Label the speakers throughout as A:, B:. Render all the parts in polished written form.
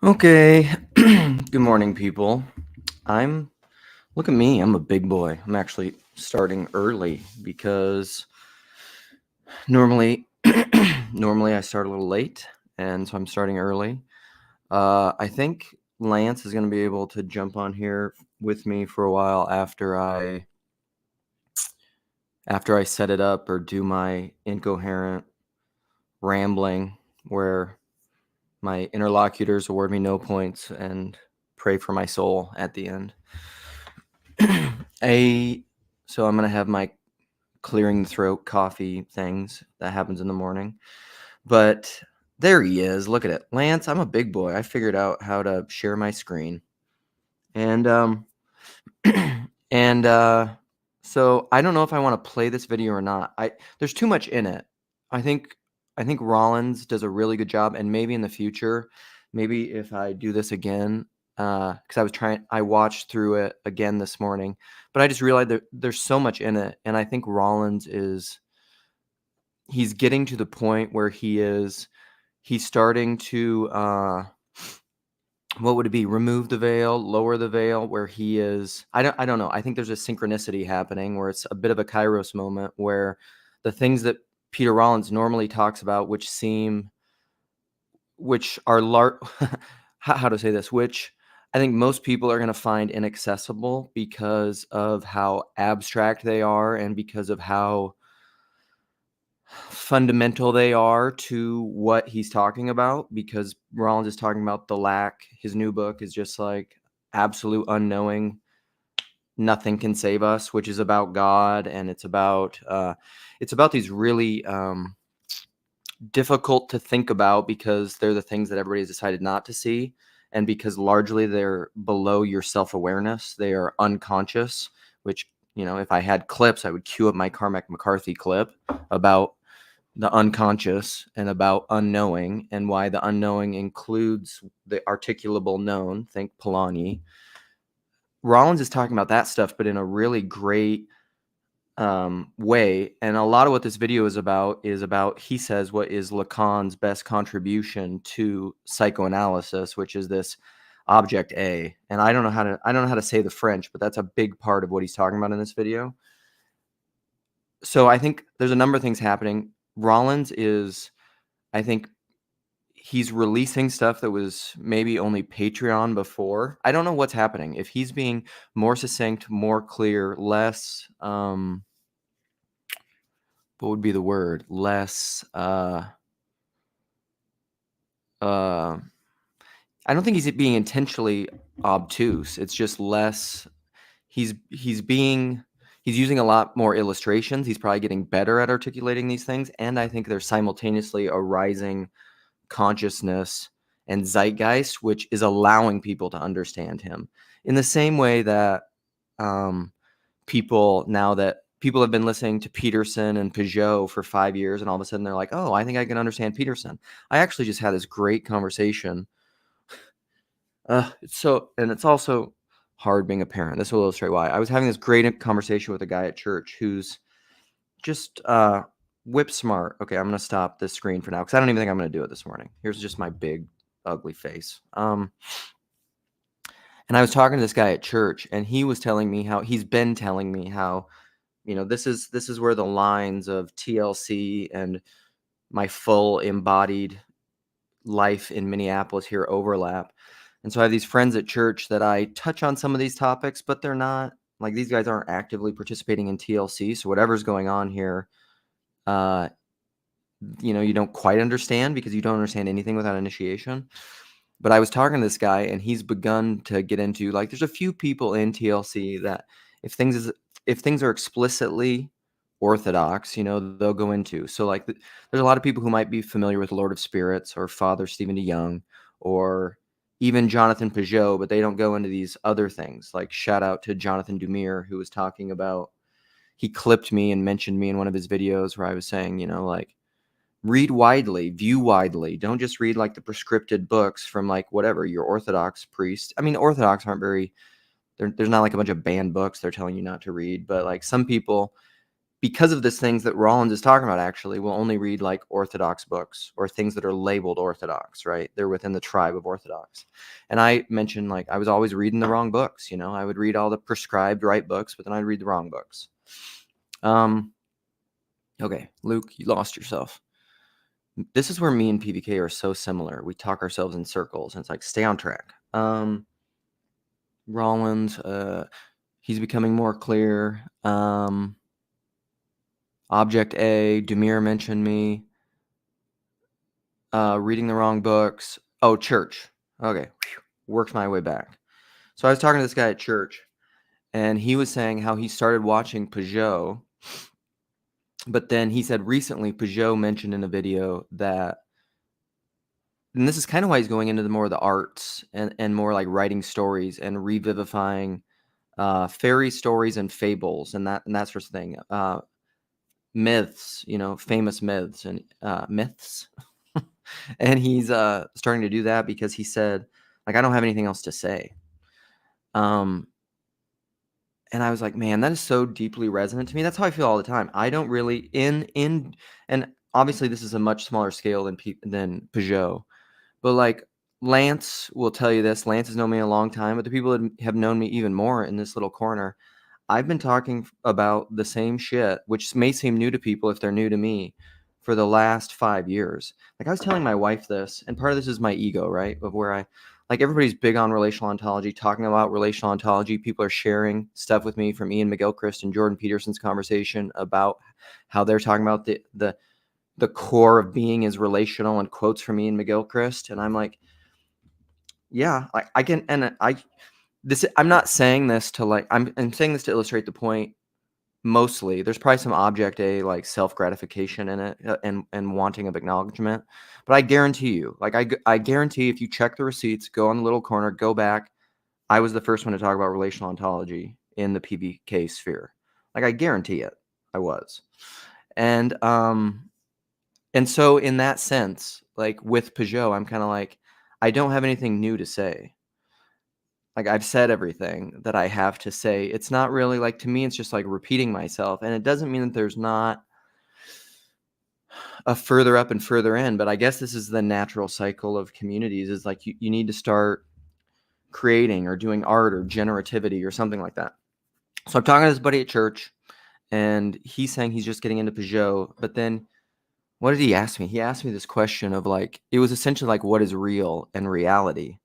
A: Okay. Good morning, people. Look at me. I'm a big boy. I'm actually starting early because normally, normally I start a little late, and so I'm starting early. I think Lance is going to be able to jump on here with me for a while after I set it up or do my incoherent rambling where my interlocutors award me no points and pray for my soul at the end. So I'm gonna have my clearing the throat coffee things that happens in the morning. But there he is. Look at it. Lance, I'm a big boy. I figured out how to share my screen. And so I don't know if I want to play this video or not. There's too much in it. I think Rollins does a really good job, and maybe in the future, maybe if I do this again, because I watched through it again this morning, but I just realized that there's so much in it, and I think Rollins he's getting to the point where he's starting to what would it be? Remove the veil, lower the veil, where he is. I don't know. I think there's a synchronicity happening where it's a bit of a Kairos moment where the things that Peter Rollins normally talks about, which are how to say this, which I think most people are going to find inaccessible because of how abstract they are and because of how fundamental they are to what he's talking about, because Rollins is talking about the lack. His new book is just like absolute unknowing. Nothing can save us, which is about God, and it's about these really difficult to think about because they're the things that everybody's decided not to see, and because largely they're below your self-awareness. They are unconscious, which, if I had clips, I would cue up my Carmack McCarthy clip about the unconscious and about unknowing, and why the unknowing includes the articulable known. Think Polanyi. Rollins is talking about that stuff, but in a really great way. And a lot of what this video is about, he says, what is Lacan's best contribution to psychoanalysis, which is this object A. And I don't know how to say the French, but that's a big part of what he's talking about in this video. So I think there's a number of things happening. Rollins is, I think, he's releasing stuff that was maybe only Patreon before. I don't know what's happening. If he's being more succinct, more clear, less, what would be the word? Less, I don't think he's being intentionally obtuse. It's just less, he's using a lot more illustrations. He's probably getting better at articulating these things. And I think there's simultaneously a rising consciousness and zeitgeist, which is allowing people to understand him in the same way that people have been listening to Peterson and Peugeot for 5 years, and all of a sudden they're like, oh, I think I can understand Peterson. I actually just had this great conversation. It's also hard being a parent. This will illustrate why. I was having this great conversation with a guy at church who's just whip smart. Okay, I'm going to stop this screen for now because I don't even think I'm going to do it this morning. Here's just my big, ugly face. And I was talking to this guy at church, and he was telling me how this is where the lines of TLC and my full embodied life in Minneapolis here overlap. And so I have these friends at church that I touch on some of these topics, but they're not, like, these guys aren't actively participating in TLC. So whatever's going on here, you don't quite understand because you don't understand anything without initiation. But I was talking to this guy, and he's begun to get into, like, there's a few people in TLC that if things are explicitly orthodox, they'll go into. So, like, there's a lot of people who might be familiar with Lord of Spirits or Father Stephen DeYoung or even Jonathan Peugeot, but they don't go into these other things. Like, shout out to Jonathan Dumire, who was talking about, he clipped me and mentioned me in one of his videos where I was saying, like, read widely, view widely. Don't just read like the prescripted books from like whatever your Orthodox priest. I mean, Orthodox aren't very, there's not like a bunch of banned books they're telling you not to read, but like some people, because of this things that Rollins is talking about, actually, will only read like Orthodox books or things that are labeled Orthodox, right? They're within the tribe of Orthodox. And I mentioned like I was always reading the wrong books, you know. I would read all the prescribed right books, but then I'd read the wrong books. Okay, Luke, you lost yourself. This is where me and PBK are so similar. We talk ourselves in circles, and it's like, stay on track. Rollins, he's becoming more clear. Object A, Demir mentioned me. Reading the wrong books. Oh, church. Okay, worked my way back. So I was talking to this guy at church, and he was saying how he started watching Peugeot, but then he said recently Peugeot mentioned in a video that, and this is kind of why he's going into the more of the arts and more like writing stories and revivifying fairy stories and fables and that sort of thing. Myths, you know, famous myths and myths. And he's starting to do that because he said, like, I don't have anything else to say. And I was like, man, that is so deeply resonant to me. That's how I feel all the time. I don't really and obviously this is a much smaller scale than Peugeot, but like Lance will tell you this. Lance has known me a long time, but the people that have known me even more in this little corner, I've been talking about the same shit, which may seem new to people if they're new to me, for the last 5 years. Like I was telling my wife this, and part of this is my ego, right? Of where I, like everybody's big on relational ontology, talking about relational ontology. People are sharing stuff with me from Ian McGilchrist and Jordan Peterson's conversation about how they're talking about the core of being is relational, and quotes from Ian McGilchrist. And I'm like, yeah, I can, and I'm not saying this to like, I'm saying this to illustrate the point. Mostly, there's probably some object A like self-gratification in it and wanting of acknowledgement. But I guarantee you, like I guarantee if you check the receipts, go on the little corner, go back, I was the first one to talk about relational ontology in the PBK sphere. Like I guarantee it, I was. And so in that sense, like with Peugeot, I'm kind of like, I don't have anything new to say. Like I've said everything that I have to say. It's not really like, to me, it's just like repeating myself. And it doesn't mean that there's not a further up and further in, but I guess this is the natural cycle of communities, is like you need to start creating or doing art or generativity or something like that. So I'm talking to this buddy at church, and he's saying he's just getting into Peugeot. But then what did he ask me? He asked me this question of like, it was essentially like, what is real and reality?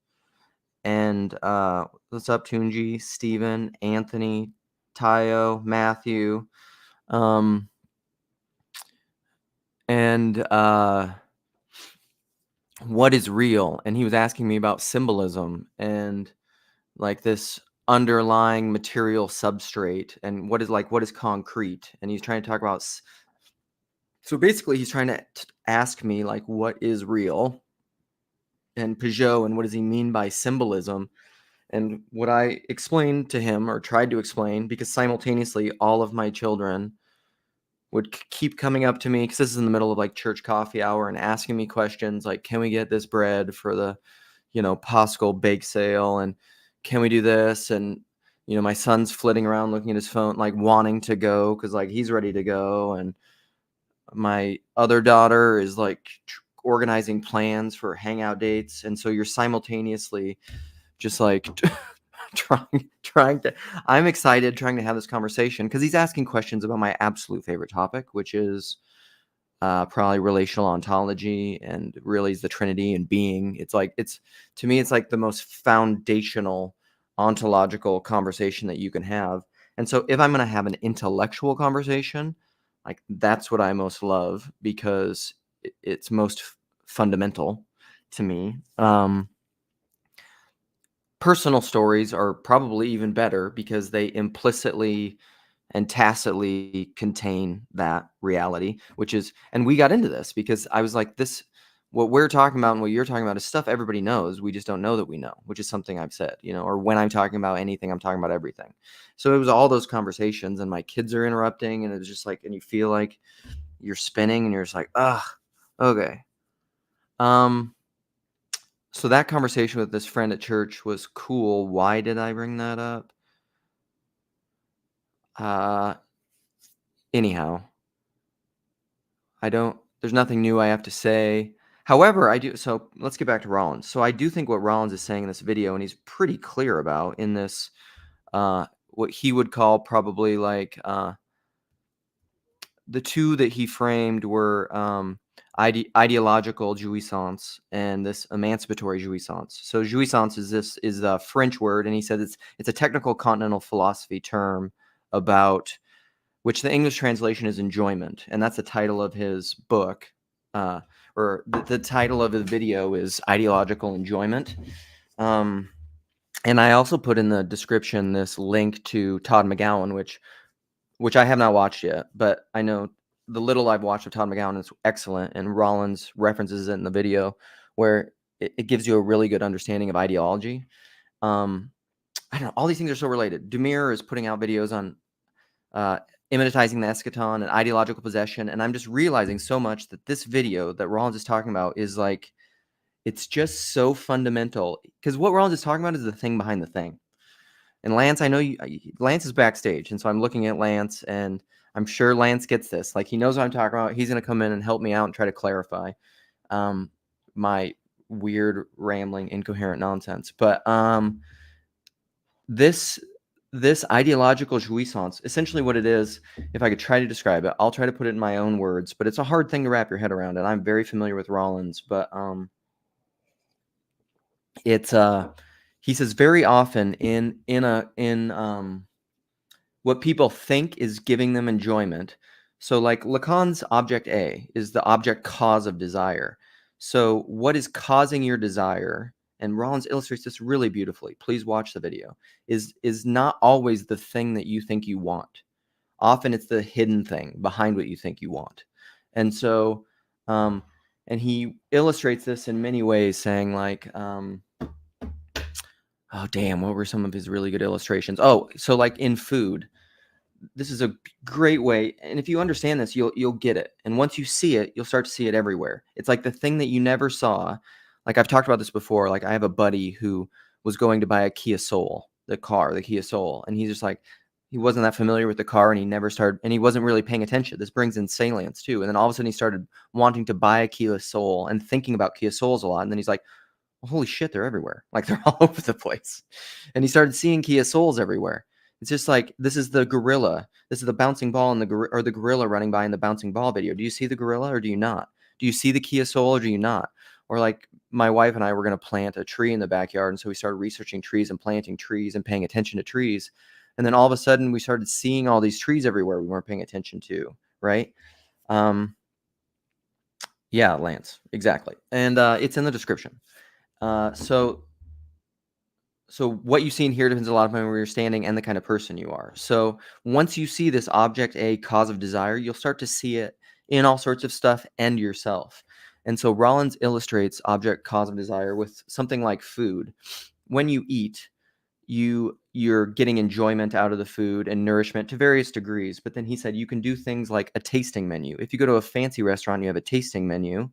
A: And what's up, Tunji, Steven, Anthony, Tayo, Matthew, and what is real? And he was asking me about symbolism and like this underlying material substrate, and what is concrete? And he's trying to talk about. So basically, he's trying to ask me like, what is real? And Peugeot, and what does he mean by symbolism? And what I explained to him, or tried to explain, because simultaneously all of my children would keep coming up to me, because this is in the middle of like church coffee hour, and asking me questions like, can we get this bread for the, Paschal bake sale? And can we do this? And, my son's flitting around looking at his phone, like wanting to go because like he's ready to go. And my other daughter is like organizing plans for hangout dates. And so you're simultaneously just like trying to, I'm excited trying to have this conversation because he's asking questions about my absolute favorite topic, which is probably relational ontology, and really is the Trinity and being. To me, it's like the most foundational ontological conversation that you can have. And so if I'm going to have an intellectual conversation, like that's what I most love, because it's most fundamental to me. Personal stories are probably even better because they implicitly and tacitly contain that reality, which is, and we got into this because I was like, what we're talking about and what you're talking about is stuff everybody knows. We just don't know that we know, which is something I've said, or when I'm talking about anything, I'm talking about everything. So it was all those conversations, and my kids are interrupting, and it's just like, and you feel like you're spinning, and you're just like, okay. So that conversation with this friend at church was cool. Why did I bring that up? anyhow, there's nothing new I have to say. However, so let's get back to Rollins. So I do think what Rollins is saying in this video, and he's pretty clear about in this, what he would call probably like, the two that he framed were ideological jouissance and this emancipatory jouissance. So jouissance is a French word, and he said it's a technical continental philosophy term about which the English translation is enjoyment, and that's the title of his book, or the title of the video is Ideological Enjoyment. And I also put in the description this link to Todd McGowan, which I have not watched yet, but I know the little I've watched of Todd McGowan is excellent, and Rollins references it in the video, where it gives you a really good understanding of ideology. I don't know, all these things are so related. Demir is putting out videos on immanentizing the eschaton and ideological possession, and I'm just realizing so much that this video that Rollins is talking about is like, it's just so fundamental, because what Rollins is talking about is the thing behind the thing. And Lance, I know Lance is backstage, and so I'm looking at Lance, and I'm sure Lance gets this. Like, he knows what I'm talking about. He's going to come in and help me out and try to clarify my weird, rambling, incoherent nonsense. But this ideological jouissance, essentially what it is, if I could try to describe it, I'll try to put it in my own words, but it's a hard thing to wrap your head around, and I'm very familiar with Rollins, but it's he says very often in what people think is giving them enjoyment. So like Lacan's object A is the object cause of desire. So what is causing your desire, and Rollins illustrates this really beautifully, please watch the video, is not always the thing that you think you want. Often it's the hidden thing behind what you think you want. And so and he illustrates this in many ways, saying like, oh damn, what were some of his really good illustrations? Oh, so like in food, this is a great way, and if you understand this, you'll get it. And once you see it, you'll start to see it everywhere. It's like the thing that you never saw. Like I've talked about this before. Like I have a buddy who was going to buy a Kia Soul, the Kia Soul, and he's just like, he wasn't that familiar with the car, and he wasn't really paying attention. This brings in salience too. And then all of a sudden he started wanting to buy a Kia Soul and thinking about Kia Souls a lot. And then he's like, well, holy shit, they're everywhere. Like they're all over the place. And he started seeing Kia Souls everywhere. It's just like, this is the gorilla. This is the bouncing ball and the gorilla running by in the bouncing ball video. Do you see the gorilla or do you not? Do you see the Kia Soul or do you not? Or like my wife and I were going to plant a tree in the backyard. And so we started researching trees and planting trees and paying attention to trees. And then all of a sudden we started seeing all these trees everywhere we weren't paying attention to. Right. Yeah, Lance. Exactly. And it's in the description. So what you see in here depends a lot upon where you're standing and the kind of person you are. So once you see this object A, cause of desire, you'll start to see it in all sorts of stuff and yourself. And so Rollins illustrates object, cause of desire with something like food. When you eat, you're getting enjoyment out of the food and nourishment to various degrees. But then he said you can do things like a tasting menu. If you go to a fancy restaurant and you have a tasting menu,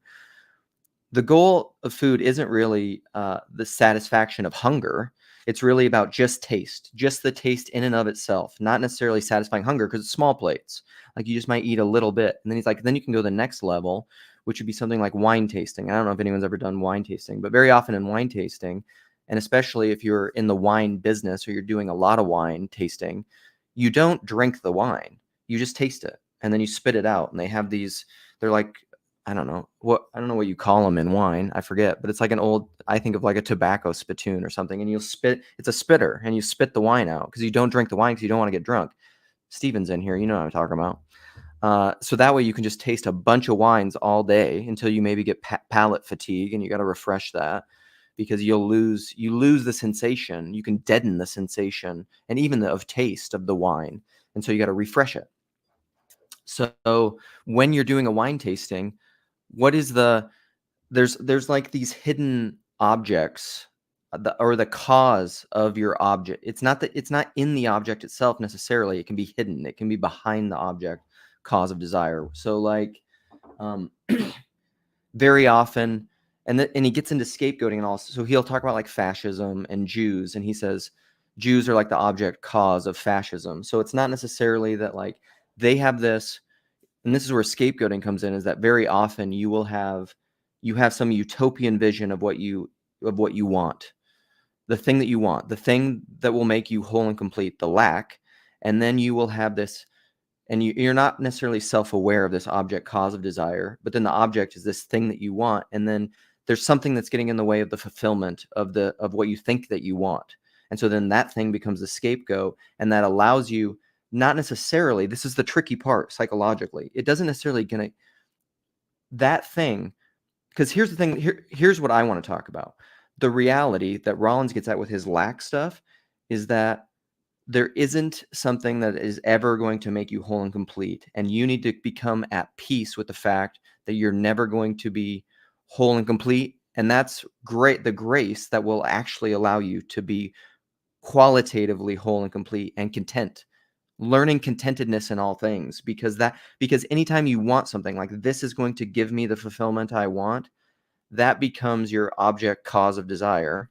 A: the goal of food isn't really the satisfaction of hunger. It's really about just taste, just the taste in and of itself, not necessarily satisfying hunger because it's small plates. Like you just might eat a little bit. And then he's like, then you can go to the next level, which would be something like wine tasting. I don't know if anyone's ever done wine tasting, but very often in wine tasting, and especially if you're in the wine business or you're doing a lot of wine tasting, you don't drink the wine. You just taste it and then you spit it out. And they have these, they're like, I don't know what you call them in wine. I forget, but it's like I think of like a tobacco spittoon or something, and it's a spitter and you spit the wine out because you don't drink the wine because you don't want to get drunk. Steven's in here. You know what I'm talking about. So that way you can just taste a bunch of wines all day until you maybe get palate fatigue and you got to refresh that because you lose the sensation. You can deaden the sensation and even of taste of the wine. And so you got to refresh it. So when you're doing a wine tasting, what is there's like these hidden objects or the cause of your object. It's not in the object itself necessarily. It can be hidden. It can be behind the object, cause of desire. So like very often, and he gets into scapegoating and all. So he'll talk about like fascism and Jews, and he says Jews are like the object cause of fascism. So it's not necessarily that like they have this, and this is where scapegoating comes in, is that very often you have some utopian vision of what you want, the thing that you want, the thing that will make you whole and complete, the lack, and then you will have this, and you're not necessarily self-aware of this object cause of desire, but then the object is this thing that you want, and then there's something that's getting in the way of the fulfillment of what you think that you want. And so then that thing becomes the scapegoat, and that allows you, not necessarily, this is the tricky part psychologically, it doesn't necessarily gonna, that thing, because here's the thing, here's what I want to talk about. The reality that Rollins gets at with his lack stuff is that there isn't something that is ever going to make you whole and complete, and you need to become at peace with the fact that you're never going to be whole and complete. And that's great, the grace that will actually allow you to be qualitatively whole and complete and content, learning contentedness in all things, because anytime you want something like, this is going to give me the fulfillment I want, that becomes your object cause of desire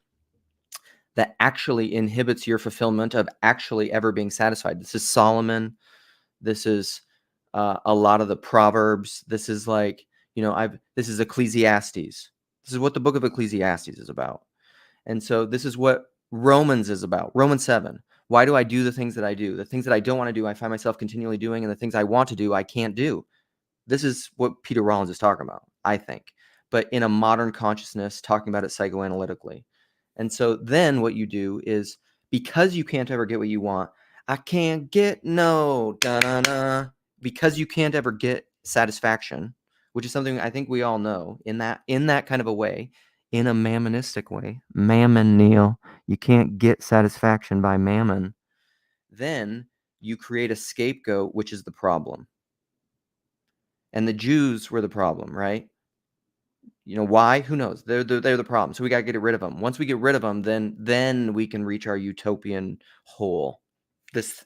A: that actually inhibits your fulfillment of actually ever being satisfied. This is Solomon. This is a lot of the Proverbs. This is like, this is Ecclesiastes. This is what the book of Ecclesiastes is about. And so this is what Romans is about. Romans 7. Why do I do the things that I do? The things that I don't want to do, I find myself continually doing, and the things I want to do, I can't do. This is what Peter Rollins is talking about, I think, but in a modern consciousness, talking about it psychoanalytically. And so then what you do is, because you can't ever get what you want, I can't get no, da-da-da, because you can't ever get satisfaction, which is something I think we all know, in that kind of a way, in a mammonistic way. Mammon, Neil. You can't get satisfaction by mammon. Then you create a scapegoat, which is the problem. And the Jews were the problem, right? Why? Who knows? They're the problem. So we got to get rid of them. Once we get rid of them, then we can reach our utopian whole. This,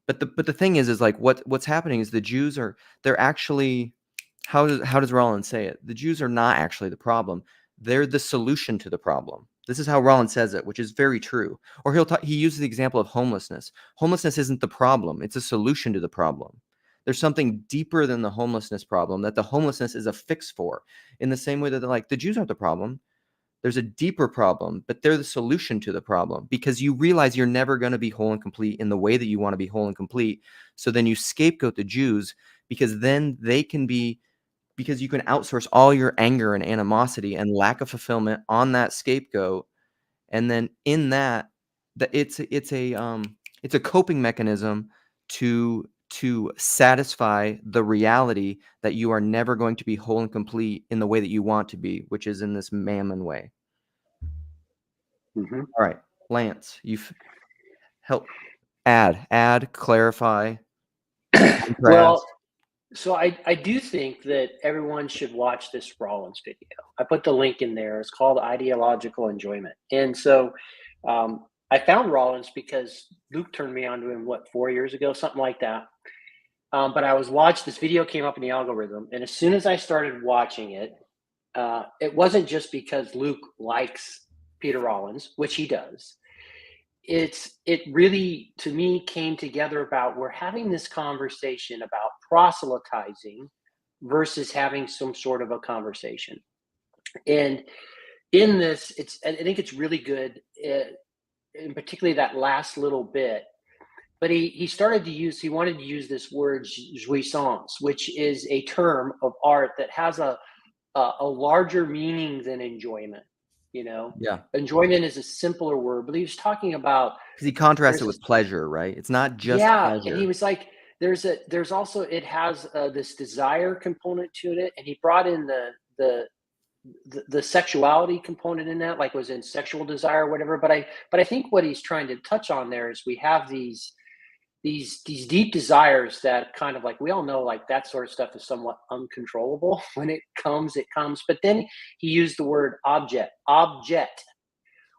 A: but the thing is like, what's happening is the Jews they're actually, how does Rollins say it? The Jews are not actually the problem. They're the solution to the problem. This is how Rollins says it, which is very true. Or he uses the example of homelessness. Homelessness isn't the problem. It's a solution to the problem. There's something deeper than the homelessness problem that the homelessness is a fix for. In the same way that the Jews aren't the problem. There's a deeper problem, but they're the solution to the problem, because you realize you're never going to be whole and complete in the way that you want to be whole and complete. So then you scapegoat the Jews, because then because you can outsource all your anger and animosity and lack of fulfillment on that scapegoat. And then in that it's a coping mechanism to satisfy the reality that you are never going to be whole and complete in the way that you want to be, which is in this mammon way.
B: Mm-hmm.
A: All right, Lance, you've helped add, clarify.
B: Well, so I do think that everyone should watch this Rollins video. I put the link in there. It's called Ideological Enjoyment. And so I found Rollins because Luke turned me on to him, 4 years ago, something like that. But I was watching, this video came up in the algorithm. And as soon as I started watching it, it wasn't just because Luke likes Peter Rollins, which he does. It really, to me, came together about, we're having this conversation about proselytizing versus having some sort of a conversation. And in this, I think it's really good, and particularly that last little bit. But he wanted to use this word jouissance, which is a term of art that has a larger meaning than enjoyment.
A: Yeah.
B: Enjoyment is a simpler word, but he was talking about,
A: because he contrasts it with pleasure, right? It's not just pleasure.
B: And he was like, there's also, it has this desire component to it, and he brought in the sexuality component in that, like was in sexual desire or whatever. But I think what he's trying to touch on there is, we have these deep desires that kind of, like, we all know, like, that sort of stuff is somewhat uncontrollable. When it comes. But then he used the word object,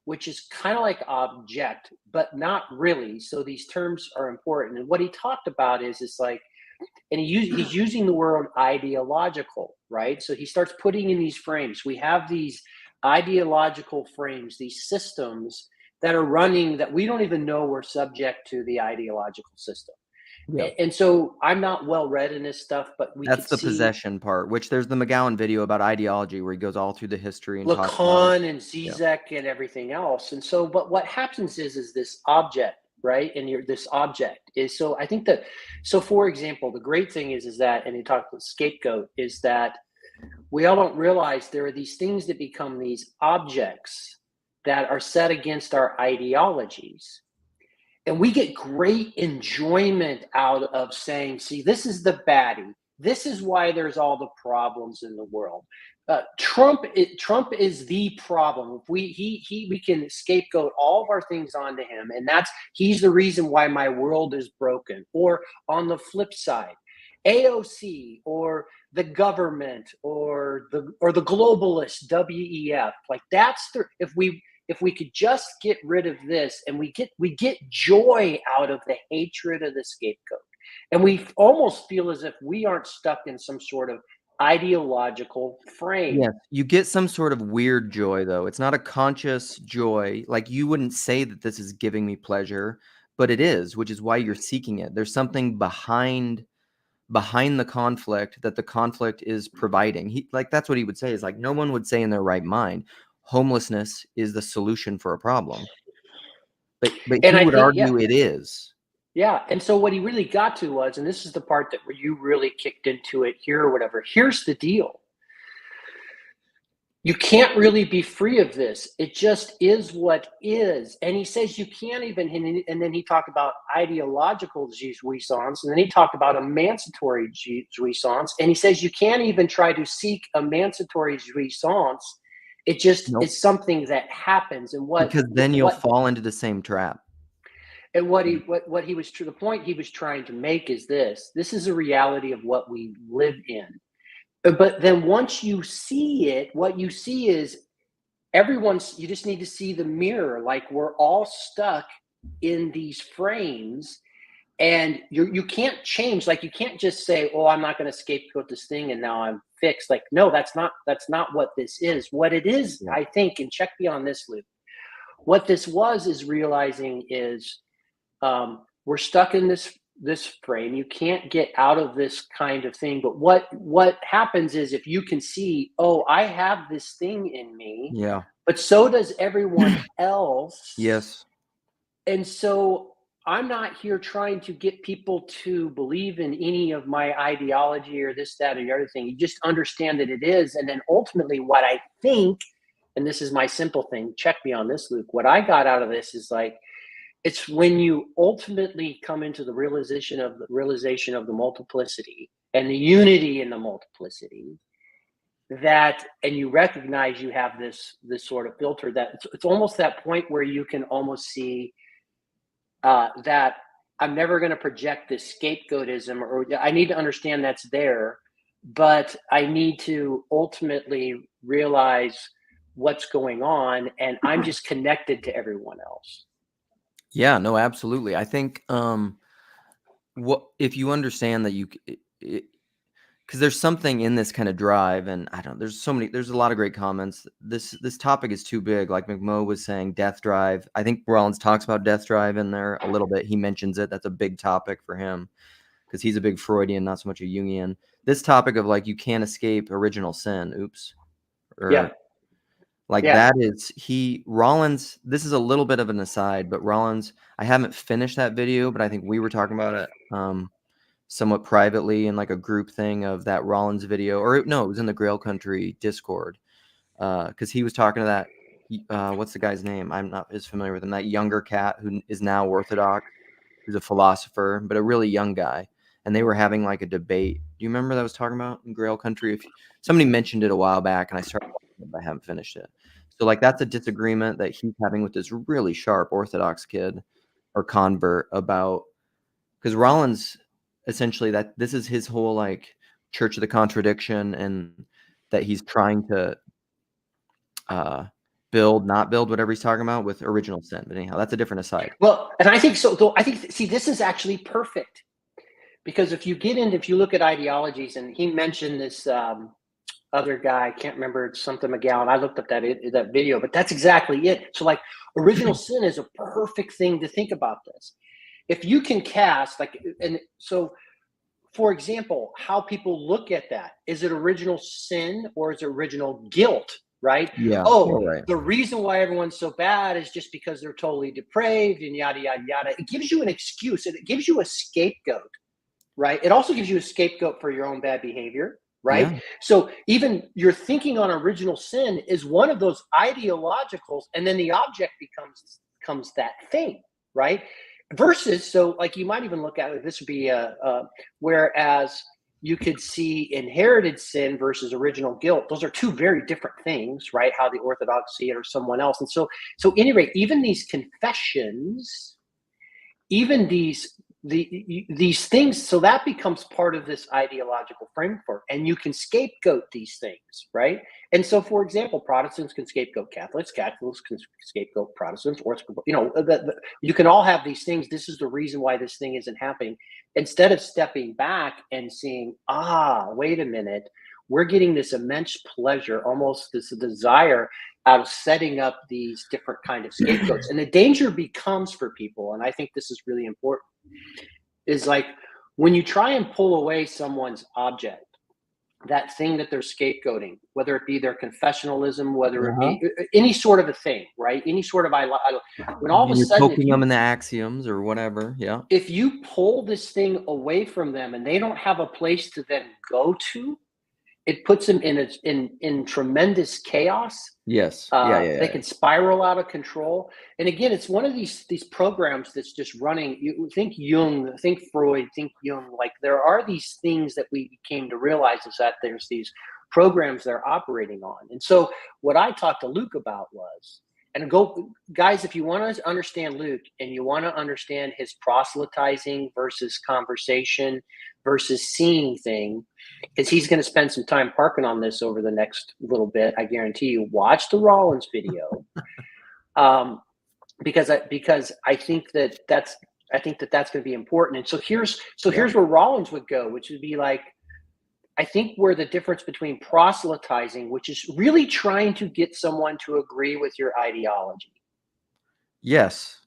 B: which is kind of like object, but not really. So these terms are important. And what he talked about is like, and he's using the word ideological, right? So he starts putting in these frames. We have these ideological frames, these systems that are running, that we don't even know we're subject to the ideological system.
A: Yeah.
B: And so I'm not well read in this stuff, but we
A: That's
B: could
A: the
B: see
A: possession part, which there's the McGowan video about ideology where he goes all through the history and talks about it.
B: Lacan and
A: Yeah.
B: Zizek and everything else. And so, but what happens is this object, right? And this object is, so I think that, so for example, the great thing is that, and you talk about scapegoat, is that we all don't realize there are these things that become these objects that are set against our ideologies. And we get great enjoyment out of saying, see, this is the baddie. This is why there's all the problems in the world. Trump is the problem. If we can scapegoat all of our things onto him, and he's the reason why my world is broken. Or on the flip side, AOC or the government or the globalists, WEF, like that's the, if we could just get rid of this, and we get joy out of the hatred of the scapegoat, and we almost feel as if we aren't stuck in some sort of ideological frame.
A: Yes, you get some sort of weird joy, though. It's not a conscious joy. Like, you wouldn't say that this is giving me pleasure, but it is, which is why you're seeking it. There's something behind the conflict that the conflict is providing. That's what he would say, is like, no one would say in their right mind homelessness is the solution for a problem. But
B: And
A: he
B: I
A: would
B: think,
A: argue it is.
B: yeah. And so what he really got to was, and this is the part that where you really kicked into it here or whatever, here's the deal. You can't really be free of this. It just is what is. And he says you can't even, and then he talked about ideological jouissance, and then he talked about emancipatory jouissance, and he says you can't even try to seek emancipatory jouissance. It just is something that happens. And
A: because then you'll fall into the same trap.
B: And the point he was trying to make is this is a reality of what we live in. But then once you see it, what you see is you just need to see the mirror. Like, we're all stuck in these frames, and you can't change. Like, you can't just say, oh, I'm not going to scapegoat this thing and now I'm fixed. Like, no, that's not what this is. What it is, yeah. I think, and check me on this, Luke, what this is realizing is we're stuck in this frame. You can't get out of this kind of thing. But what happens is, if you can see, oh, I have this thing in me,
A: yeah,
B: but so does everyone else.
A: Yes.
B: And so I'm not here trying to get people to believe in any of my ideology or this, that, or the other thing. You just understand that it is. And then ultimately what I think, and this is my simple thing, check me on this, Luke, what I got out of this is like, it's when you ultimately come into the realization of the multiplicity and the unity in the multiplicity, and you recognize you have this sort of filter, that it's almost that point where you can almost see that I'm never going to project this scapegoatism, or I need to understand that's there, but I need to ultimately realize what's going on, and I'm just connected to everyone else.
A: Yeah, no, absolutely. I think if you understand that because there's something in this kind of drive, and there's a lot of great comments. This topic is too big. Like McMo was saying, death drive. I think Rollins talks about death drive in there a little bit. He mentions it. That's a big topic for him because he's a big Freudian, not so much a Jungian. This topic of like, you can't escape original sin. Oops.
B: Yeah.
A: That is Rollins. This is a little bit of an aside, but Rollins, I haven't finished that video, but I think we were talking about it somewhat privately in like a group thing of that Rollins video, or no, it was in the Grail Country Discord, because he was talking to that what's the guy's name? I'm not as familiar with him. That younger cat who is now Orthodox, who's a philosopher, but a really young guy, and they were having like a debate. Do you remember that I was talking about in Grail Country? If somebody mentioned it a while back, and I started, but I haven't finished it. So like, that's a disagreement that he's having with this really sharp Orthodox kid or convert about, because Rollins essentially, that this is his whole like Church of the Contradiction, and that he's trying to not build whatever he's talking about with original sin. But anyhow, that's a different aside.
B: Well, and I think so. I think, see, this is actually perfect, because if you look at ideologies, and he mentioned this other guy, I can't remember, it's something McGowan. I looked up that video, but that's exactly it. So like, original sin is a perfect thing to think about this. if you can cast and so, for example, how people look at that, is it original sin or is it original guilt? Right?
A: Yeah.
B: Oh,
A: Right.
B: the reason why everyone's so bad is just because they're totally depraved and yada yada yada. It gives you an excuse, and it gives you a scapegoat. Right? It also gives you a scapegoat for your own bad behavior. Right?
A: Yeah.
B: So even your thinking on original sin is one of those ideologicals, and then the object becomes that thing. Right? Versus, so like you might even look at it, this would be whereas you could see inherited sin versus original guilt. Those are two very different things, right? How the Orthodox see it or someone else. And so anyway, even these confessions, even these things, so that becomes part of this ideological framework, and you can scapegoat these things, right? And so, for example, Protestants can scapegoat Catholics, Catholics can scapegoat Protestants, or you can all have these things. This is the reason why this thing isn't happening. Instead of stepping back and seeing, wait a minute, we're getting this immense pleasure, almost this desire out of setting up these different kind of scapegoats. And the danger becomes for people, and I think this is really important, is like when you try and pull away someone's object, that thing that they're scapegoating, whether it be their confessionalism, whether it be any sort of a thing, right? Any sort of, when all of a
A: You're
B: sudden,
A: poking them in the axioms or whatever. Yeah.
B: if you pull this thing away from them and they don't have a place to then go to, it puts them in tremendous chaos.
A: Yes.
B: They can spiral out of control. And again, it's one of these programs that's just running. You think Jung, think Freud, think Jung. Like, there are these things that we came to realize, is that there's these programs they're operating on. And so what I talked to Luke about was, and guys, if you want to understand Luke and you want to understand his proselytizing versus conversation versus seeing thing, because he's going to spend some time parking on this over the next little bit, I guarantee you. Watch the Rollins video, because I think that's going to be important. And so here's where Rollins would go, which would be like, I think where the difference between proselytizing, which is really trying to get someone to agree with your ideology.
A: Yes.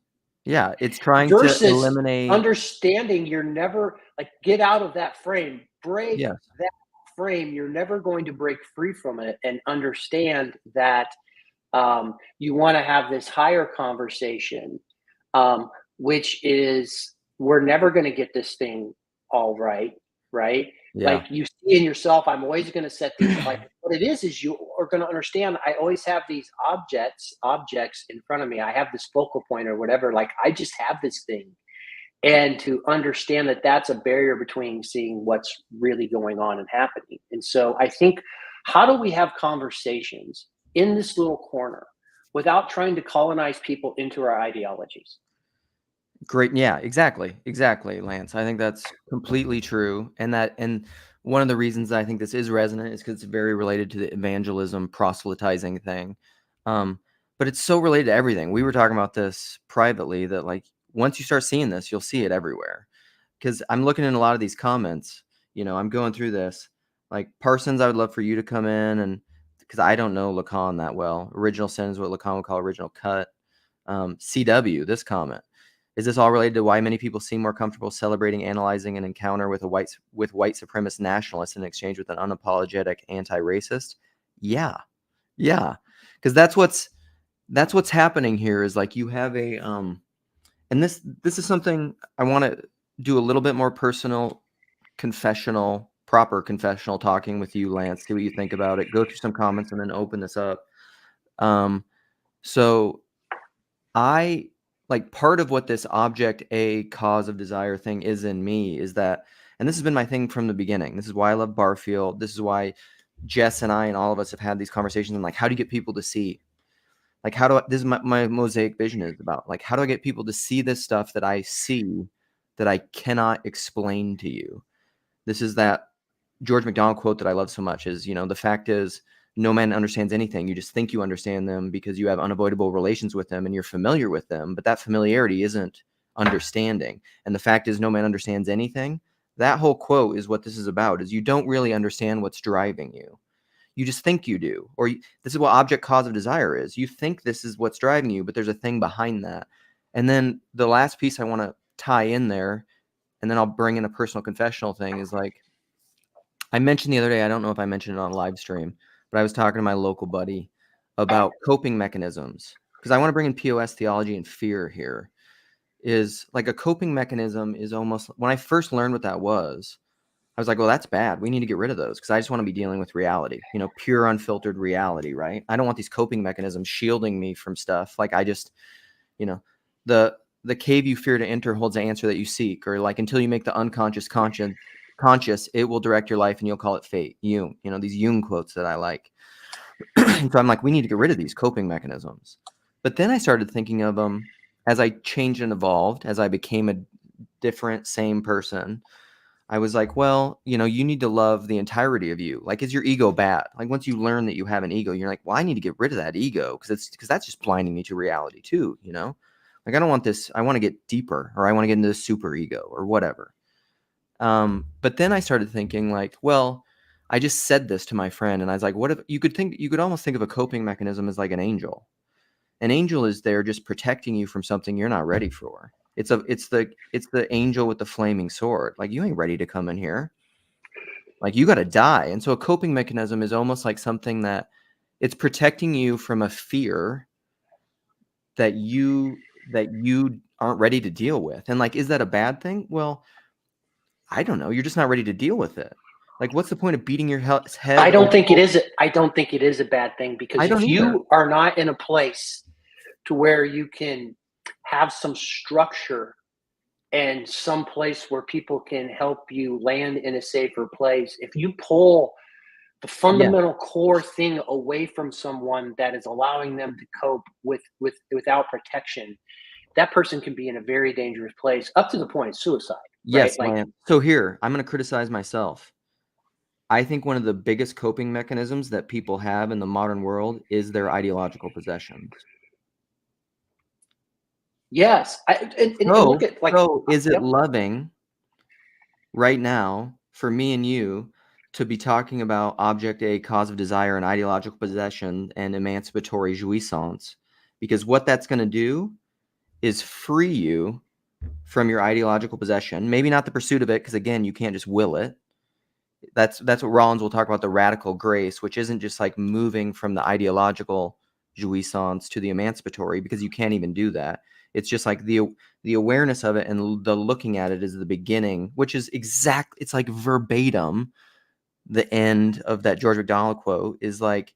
A: Yeah. It's trying
B: versus
A: to eliminate
B: understanding you're never, like, get out of that frame, break
A: Yes.
B: that frame. You're never going to break free from it, and understand that you want to have this higher conversation, which is, we're never going to get this thing all right.
A: Yeah.
B: Like, you see in yourself, I'm always going to set these, like, what it is you are going to understand, I always have these objects in front of me. I have this focal point or whatever, like, I just have this thing. And to understand that that's a barrier between seeing what's really going on and happening. And so I think, how do we have conversations in this little corner without trying to colonize people into our ideologies?
A: Great. Yeah, exactly, Lance. I think that's completely true. And one of the reasons I think this is resonant is because it's very related to the evangelism, proselytizing thing. But it's so related to everything. We were talking about this privately, that, like, once you start seeing this, you'll see it everywhere. Because I'm looking in a lot of these comments, I'm going through this. Like, Parsons, I would love for you to come in, and because I don't know Lacan that well. Original sin is what Lacan would call original cut. CW, this comment. Is this all related to why many people seem more comfortable celebrating, analyzing an encounter with white supremacist nationalists in exchange with an unapologetic anti-racist? Yeah. Because that's what's happening here, is like, you have a and this is something I want to do a little bit more personal, proper confessional talking with you, Lance. See what you think about it. Go through some comments and then open this up. So I, like, part of what this object A cause of desire thing is in me is that, and this has been my thing from the beginning. This is why I love Barfield. This is why Jess and I and all of us have had these conversations, and, like, how do you get people to see? Like, this is my mosaic vision is about, like, how do I get people to see this stuff that I see that I cannot explain to you? This is that George MacDonald quote that I love so much, is, the fact is, no man understands anything. You just think you understand them because you have unavoidable relations with them and you're familiar with them. But that familiarity isn't understanding. And the fact is, no man understands anything. That whole quote is what this is about, is you don't really understand what's driving you. You just think you do. Or this is what object cause of desire is. You think this is what's driving you, but there's a thing behind that. And then the last piece I want to tie in there, and then I'll bring in a personal confessional thing, is like, I mentioned the other day, I don't know if I mentioned it on a live stream, but I was talking to my local buddy about coping mechanisms, because I want to bring in POS theology and fear here. Is like a coping mechanism is almost, when I first learned what that was, I was like, well, that's bad. We need to get rid of those, because I just want to be dealing with reality, pure, unfiltered reality, right? I don't want these coping mechanisms shielding me from stuff. Like, I just, the cave you fear to enter holds the answer that you seek, or like, until you make the unconscious conscious, it will direct your life and you'll call it fate. Jung, these Jung quotes that I like. And so I'm like, we need to get rid of these coping mechanisms. But then I started thinking of them as I changed and evolved, as I became a different, same person. I was like, well, you need to love the entirety of you. Like, is your ego bad? Like, once you learn that you have an ego, you're like, well, I need to get rid of that ego, because that's just blinding me to reality too, Like, I don't want this. I want to get deeper, or I want to get into the super ego, or whatever. But then I started thinking, like, well, I just said this to my friend, and I was like, what if you could almost think of a coping mechanism as like an angel. An angel is there just protecting you from something you're not ready for. It's the angel with the flaming sword. Like, you ain't ready to come in here. Like, you got to die. And so a coping mechanism is almost like something that it's protecting you from a fear that you aren't ready to deal with. And like, is that a bad thing? Well, I don't know. You're just not ready to deal with it. Like, what's the point of beating your head?
B: I don't think it is. I don't think it is a bad thing, because if you are not in a place to where you can have some structure and some place where people can help you land in a safer place, if you pull the fundamental core thing away from someone that is allowing them to cope without protection, that person can be in a very dangerous place, up to the point of suicide.
A: Yes,
B: right?
A: So here, I'm going to criticize myself. I think one of the biggest coping mechanisms that people have in the modern world is their ideological possessions.
B: Yes. And look at, like,
A: so is it loving right now for me and you to be talking about object A, cause of desire, and ideological possession, and emancipatory jouissance? Because what that's going to do is free you from your ideological possession. Maybe not the pursuit of it, because again, you can't just will it. That's what Rollins will talk about, the radical grace, which isn't just like moving from the ideological jouissance to the emancipatory, because you can't even do that. It's just like the awareness of it and the looking at it is the beginning, which is it's like verbatim. The end of that George MacDonald quote is like,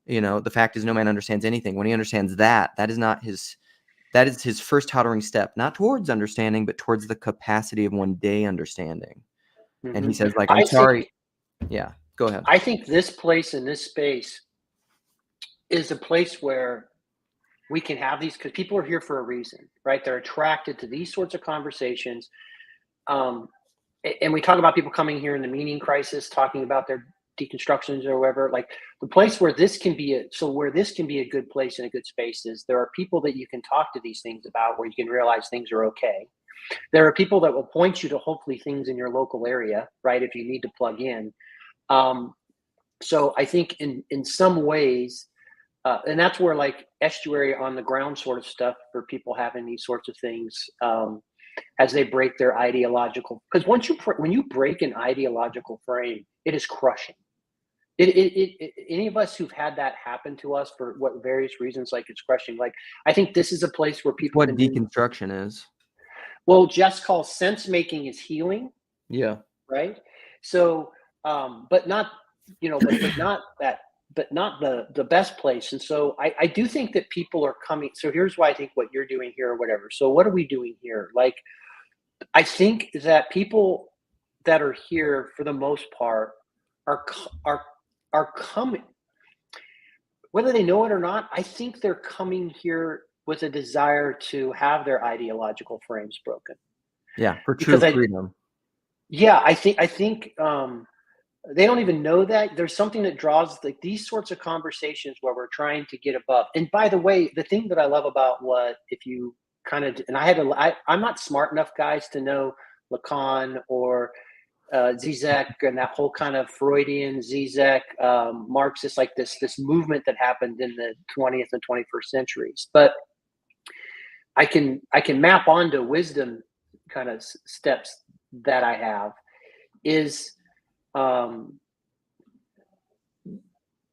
A: the fact is no man understands anything. When he understands that is his first tottering step, not towards understanding, but towards the capacity of one day understanding. Mm-hmm. And he says, like, I'm sorry. Yeah, go ahead.
B: I think this place in this space is a place where we can have these, because people are here for a reason, right? They're attracted to these sorts of conversations. And we talk about people coming here in the meaning crisis, talking about their deconstructions or whatever. Like, the place where this can be a good place and a good space is there are people that you can talk to these things about, where you can realize things are okay. There are people that will point you to hopefully things in your local area, right, if you need to plug in. So I think in some ways, and that's where, like, estuary on the ground sort of stuff for people having these sorts of things, as they break their ideological, because when you break an ideological frame, it is crushing. Any of us who've had that happen to us for what various reasons, like, it's crushing. Like, I think this is a place where people
A: what deconstruction is.
B: Well, Jess calls sense making is healing.
A: Yeah.
B: Right. So, but not, but not the best place. And so I do think that people are coming. So here's why I think what you're doing here or whatever. So what are we doing here? Like, I think that people that are here for the most part are coming, whether they know it or not. I think they're coming here with a desire to have their ideological frames broken.
A: Yeah, for true freedom.
B: Yeah, I think they don't even know that. There's something that draws, like, these sorts of conversations where we're trying to get above. And by the way, the thing that I love about if you kind of, and I'm not smart enough, guys, to know Lacan or Zizek and that whole kind of Freudian Zizek, Marxist, like this movement that happened in the 20th and 21st centuries. But I can map onto wisdom kind of steps that I have is, and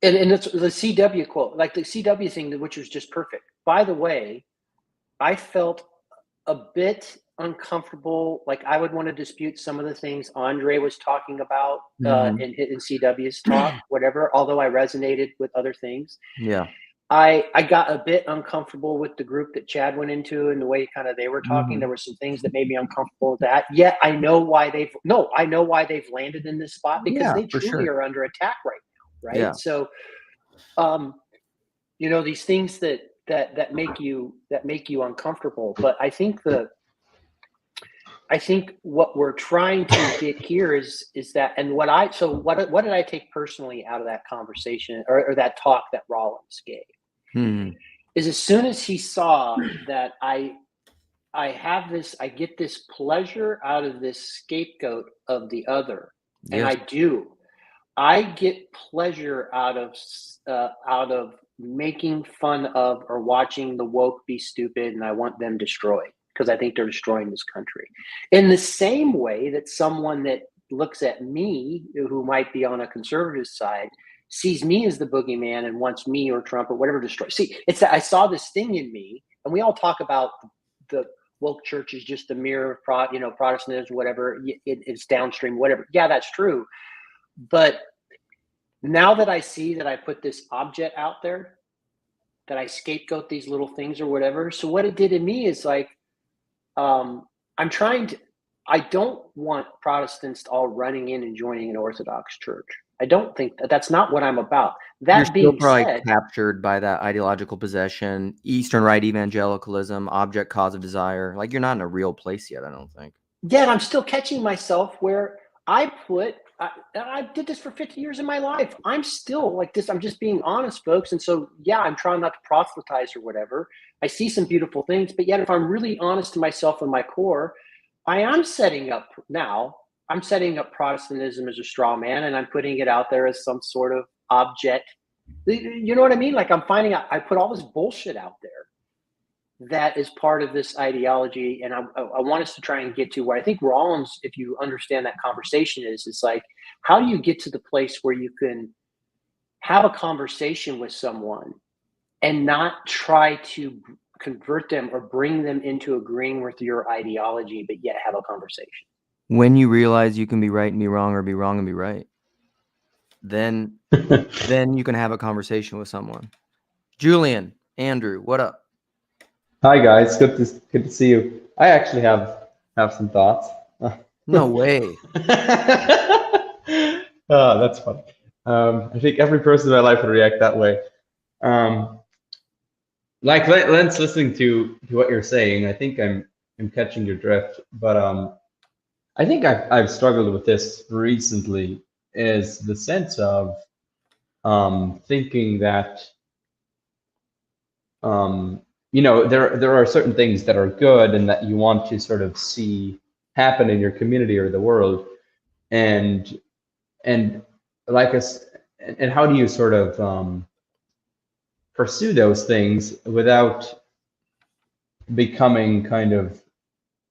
B: it's the CW quote, like the CW thing, which was just perfect. By the way, I felt a bit uncomfortable. Like I would want to dispute some of the things Andre was talking about in CW's talk, whatever, although I resonated with other things.
A: Yeah.
B: I got a bit uncomfortable with the group that Chad went into and the way kind of they were talking. There were some things that made me uncomfortable with that. Yet I know why they've landed in this spot, because they truly are under attack right now, right?
A: Yeah.
B: So, these things that make you uncomfortable. But I think what we're trying to get here is that, and what did I take personally out of that conversation or that talk that Rollins gave? Is as soon as he saw that I get this pleasure out of this scapegoat of the other, and I get pleasure out of making fun of or watching the woke be stupid, and I want them destroyed because I think they're destroying this country. In the same way that someone that looks at me, who might be on a conservative side, sees me as the boogeyman and wants me or Trump or whatever destroyed. See, it's that I saw this thing in me, and we all talk about the woke church is just a mirror of Protestantism, whatever. It's downstream, whatever. Yeah, that's true. But now that I see that I put this object out there, that I scapegoat these little things or whatever. So what it did in me is like, I don't want Protestants all running in and joining an Orthodox church. I don't think that's not what I'm about. That being said,
A: captured by that ideological possession, Eastern Rite evangelicalism, object, cause of desire. Like, you're not in a real place yet, I don't think.
B: Yet I'm still catching myself where I did this for 50 years in my life. I'm still like this. I'm just being honest, folks. And so, yeah, I'm trying not to proselytize or whatever. I see some beautiful things, but yet if I'm really honest to myself in my core, I am setting up Protestantism as a straw man, and I'm putting it out there as some sort of object. You know what I mean? Like, I'm finding out, I put all this bullshit out there that is part of this ideology. And I want us to try and get to where I think Rollins, if you understand that conversation, it's like, how do you get to the place where you can have a conversation with someone and not try to convert them or bring them into agreeing with your ideology, but yet have a conversation?
A: When you realize you can be right and be wrong, or be wrong and be right, then you can have a conversation with someone. Julian, Andrew, what up?
C: Hi guys, good to see you. I actually have some thoughts.
A: No way.
C: Oh, that's funny. I think every person in my life would react that way. Like Lance, listening to what you're saying, I think I'm catching your drift. But I think I've struggled with this recently, is the sense of thinking that there are certain things that are good and that you want to sort of see happen in your community or the world, and like us, and how do you sort of pursue those things without becoming kind of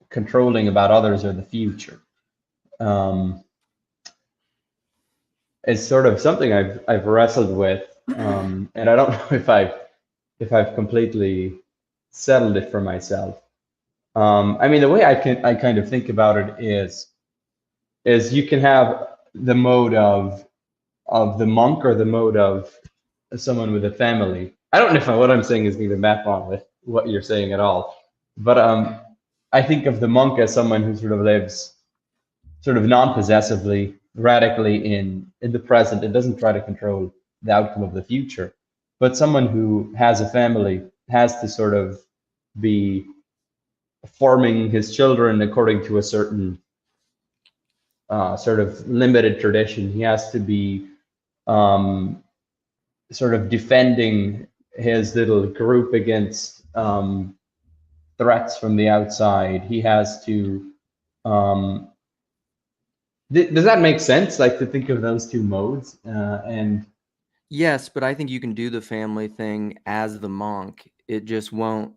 C: controlling about others or the future? It's sort of something I've wrestled with, and I don't know if I've completely settled it for myself. I mean, the way I kind of think about it is you can have the mode of the monk or the mode of someone with a family. I don't know if what I'm saying is going to map on with what you're saying at all, but I think of the monk as someone who sort of lives sort of non-possessively, radically in the present, and doesn't try to control the outcome of the future. But someone who has a family has to sort of be forming his children according to a certain sort of limited tradition. He has to be sort of defending his little group against threats from the outside. He has to does that make sense, like, to think of those two modes? And
A: yes, but I think you can do the family thing as the monk. It just won't.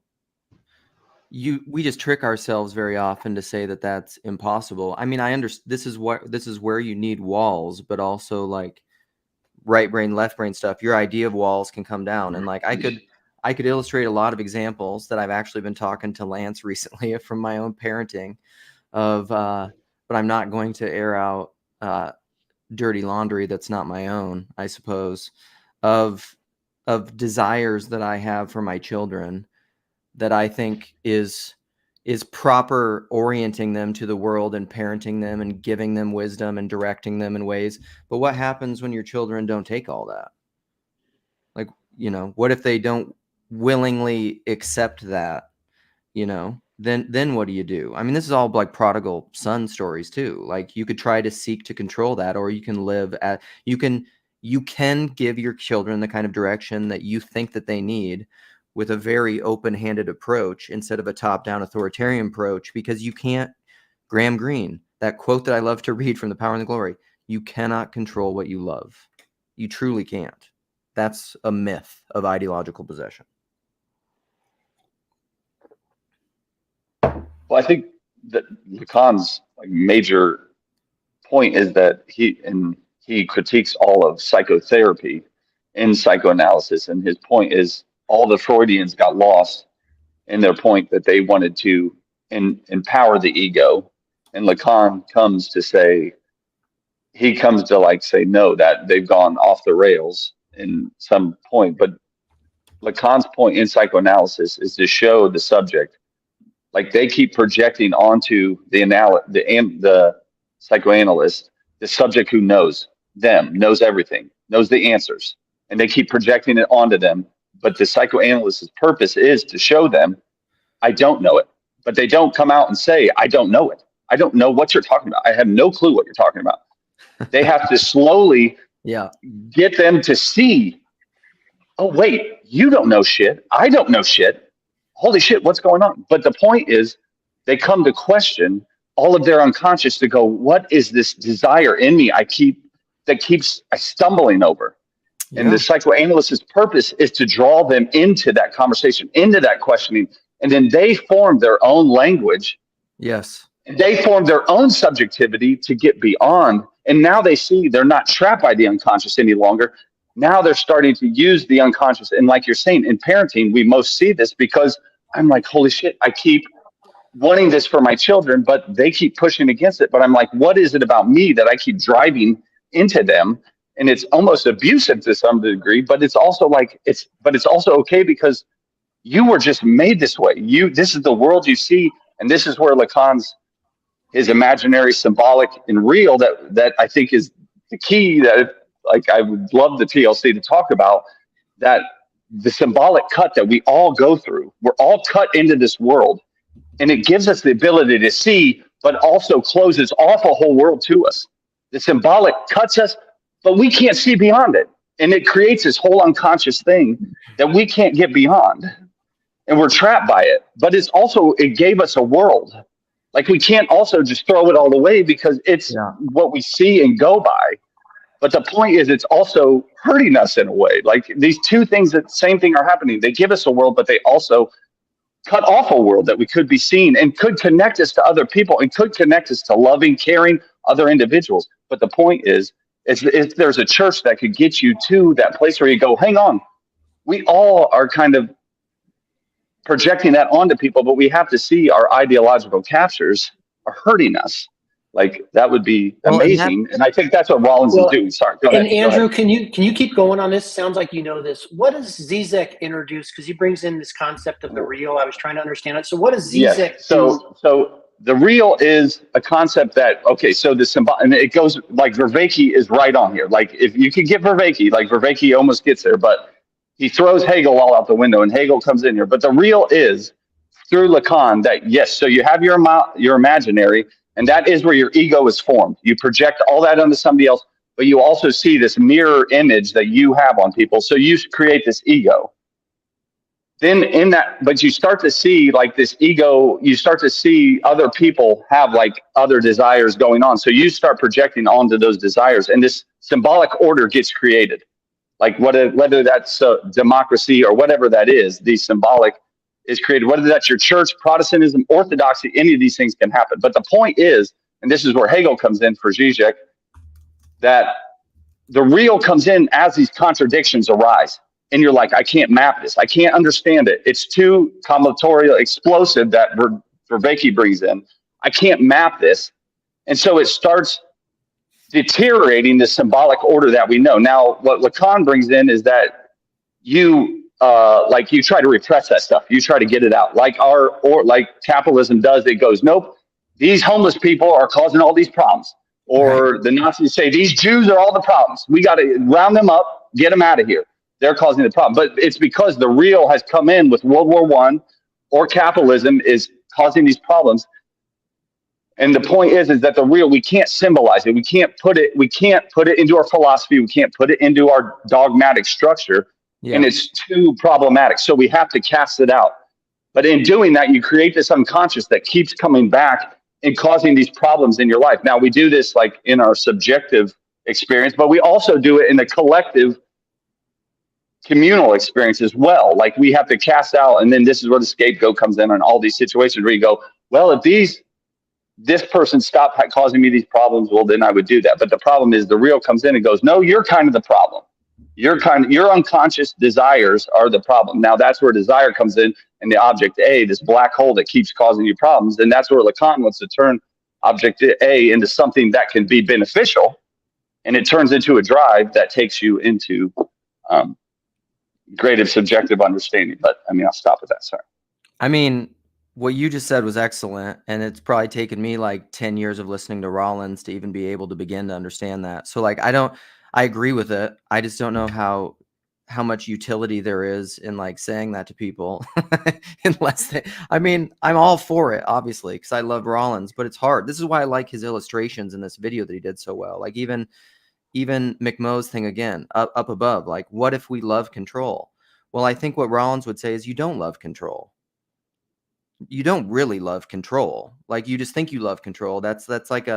A: we just trick ourselves very often to say that that's impossible. I mean, I understand this is where you need walls, but also like right brain, left brain stuff. Your idea of walls can come down, and like I could illustrate a lot of examples that I've actually been talking to Lance recently from my own parenting of, but I'm not going to air out dirty laundry that's not my own, I suppose, of desires that I have for my children that I think is proper orienting them to the world and parenting them and giving them wisdom and directing them in ways. But what happens when your children don't take all that? Like, what if they don't willingly accept that, then what do you do? I mean, this is all like prodigal son stories too. Like you could try to seek to control that, or you can you can give your children the kind of direction that you think that they need with a very open-handed approach instead of a top-down authoritarian approach, because you can't, Graham Greene, that quote that I love to read from The Power and the Glory, you cannot control what you love. You truly can't. That's a myth of ideological possession.
D: Well, I think that Lacan's major point is that he critiques all of psychotherapy and psychoanalysis, and his point is all the Freudians got lost in their point that they wanted to empower the ego, and Lacan comes to say no, that they've gone off the rails in some point. But Lacan's point in psychoanalysis is to show the subject, like they keep projecting onto the psychoanalyst, the subject who knows everything, knows the answers, and they keep projecting it onto them. But the psychoanalyst's purpose is to show them, I don't know it. But they don't come out and say, I don't know it. I don't know what you're talking about. I have no clue what you're talking about. They have to slowly get them to see, oh, wait, you don't know shit. I don't know shit. Holy shit, what's going on? But the point is, they come to question all of their unconscious to go, what is this desire in me that keeps stumbling over? Yeah. And the psychoanalyst's purpose is to draw them into that conversation, into that questioning, and then they form their own language.
A: Yes.
D: And they form their own subjectivity to get beyond. And now they see they're not trapped by the unconscious any longer. Now they're starting to use the unconscious. And like you're saying, in parenting, we most see this because I'm like, holy shit, I keep wanting this for my children, but they keep pushing against it. But I'm like, what is it about me that I keep driving into them? And it's almost abusive to some degree, but it's also it's also okay because you were just made this way. This is the world you see. And this is where Lacan's, his imaginary, symbolic, and real, that I think is the key that I would love the TLC to talk about, that the symbolic cut that we all go through, we're all cut into this world, and it gives us the ability to see, but also closes off a whole world to us. The symbolic cuts us, but we can't see beyond it. And it creates this whole unconscious thing that we can't get beyond. And we're trapped by it. But it gave us a world. Like we can't also just throw it all away because it's what we see and go by. But the point is, it's also hurting us in a way. Like these two things, that same thing are happening. They give us a world, but they also cut off a world that we could be seen and could connect us to other people and could connect us to loving, caring other individuals. But the point is if there's a church that could get you to that place where you go, hang on, we all are kind of projecting that onto people, but we have to see our ideological captures are hurting us. Like that would be amazing. And I think that's what Rollins is doing. Sorry. Go ahead.
B: Andrew, can you keep going on this? Sounds like you know this. What does Zizek introduce? Because he brings in this concept of the real. I was trying to understand it. So what does Zizek do?
D: So the real is a concept that, so the symbol, and it goes like Vervaeke is right on here. Like if you could get Vervaeke, like Vervaeke almost gets there, but he throws Hegel all out the window and Hegel comes in here. But the real is through Lacan that, yes, so you have your imaginary, and that is where your ego is formed. You project all that onto somebody else, but you also see this mirror image that you have on people. So you create this ego. Then in that, but you start to see like this ego, you start to see other people have like other desires going on. So you start projecting onto those desires, and this symbolic order gets created. Like whether that's democracy or whatever that is, the symbolic is created, whether that's your church, Protestantism, Orthodoxy, any of these things can happen. But the point is, and this is where Hegel comes in for Zizek, that the real comes in as these contradictions arise. And you're like, I can't map this. I can't understand it. It's too combinatorial, explosive that Vervaeke brings in. I can't map this. And so it starts deteriorating the symbolic order that we know. Now, what Lacan brings in is that you try to repress that stuff. You try to get it out. Like capitalism does, it goes, nope, these homeless people are causing all these problems. Or right. The Nazis say, these Jews are all the problems. We got to round them up, get them out of here. They're causing the problem. But it's because the real has come in with World War I, or capitalism is causing these problems. And the point is that the real, we can't symbolize it. We can't put it into our philosophy. We can't put it into our dogmatic structure. Yeah. And it's too problematic. So we have to cast it out. But in doing that, you create this unconscious that keeps coming back and causing these problems in your life. Now, we do this like in our subjective experience, but we also do it in the collective communal experience as well. Like we have to cast out, and then this is where the scapegoat comes in on all these situations where you go, well, if this person stopped causing me these problems, well, then I would do that. But the problem is the real comes in and goes, no, you're kind of the problem. Your unconscious desires are the problem. Now that's where desire comes in, and the object A, this black hole that keeps causing you problems. And that's where Lacan wants to turn object A into something that can be beneficial. And it turns into a drive that takes you into greater subjective understanding. But I mean, I'll stop with that. Sorry.
A: I mean, what you just said was excellent. And it's probably taken me like 10 years of listening to Rollins to even be able to begin to understand that. So like, I agree with it. I just don't know how much utility there is in like saying that to people unless I'm all for it, obviously, because I love Rollins, but it's hard. This is why I like his illustrations in this video that he did so well. Like even McMoe's thing again, up above, like, what if we love control? Well, I think what Rollins would say is you don't love control. You don't really love control. Like you just think you love control. That's like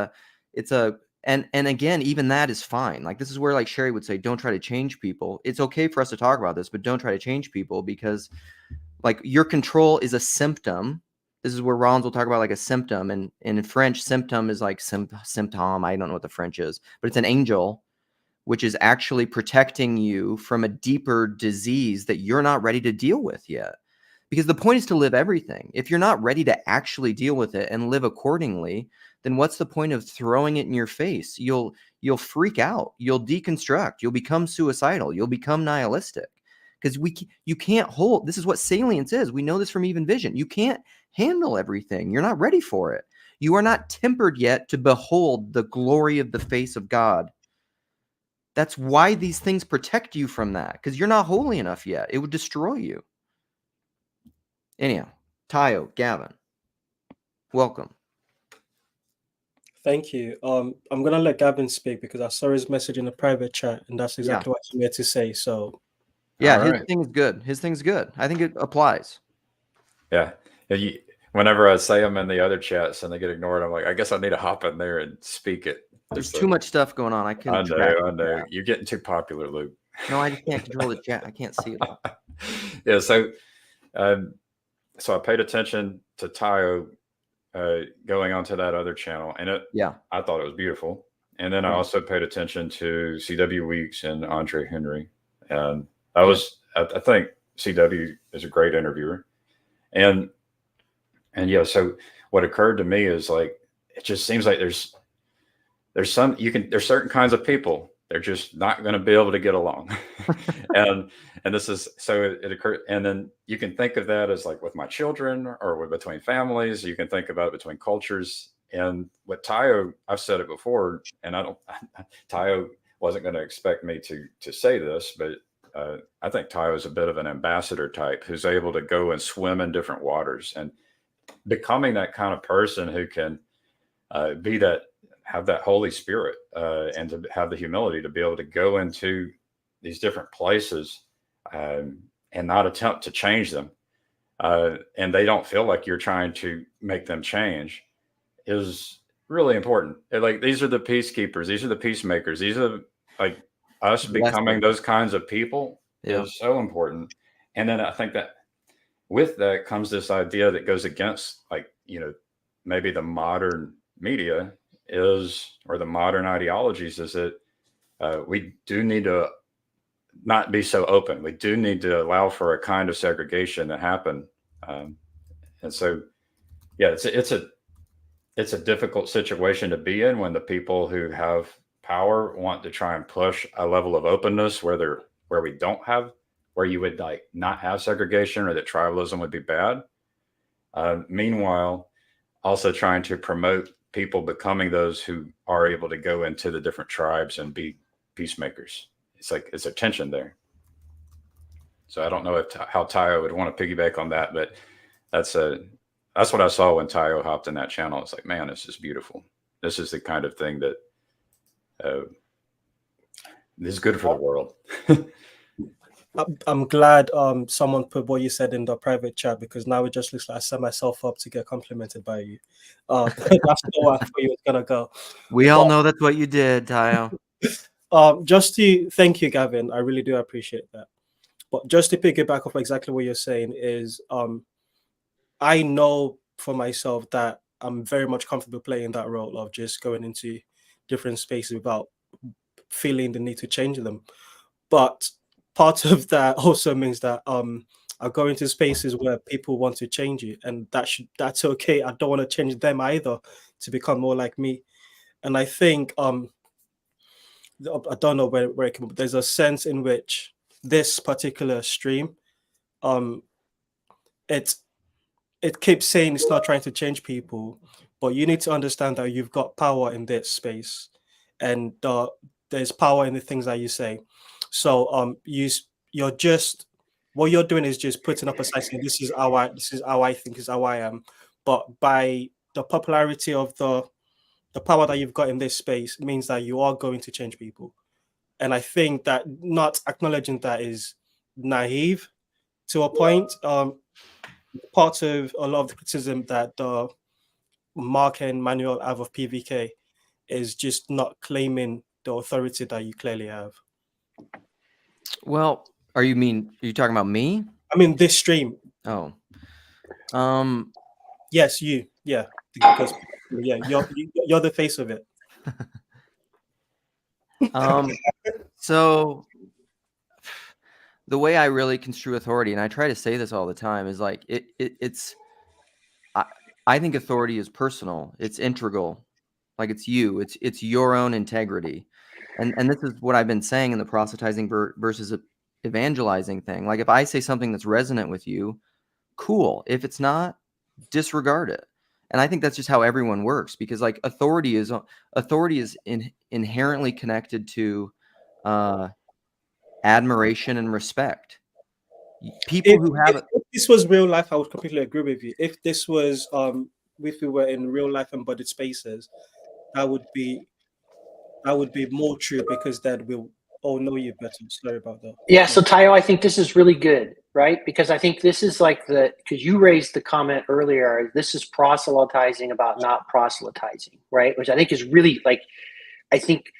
A: and again, even that is fine. Like this is where like Sherry would say, don't try to change people. It's okay for us to talk about this, but don't try to change people because like your control is a symptom. This is where Rollins will talk about like a symptom, and in French, symptom is like symptom. I don't know what the French is, but it's an angel, which is actually protecting you from a deeper disease that you're not ready to deal with yet. Because the point is to live everything. If you're not ready to actually deal with it and live accordingly, then what's the point of throwing it in your face? You'll freak out. You'll deconstruct. You'll become suicidal. You'll become nihilistic. Because you can't hold. This is what salience is. We know this from even vision. You can't handle everything. You're not ready for it. You are not tempered yet to behold the glory of the face of God. That's why these things protect you from that. Because you're not holy enough yet. It would destroy you. Anyhow, Tayo, Gavin, welcome.
E: Thank you. I'm gonna let Gavin speak because I saw his message in the private chat, and that's exactly what he had to say. So,
A: yeah, his thing is good. His thing's good. I think it applies.
F: Yeah. Whenever I say them in the other chats and they get ignored, I'm like, I guess I need to hop in there and speak it.
A: There's too much stuff going on. I
F: know. You're getting too popular, Luke.
A: No, I just can't control the chat. I can't see it all.
F: Yeah. So I paid attention to Tayo going onto that other channel, and I thought it was beautiful. And then I also paid attention to C.W. Weeks and Andre Henry, and I think C.W. is a great interviewer, and so what occurred to me is like it just seems like there's certain kinds of people. They're just not going to be able to get along. and this is, so it occurred. And then you can think of that as like with my children or between families. You can think about it between cultures. And with Tayo, I've said it before, and Tayo wasn't going to expect me to say this, but I think Tayo is a bit of an ambassador type who's able to go and swim in different waters, and becoming that kind of person who can have that Holy Spirit and to have the humility to be able to go into these different places and not attempt to change them. And they don't feel like you're trying to make them change is really important. Like, these are the peacekeepers. These are the peacemakers. These are like us becoming those kinds of people is so important. And then I think that with that comes this idea that goes against, like, maybe the modern media is, or the modern ideologies, is that we do need to not be so open. We do need to allow for a kind of segregation to happen. And so, yeah, it's a difficult situation to be in when the people who have power want to try and push a level of openness where we don't have, where you would like not have segregation, or that tribalism would be bad. Meanwhile, also trying to promote people becoming those who are able to go into the different tribes and be peacemakers. It's a tension there. So I don't know how Tayo would want to piggyback on that, but that's what I saw when Tayo hopped in that channel. It's like, man, this is beautiful. This is the kind of thing that is good for the world.
E: I'm glad someone put what you said in the private chat, because now it just looks like I set myself up to get complimented by you. That's not where I thought you was gonna go.
A: We all know that's what you did, Tayo.
E: Just to thank you, Gavin. I really do appreciate that. But just to piggyback off exactly what you're saying is, I know for myself that I'm very much comfortable playing that role of just going into different spaces without feeling the need to change them. But part of that also means that I go into spaces where people want to change you, and that's okay. I don't want to change them either to become more like me. And I think I don't know where it came up. There's a sense in which this particular stream, it keeps saying it's not trying to change people, but you need to understand that you've got power in this space, and there's power in the things that you say. So you're just, what you're doing is just putting up a side saying this is how I think, is how I am. But by the popularity of the power that you've got in this space means that you are going to change people. And I think that not acknowledging that is naive to a point. Part of a lot of the criticism that Mark and Manuel have of PVK is just not claiming the authority that you clearly have.
A: Well, are you talking about me?
E: I mean, this stream.
A: Oh.
E: Yes, you. Yeah. Because you're the face of it.
A: So the way I really construe authority, and I try to say this all the time, is like I think authority is personal. It's integral. Like it's you. It's your own integrity. And this is what I've been saying in the proselytizing versus evangelizing thing. Like if I say something that's resonant with you, cool. If it's not, disregard it. And I think that's just how everyone works, because like authority is inherently connected to admiration and respect. People who have it.
E: If this was real life, I would completely agree with you. If this was if we were in real life embodied spaces, that would be more true, because then we'll all know you better. Sorry about that.
B: Yeah, so Tayo, I think this is really good, right? Because I think this is like because you raised the comment earlier, this is proselytizing about not proselytizing, right? Which I think is really like, I think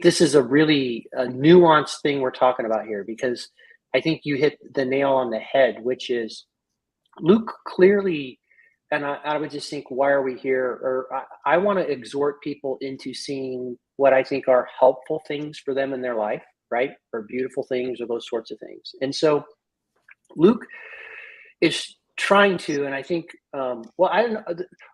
B: this is a really nuanced thing we're talking about here, because I think you hit the nail on the head, which is Luke clearly, and I would just think, why are we here? Or I want to exhort people into seeing what I think are helpful things for them in their life, right? Or beautiful things, or those sorts of things. And so Luke is trying to, and I think, I don't know,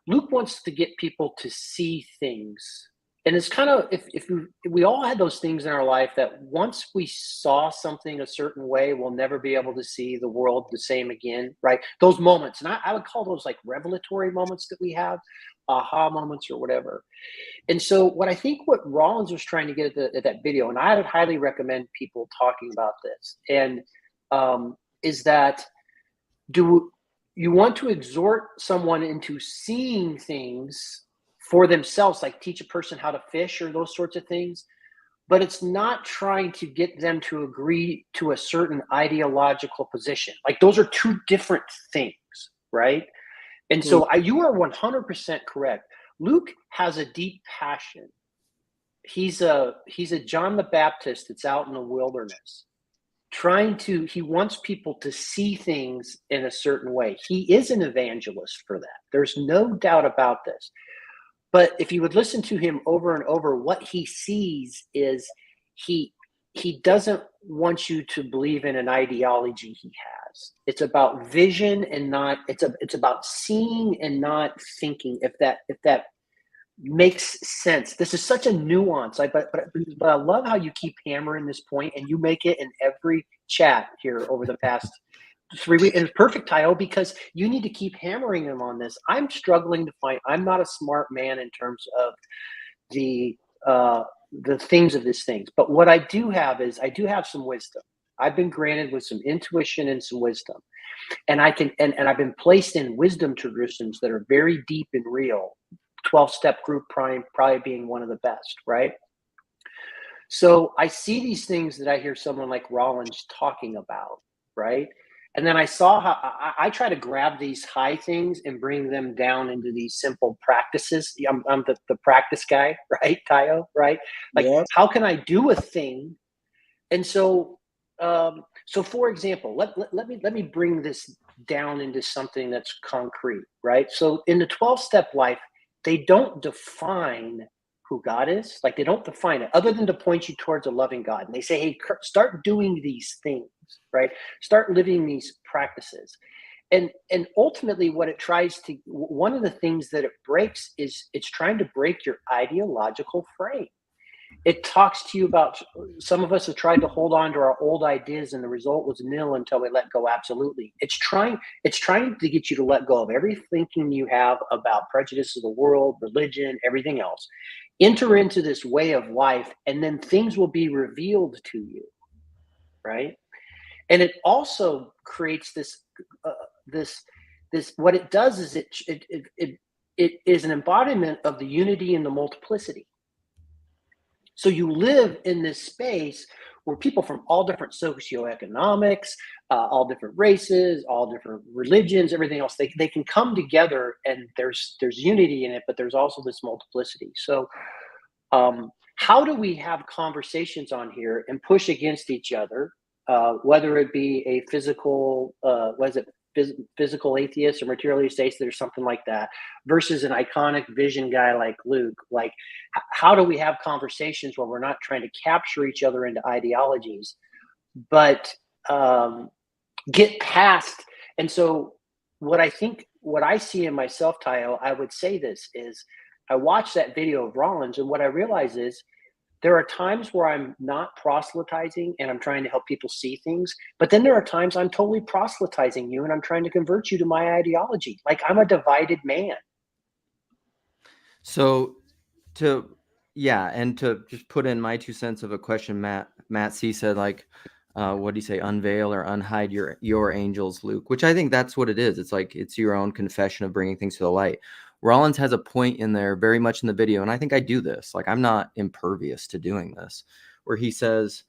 B: Luke wants to get people to see things. And it's kind of, if we all had those things in our life that once we saw something a certain way, we'll never be able to see the world the same again, right? Those moments, and I would call those like revelatory moments that we have, aha moments or whatever. And so what Rollins was trying to get at that video, and I would highly recommend people talking about this, and is that, do you want to exhort someone into seeing things for themselves, like teach a person how to fish or those sorts of things, but it's not trying to get them to agree to a certain ideological position. Like those are two different things, right? And so you are 100% correct. Luke has a deep passion. He's a John the Baptist that's out in the wilderness. he wants people to see things in a certain way. He is an evangelist for that. There's no doubt about this. But if you would listen to him over and over, what he sees is he doesn't want you to believe in an ideology he has. It's about vision and not, it's about seeing and not thinking, if that makes sense. This is such a nuance. But I love how you keep hammering this point, and you make it in every chat here over the past 3 weeks. And it's perfect, Tayo, because you need to keep hammering him on this. I'm struggling to find, I'm not a smart man in terms of the things of these things. But what I do have is, I do have some wisdom. I've been granted with some intuition and some wisdom. And I can, and I've been placed in wisdom traditions that are very deep and real. 12-step group probably being one of the best, right? So I see these things that I hear someone like Rollins talking about, right? And then I saw how I try to grab these high things and bring them down into these simple practices. I'm the practice guy, right, Tayo, right? Like, yeah. How can I do a thing? And so, so for example, let me bring this down into something that's concrete, right? So in the 12-step life, they don't define who God is. Like, they don't define it other than to point you towards a loving God. And they say, hey, start doing these things, right? Start living these practices. And ultimately what it tries to, one of the things that it breaks is it's trying to break your ideological frame. It talks to you about, some of us have tried to hold on to our old ideas and the result was nil until we let go. Absolutely. It's trying to get you to let go of every thinking you have about prejudice of the world, religion, everything else. Enter into this way of life, and then things will be revealed to you, right? And it also creates this, what it does is it is an embodiment of the unity and the multiplicity. So you live in this space where people from all different socioeconomics, all different races, all different religions, everything else, they can come together, and there's unity in it, but there's also this multiplicity. So how do we have conversations on here and push against each other, whether it be a physical, physical atheist or materialist atheist or something like that, versus an iconic vision guy like Luke? Like, how do we have conversations where we're not trying to capture each other into ideologies, but get past? And so what I see in myself, Tayo, I would say this is, I watched that video of Rollins, and what I realize is, there are times where I'm not proselytizing and I'm trying to help people see things, but then there are times I'm totally proselytizing you and I'm trying to convert you to my ideology. Like, I'm a divided man.
A: So and to just put in my 2 cents of a question, Matt C said, like, what do you say? Unveil or unhide your angels, Luke, which I think that's what it is. It's like, it's your own confession of bringing things to the light. Rollins has a point in there very much in the video, and I think I do this. Like, I'm not impervious to doing this, where he says,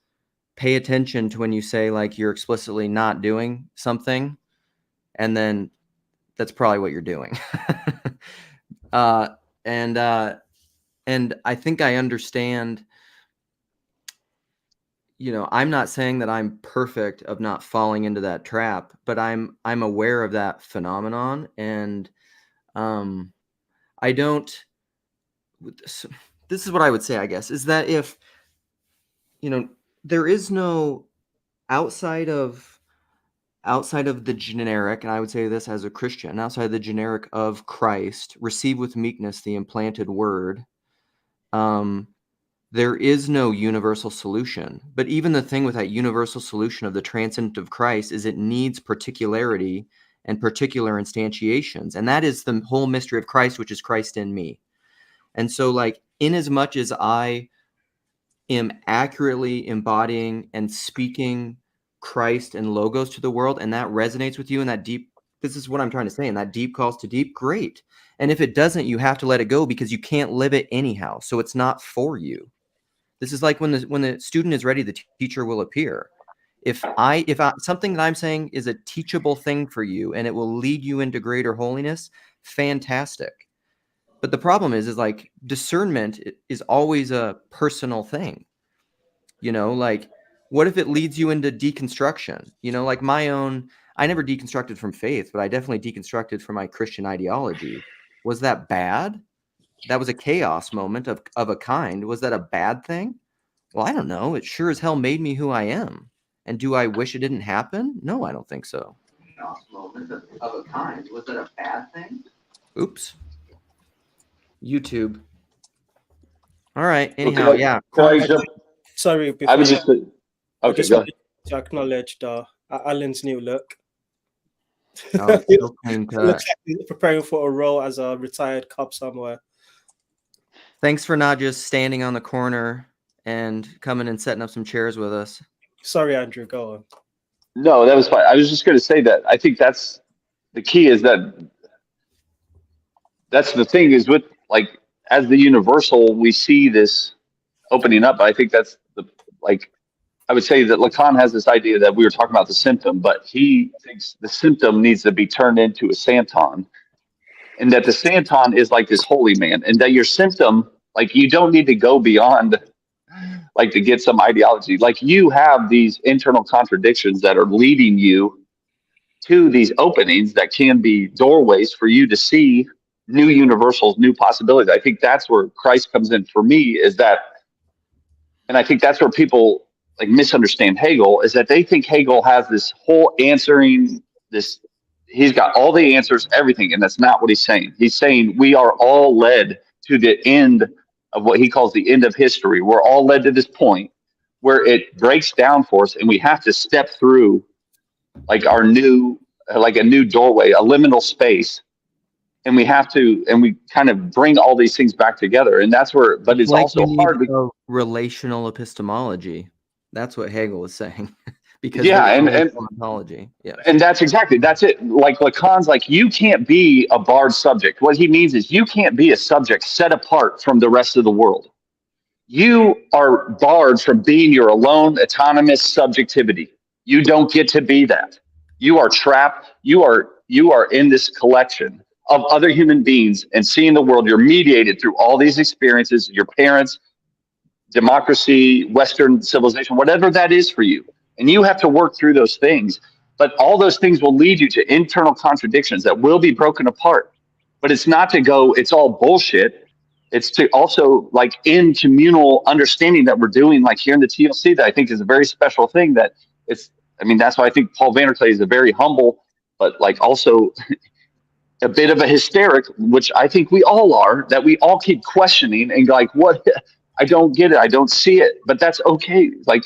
A: pay attention to when you say, like, you're explicitly not doing something, and then that's probably what you're doing. And I think I understand, I'm not saying that I'm perfect of not falling into that trap, but I'm aware of that phenomenon. And this is what I would say, I guess, is that if, there is no outside of the generic, and I would say this as a Christian, outside of the generic of Christ, receive with meekness the implanted word, there is no universal solution. But even the thing with that universal solution of the transcendent of Christ is it needs particularity and particular instantiations. And that is the whole mystery of Christ, which is Christ in me. And so, like, in as much as I am accurately embodying and speaking Christ and logos to the world, and that resonates with you in that deep, this is what I'm trying to say, and that deep calls to deep, great. And if it doesn't, you have to let it go, because you can't live it anyhow. So it's not for you. This is like when the student is ready, the teacher will appear. If something that I'm saying is a teachable thing for you and it will lead you into greater holiness, fantastic. But the problem is like, discernment is always a personal thing. Like, What if it leads you into deconstruction? You know, like my own, I never deconstructed from faith, but I definitely deconstructed from my Christian ideology. Was that bad? That was a chaos moment of a kind. Was that a bad thing? Well, I don't know. It sure as hell made me who I am. And do I wish it didn't happen? No, I don't think so. Chaos moment of a kind. Was that a bad thing? Oops. YouTube. All right. Anyhow,
D: Okay.
A: yeah.
E: Sorry,
D: I
E: before
D: was just.
E: I
D: Okay,
E: just
D: go ahead.
E: wanted to acknowledge Alan's new look.
A: Oh,
E: It
A: so clean cut.
E: looks like he's preparing for a role as a retired cop somewhere.
A: Thanks for not just standing on the corner and coming and setting up some chairs with us.
E: Sorry, Andrew, go on.
D: No, that was fine. I was just going to say that I think that's the key is that's the thing is with like as the universal, we see this opening up. I think that's the like I would say that Lacan has this idea that we were talking about the symptom, but he thinks the symptom needs to be turned into a Santon, and that the Santon is like this holy man, and that your symptom, like you don't need to go beyond like to get some ideology. Like you have these internal contradictions that are leading you to these openings that can be doorways for you to see new universals, new possibilities. I think that's where Christ comes in for me is that, and I think that's where people like misunderstand Hegel is that they think Hegel has this whole answering this, he's got all the answers, everything. And that's not what he's saying. He's saying we are all led to the end of what he calls the end of history. We're all led to this point where it breaks down for us and we have to step through like our new, like a new doorway, a liminal space. And we have to, and we kind of bring all these things back together. And that's where, but it's
A: like
D: also hard.
A: Relational epistemology. That's what Hegel is saying. Because
D: yeah, and
A: ontology. Yeah.
D: And that's it. Like Lacan's like, you can't be a barred subject. What he means is you can't be a subject set apart from the rest of the world. You are barred from being your alone autonomous subjectivity. You don't get to be that. You are trapped. You are in this collection of other human beings and seeing the world. You're mediated through all these experiences, your parents, democracy, Western civilization, whatever that is for you. And you have to work through those things. But all those things will lead you to internal contradictions that will be broken apart. But it's not to go, it's all bullshit. It's to also like in communal understanding that we're doing like here in the TLC that I think is a very special thing that it's, I mean, that's why I think Paul Vanderklay is a very humble, but like also a bit of a hysteric, which I think we all are, that we all keep questioning and like, what, I don't get it. I don't see it, but that's okay. Like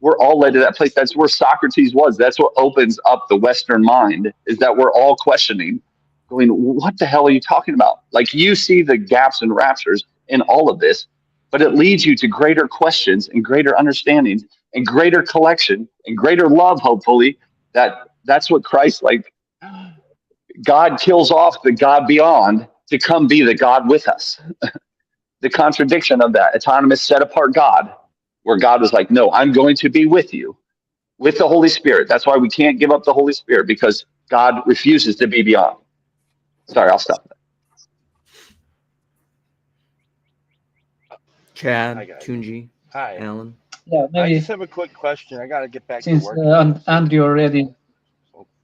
D: we're all led to that place. That's where Socrates was. That's what opens up the Western mind is that we're all questioning going, what the hell are you talking about? Like you see the gaps and raptures in all of this, but it leads you to greater questions and greater understandings and greater collection and greater love. Hopefully that's what Christ, like God kills off the God beyond to come be the God with us. The contradiction of that autonomous set apart God, where God was like, no, I'm going to be with you with the Holy Spirit. That's why we can't give up the Holy Spirit because God refuses to be beyond. Sorry, I'll stop that.
A: Chad, Tunji,
G: hi,
A: Alan.
H: Yeah, maybe.
G: I just have a quick question. I got to get back
H: Since
G: to work.
H: Andrew already.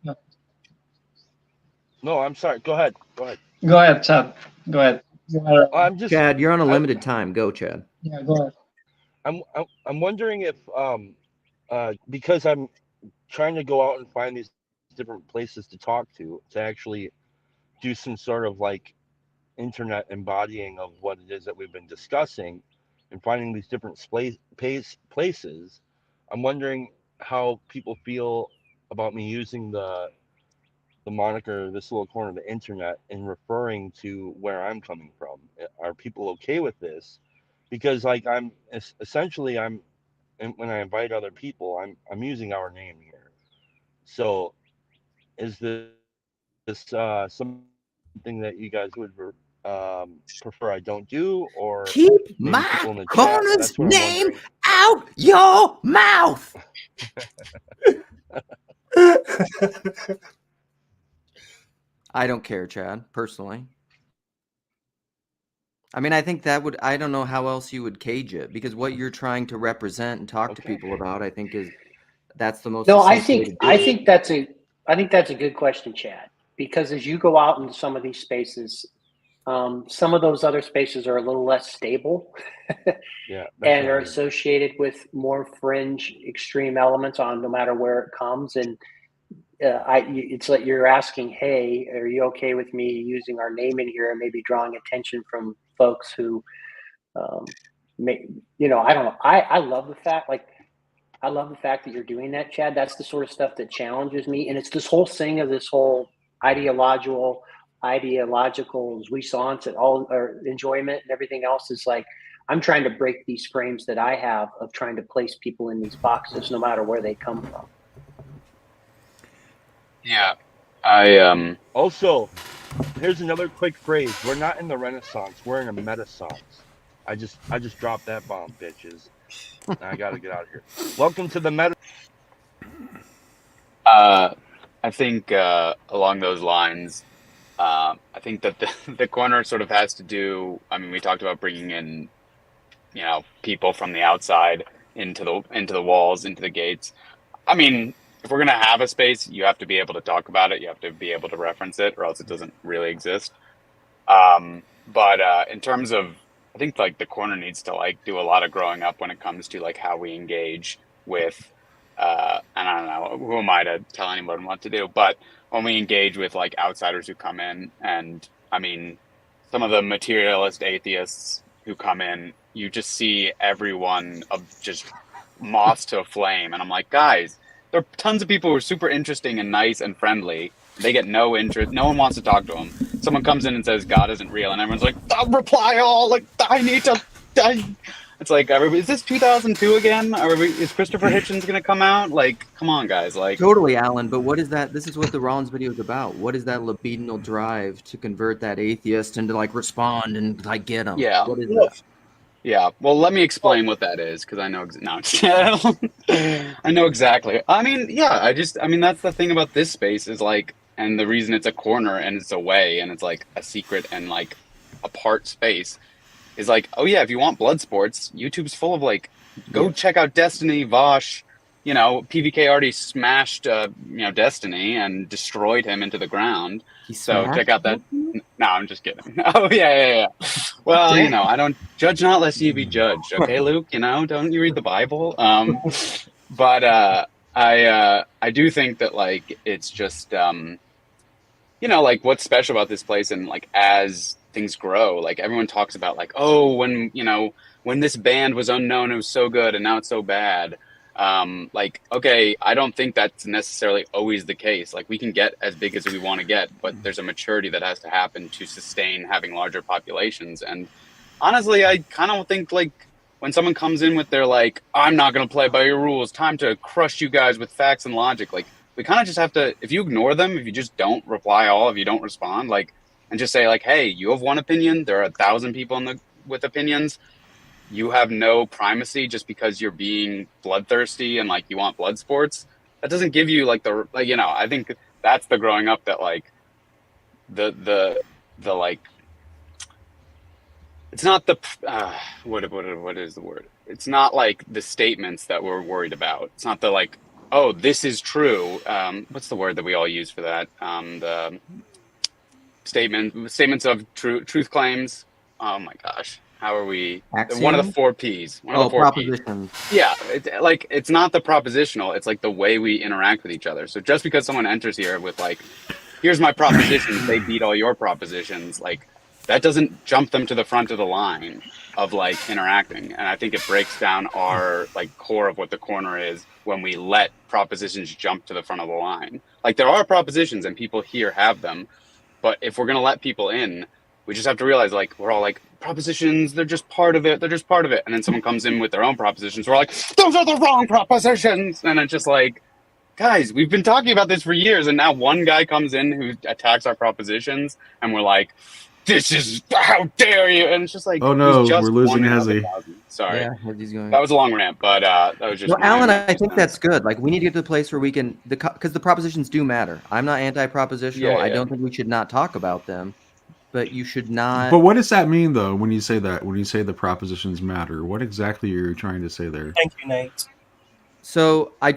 H: Yeah.
G: No, I'm sorry. Go ahead.
H: Go ahead, Chad. Go ahead.
G: I'm just
A: Chad. You're on a limited time. Go, Chad.
H: Yeah, go ahead.
G: I'm wondering if because I'm trying to go out and find these different places to talk to actually do some sort of like internet embodying of what it is that we've been discussing and finding these different places. I'm wondering how people feel about me using the moniker "this little corner of the internet" and referring to where I'm coming from. Are people okay with this? Because like I'm essentially and when I invite other people, I'm using our name here. So is this something that you guys would prefer I don't do, or
A: keep
G: maybe
A: my
G: people in the chat?
A: corner's
G: That's what I'm
A: name
G: wondering.
A: out your mouth? I don't care, Chad, personally. I mean, I think that would, I don't know how else you would cage it, because what you're trying to represent and talk to people about, I think that's the most
B: No, I
A: succinct way to
B: think
A: do
B: I
A: it.
B: think that's a good question, Chad. Because as you go out into some of these spaces, some of those other spaces are a little less stable,
G: Yeah,
B: and are
G: definitely.
B: associated with more fringe, extreme elements on no matter where it comes. And it's like you're asking, hey, are you okay with me using our name in here and maybe drawing attention from folks who, may, I don't know. I love the fact, I love the fact that you're doing that, Chad. That's the sort of stuff that challenges me. And it's this whole thing of this whole ideological jouissance and all, or enjoyment and everything else is like, I'm trying to break these frames that I have of trying to place people in these boxes, no matter where they come from.
I: Yeah. I
G: Also, here's another quick phrase. We're not in the Renaissance. We're in a Metassance. I just dropped that bomb, bitches. I gotta get out of here. Welcome to the Meta.
I: I think along those lines, I think that the corner sort of has to do. I mean, we talked about bringing in, people from the outside into the walls, into the gates. I mean, if we're gonna have a space, you have to be able to talk about it. You have to be able to reference it, or else it doesn't really exist. But in terms of, I think like the corner needs to like do a lot of growing up when it comes to like how we engage with. And I don't know, who am I to tell anyone what to do? But when we engage with like outsiders who come in, and I mean, some of the materialist atheists who come in, you just see everyone of just moths to a flame. And I'm like, guys, there are tons of people who are super interesting and nice and friendly. They get no interest. No one wants to talk to them. Someone comes in and says God isn't real, and everyone's like, I'll reply all. Like, I need to. It's like, is this 2002 again? Is Christopher Hitchens going to come out? Like, come on, guys. Like,
A: Totally, Alan. But what is that? This is what the Rollins video is about. What is that libidinal drive to convert that atheist and to like respond and like get them?
I: Yeah.
A: What is that?
I: Yeah. Well, let me explain what that is, because I know. No, I know exactly. I mean, yeah. I mean, that's the thing about this space is like, and the reason it's a corner and it's away and it's like a secret and like apart space is like, oh yeah, if you want blood sports, YouTube's full of like, go check out Destiny, Vosh. PVK already smashed, Destiny and destroyed him into the ground. So check out that. No, I'm just kidding. Oh yeah. Well, I don't judge not lest ye be judged. Okay, Luke. Don't you read the Bible? But I do think that like it's just like what's special about this place, and like as things grow, like everyone talks about like, oh, when this band was unknown, it was so good, and now it's so bad. Like, okay, I don't think that's necessarily always the case. Like, we can get as big as we want to get, but there's a maturity that has to happen to sustain having larger populations. And honestly, I kind of think like when someone comes in with their like, I'm not going to play by your rules, time to crush you guys with facts and logic. Like, we kind of just have to, if you ignore them, if you just don't reply all, if you don't respond, like, and just say like, hey, you have one opinion, there are 1,000 people with opinions. You have no primacy just because you're being bloodthirsty and like you want blood sports. That doesn't give you like I think that's the growing up that like the like, it's not the what is the word? It's not like the statements that we're worried about. It's not the like, oh, this is true. What's the word that we all use for that? The statements of truth claims. Oh my gosh. How are we?
A: Axiom?
I: One of the 4 Ps. One of the 4
A: proposition.
I: Ps. Yeah, it's not the propositional. It's like the way we interact with each other. So just because someone enters here with like, here's my propositions, they beat all your propositions, like that doesn't jump them to the front of the line of like interacting. And I think it breaks down our like core of what the corner is when we let propositions jump to the front of the line. Like there are propositions and people here have them, but if we're gonna let people in, we just have to realize like we're all like, propositions, they're just part of it. And then someone comes in with their own propositions. We're like, those are the wrong propositions. And it's just like, guys, we've been talking about this for years. And now one guy comes in who attacks our propositions. And we're like, this is, how dare you? And it's just like,
J: oh no, we're losing Hezzy.
I: Sorry.
A: Yeah, Hezzy's going.
I: That was a long rant, but that was just.
A: No, Alan, I think that's good. Like we need to get to the place where we can, because the propositions do matter. I'm not anti-propositional.
I: Yeah.
A: I don't think we should not talk about them. but you should not.
J: But what does that mean, though, when you say that? When you say the propositions matter, what exactly are you trying to say there?
E: Thank you, Nate.
A: So I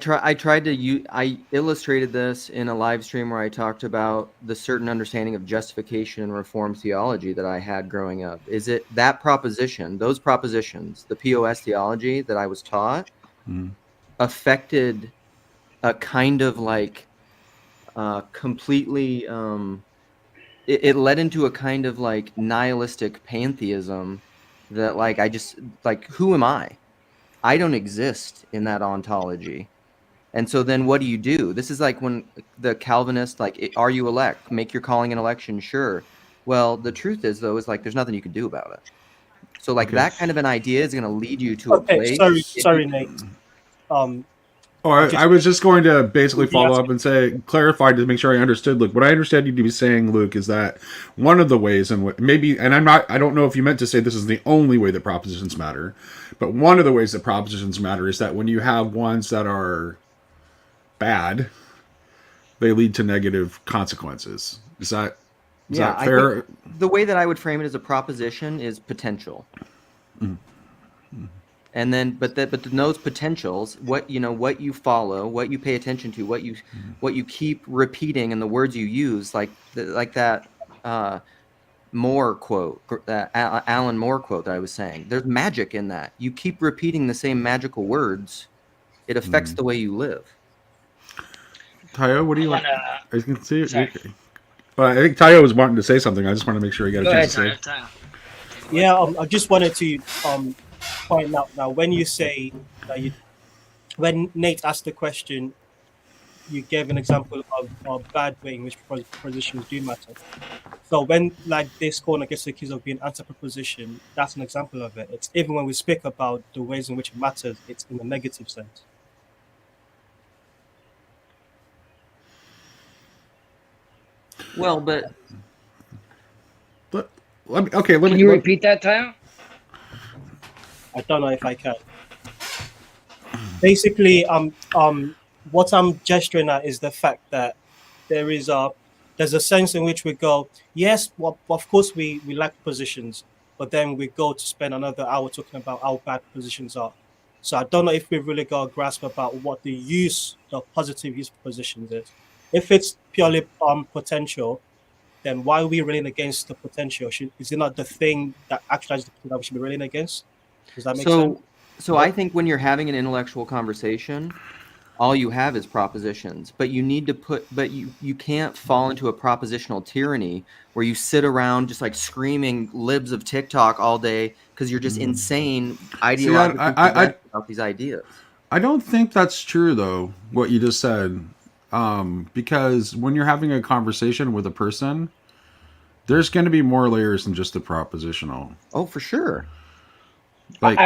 A: illustrated this in a live stream where I talked about the certain understanding of justification and reform theology that I had growing up. Is it that proposition, those propositions, the POS theology that I was taught, affected a kind of like completely, it led into a kind of like nihilistic pantheism that like, I just like, who am I? I don't exist in that ontology. And so then what do? This is like when the Calvinist, like, are you elect? Make your calling an election, sure. Well, the truth is, though, is like there's nothing you can do about it. So like that kind of an idea is going to lead you to a place.
E: Sorry, Nate.
J: I was just going to basically follow up and say, clarify to make sure I understood. Look, what I understand you to be saying, Luke, is that one of the ways in which maybe, and I don't know if you meant to say this is the only way that propositions matter, but one of the ways that propositions matter is that when you have ones that are bad, they lead to negative consequences. Is that fair?
A: The way that I would frame it as a proposition is potential. And then, but those potentials, what you follow, what you pay attention to, what you keep repeating, and the words you use, like that Moore quote, Alan Moore quote that I was saying. There's magic in that. You keep repeating the same magical words, it affects the way you live.
J: Tayo, what do you want? I can see it. Okay. I think Tayo was wanting to say something. I just want to make sure he got a chance to say.
E: Yeah, I just wanted to point out now, when you say that when Nate asked the question, you gave an example of a bad way in which propositions do matter. So when like this corner gets accused of being anti-proposition, that's an example of it. It's even when we speak about the ways in which it matters, it's in a negative sense.
A: Well, but
K: Can you repeat that, Tayo?
E: I don't know if I can. Basically, what I'm gesturing at is the fact that there's a sense in which we go, yes, well, of course we lack positions, but then we go to spend another hour talking about how bad positions are. So I don't know if we really got a grasp about what the positive use of positions is. If it's purely potential, then why are we railing against the potential? Is it not the thing that actualizes the potential that we should be railing against? Does that make sense?
A: So I think when you're having an intellectual conversation, all you have is propositions, but you need to you can't fall into a propositional tyranny where you sit around just like screaming libs of TikTok all day because you're just insane ideologically about these ideas.
J: I don't think that's true, though, what you just said. Because when you're having a conversation with a person, there's going to be more layers than just the propositional.
A: Oh, for sure.
K: Like,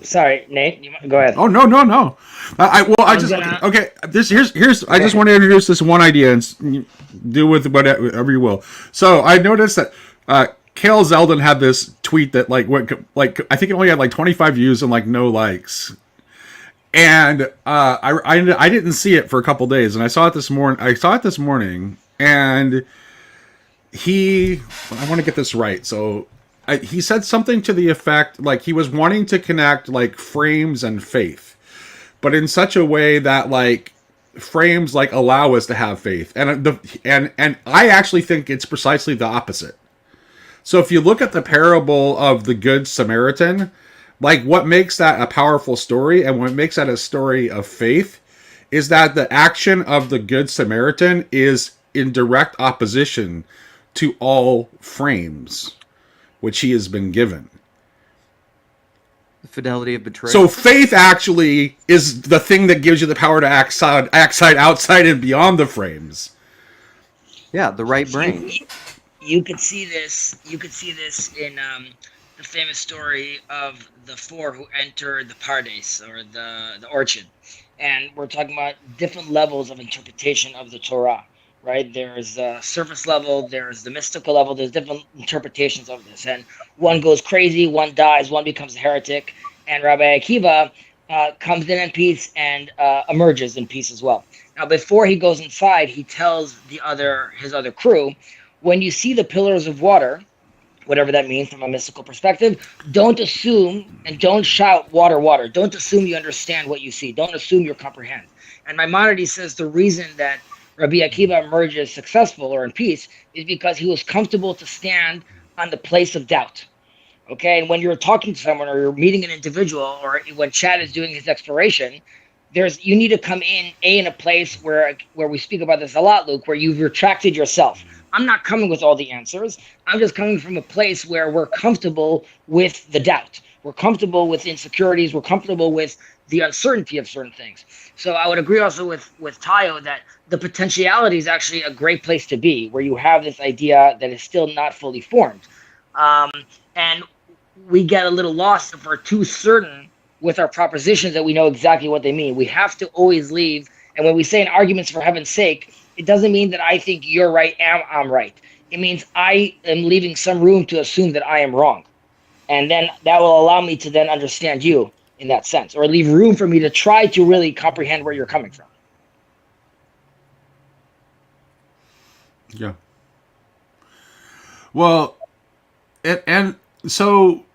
K: sorry, Nate. Go ahead.
J: Oh no. I just want to introduce this one idea and do with whatever you will. So I noticed that Kale Zeldin had this tweet that I think it only had like 25 views and like no likes. And I didn't see it for a couple days, and I saw it this morning. And I want to get this right. So he said something to the effect like he was wanting to connect like frames and faith, but in such a way that like frames like allow us to have faith, and I actually think it's precisely the opposite. So if you look at the parable of the Good Samaritan, like what makes that a powerful story and what makes that a story of faith is that the action of the Good Samaritan is in direct opposition to all frames which he has been given.
A: The fidelity of betrayal.
J: So faith actually is the thing that gives you the power to act outside and beyond the frames.
A: Yeah, the right brain.
K: You could see this in the famous story of the four who entered the Pardes, or the orchard. And we're talking about different levels of interpretation of the Torah, right? There's the surface level, there's the mystical level, there's different interpretations of this. And one goes crazy, one dies, one becomes a heretic. And Rabbi Akiva comes in peace and emerges in peace as well. Now, before he goes inside, he tells his other crew, when you see the pillars of water, whatever that means from a mystical perspective, don't assume and don't shout water, water. Don't assume you understand what you see. Don't assume you comprehend. And Maimonides says the reason that Rabbi Akiva emerges successful or in peace is because he was comfortable to stand on the place of doubt. Okay, and when you're talking to someone or you're meeting an individual or when Chad is doing his exploration, you need to come in a place where we speak about this a lot, Luke, where you've retracted yourself. I'm not coming with all the answers. I'm just coming from a place where we're comfortable with the doubt. We're comfortable with insecurities. We're comfortable with the uncertainty of certain things. So I would agree also with Tayo that the potentiality is actually a great place to be, where you have this idea that is still not fully formed. And we get a little lost if we're too certain with our propositions that we know exactly what they mean. We have to always leave. And when we say in arguments for heaven's sake, it doesn't mean that I think you're right and I'm right. It means I am leaving some room to assume that I am wrong. And then that will allow me to then understand you in that sense, or leave room for me to try to really comprehend where you're coming from.
J: Yeah. Well, and so,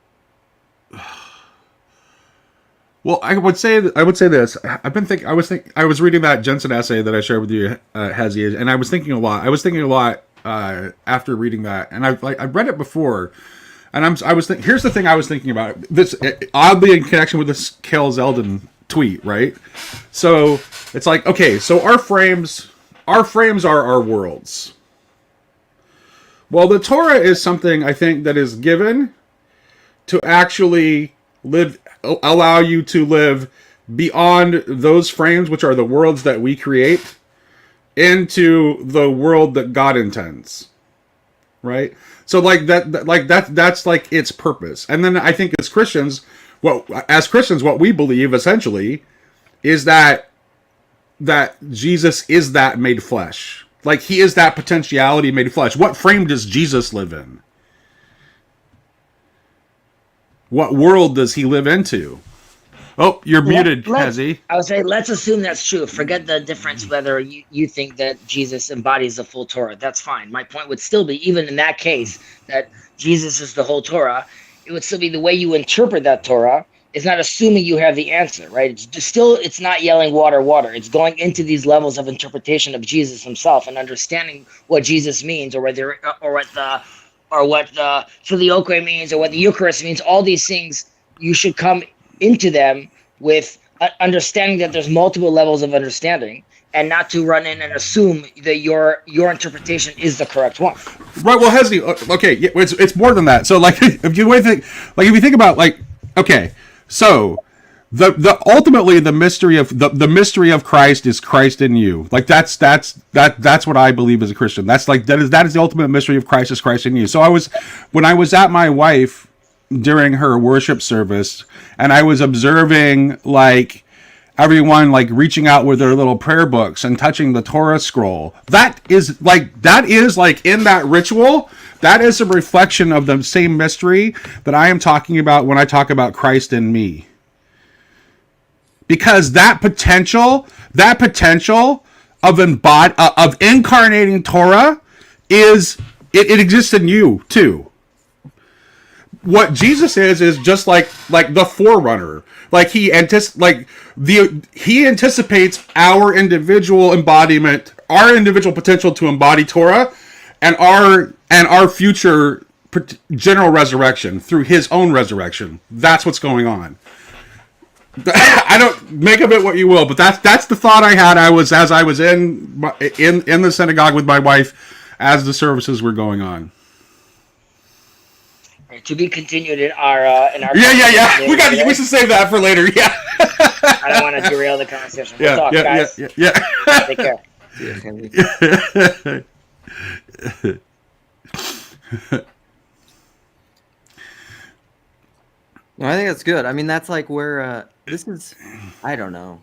J: well, I would say this. I was reading that Jensen essay that I shared with you, Hezi, and I was thinking a lot. After reading that, and I've read it before, and here's the thing I was thinking about this, oddly in connection with this Kale Zeldin tweet, right? So it's like, okay, so our frames are our worlds. Well, the Torah is something I think that is given to actually allow you to live beyond those frames, which are the worlds that we create, into the world that God intends. Right? So that's like its purpose. And then I think as Christians, what we believe essentially is that Jesus is that made flesh. Like, he is that potentiality made flesh. What frame does Jesus live in? What world does he live into? Oh, you're muted, Hezi.
K: I would say let's assume that's true. Forget the difference whether you think that Jesus embodies the full Torah. That's fine. My point would still be, even in that case, that Jesus is the whole Torah, it would still be the way you interpret that Torah is not assuming you have the answer, right? It's not yelling water, water. It's going into these levels of interpretation of Jesus himself and understanding what Jesus means, or what the filioque means, or what the Eucharist means. All these things, you should come into them with understanding that there's multiple levels of understanding, and not to run in and assume that your interpretation is the correct one.
J: Right. Well, Hezi, okay, it's more than that. So, like, if you think about, like, okay, so the ultimately the mystery of Christ is Christ in you. Like, that's what I believe as a Christian. That is the ultimate mystery of Christ is Christ in you. So when I was at my wife during her worship service, and I was observing, like, everyone, like, reaching out with their little prayer books and touching the Torah scroll. That is like in that ritual, that is a reflection of the same mystery that I am talking about when I talk about Christ in me. Because that potential of incarnating Torah it exists in you too. What Jesus is just like the forerunner. Like, he anticipates our individual embodiment, our individual potential to embody Torah, and our future general resurrection through his own resurrection. That's what's going on. I don't, make of it what you will, but that's the thought I had. As I was in the synagogue with my wife as the services were going on.
K: To be continued in our
J: yeah. We should save that for later. Yeah.
K: I don't want to derail the conversation. We'll talk, guys.
J: Yeah.
K: Take care.
A: No, I think that's good. I mean, that's like where this is. I don't know.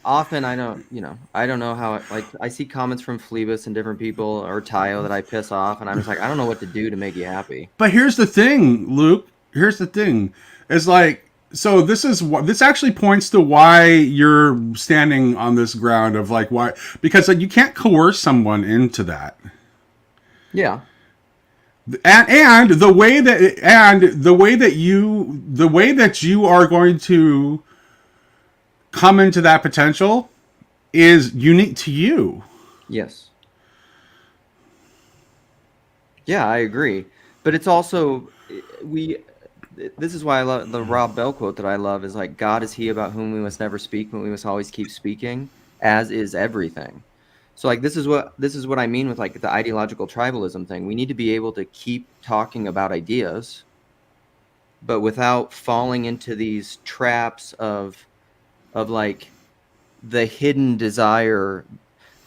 A: Often I don't know how. Like, I see comments from Phlebas and different people, or Tayo, that I piss off, and I'm just like, I don't know what to do to make you happy.
J: But here's the thing, Luke. Here's the thing. It's like, so this actually points to why you're standing on this ground of, like, why, because, like, you can't coerce someone into that.
A: Yeah.
J: and the way that you are going to come into that potential is unique to you.
A: Yes. Yeah, I agree. But it's also, this is why I love the Rob Bell quote that I love is like, God is he about whom we must never speak, but we must always keep speaking, as is everything. So like, this is what I mean with like the ideological tribalism thing. We need to be able to keep talking about ideas, but without falling into these traps of like the hidden desire.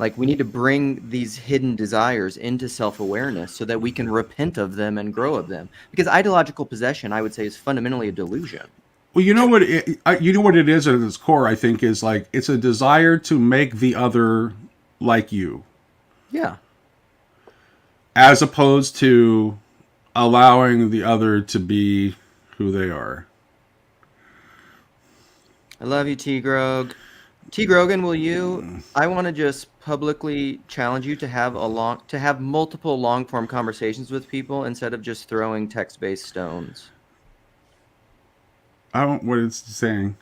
A: Like, we need to bring these hidden desires into self-awareness so that we can repent of them and grow of them. Because ideological possession, I would say, is fundamentally a delusion.
J: Well, you know what it is at its core, I think, is like it's a desire to make the other like you.
A: Yeah.
J: As opposed to allowing the other to be who they are.
A: I love you, T. Grog. T. Grogan, I want to just publicly challenge you to have multiple long-form conversations with people instead of just throwing text-based stones.
J: What it's saying.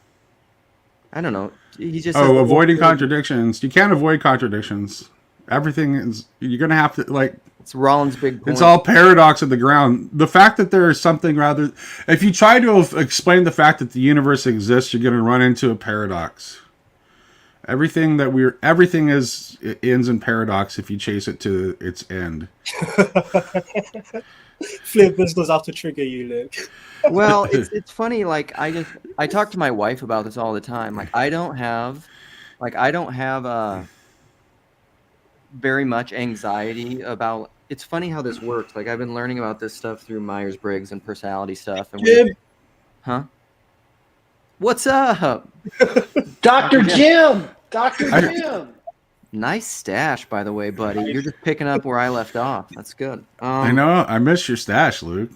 A: I don't know. He just
J: avoiding contradictions. You can't avoid contradictions. Everything is, you're going to have to, like,
A: it's Rollins' big point.
J: It's all paradox of the ground. The fact that there is something if you try to explain the fact that the universe exists, you're going to run into a paradox. Everything ends in paradox if you chase it to its end.
E: Flip business out to trigger you, Luke.
A: Well, it's funny. Like, I talk to my wife about this all the time. Like, I don't have very much anxiety about. It's funny how this works. Like, I've been learning about this stuff through Myers-Briggs and personality stuff. And
E: Jim.
A: Huh? What's up?
B: Dr. Jim. Dr. Jim.
A: Nice stash, by the way, buddy. You're just picking up where I left off. That's good.
J: I know. I missed your stash, Luke.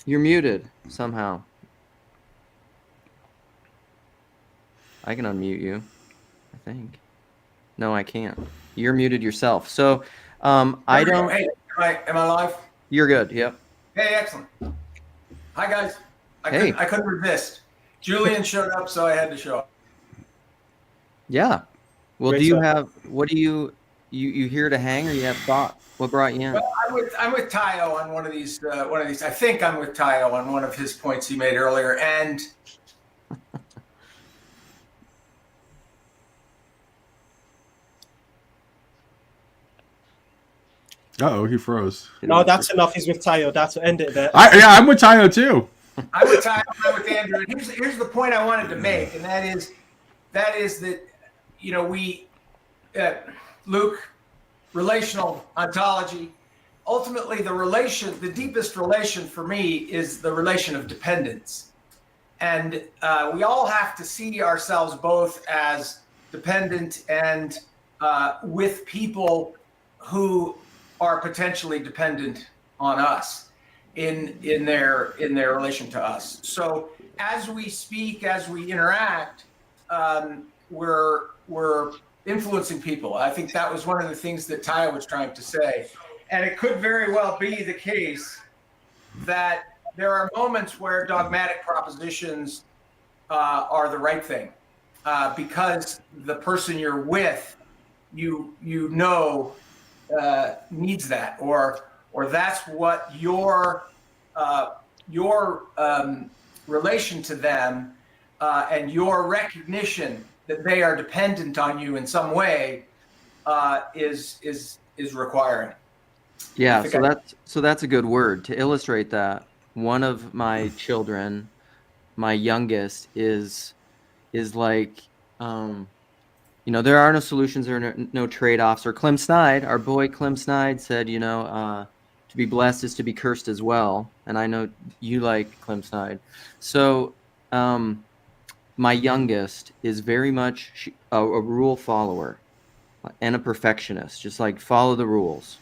A: You're muted somehow. I can unmute you, I think. No, I can't. You're muted yourself. So, I don't.
L: Hey, am I live?
A: You're good. Yep.
L: Hey, excellent. Hi, guys.
A: Hey.
L: I couldn't resist. Julian showed up, so I had to show up.
A: Yeah. Well,
E: Great
A: do you
E: stuff.
A: have? What do you here to hang, or you have thought? What brought you in?
L: Well, I'm with Tayo on one of these. I think I'm with Tayo on one of his points he made earlier, and.
J: Uh-oh, he froze.
E: No, that's enough. He's with Tayo. That's end it there.
J: I'm with Tayo too.
L: I'm with Tayo. I'm with Andrew. And here's the point I wanted to make, and that is that we, Luke, relational ontology. Ultimately, the deepest relation for me is the relation of dependence, and we all have to see ourselves both as dependent and with people who are potentially dependent on us in their relation to us. So as we speak, as we interact, we're influencing people. I think that was one of the things that Tayo was trying to say. And it could very well be the case that there are moments where dogmatic propositions are the right thing because the person you're with, needs that, or that's what your relation to them and your recognition that they are dependent on you in some way is requiring.
A: Yeah, so that's a good word to illustrate that. One of my children, my youngest, is like, there are no solutions, there are no trade-offs. Or Clem Snide, our boy Clem Snide said, to be blessed is to be cursed as well. And I know you like Clem Snide. So my youngest is very much a rule follower and a perfectionist, just like follow the rules.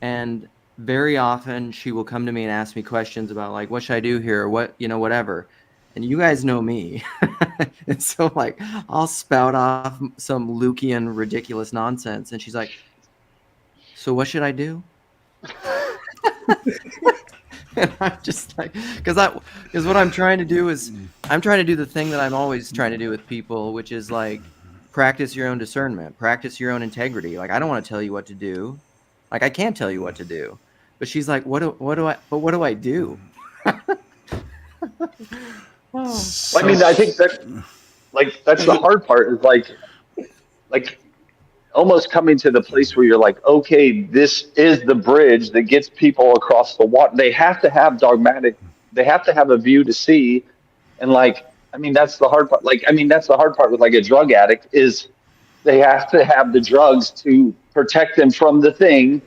A: And very often she will come to me and ask me questions about like, what should I do here? Or what, whatever. And you guys know me. And so like, I'll spout off some Lukean ridiculous nonsense. And she's like, so what should I do? And I'm just like, because what I'm trying to do is I'm trying to do the thing that I'm always trying to do with people, which is like practice your own discernment, practice your own integrity. Like, I don't want to tell you what to do. Like, I can't tell you what to do. But she's like, what do I do?
D: I mean, I think that, like, that's the hard part, is like almost coming to the place where you're like, okay, this is the bridge that gets people across the water. They have to have they have to have a view to see. And like, I mean, that's the hard part. Like, I mean, that's the hard part with like a drug addict, is they have to have the drugs to protect them from the thing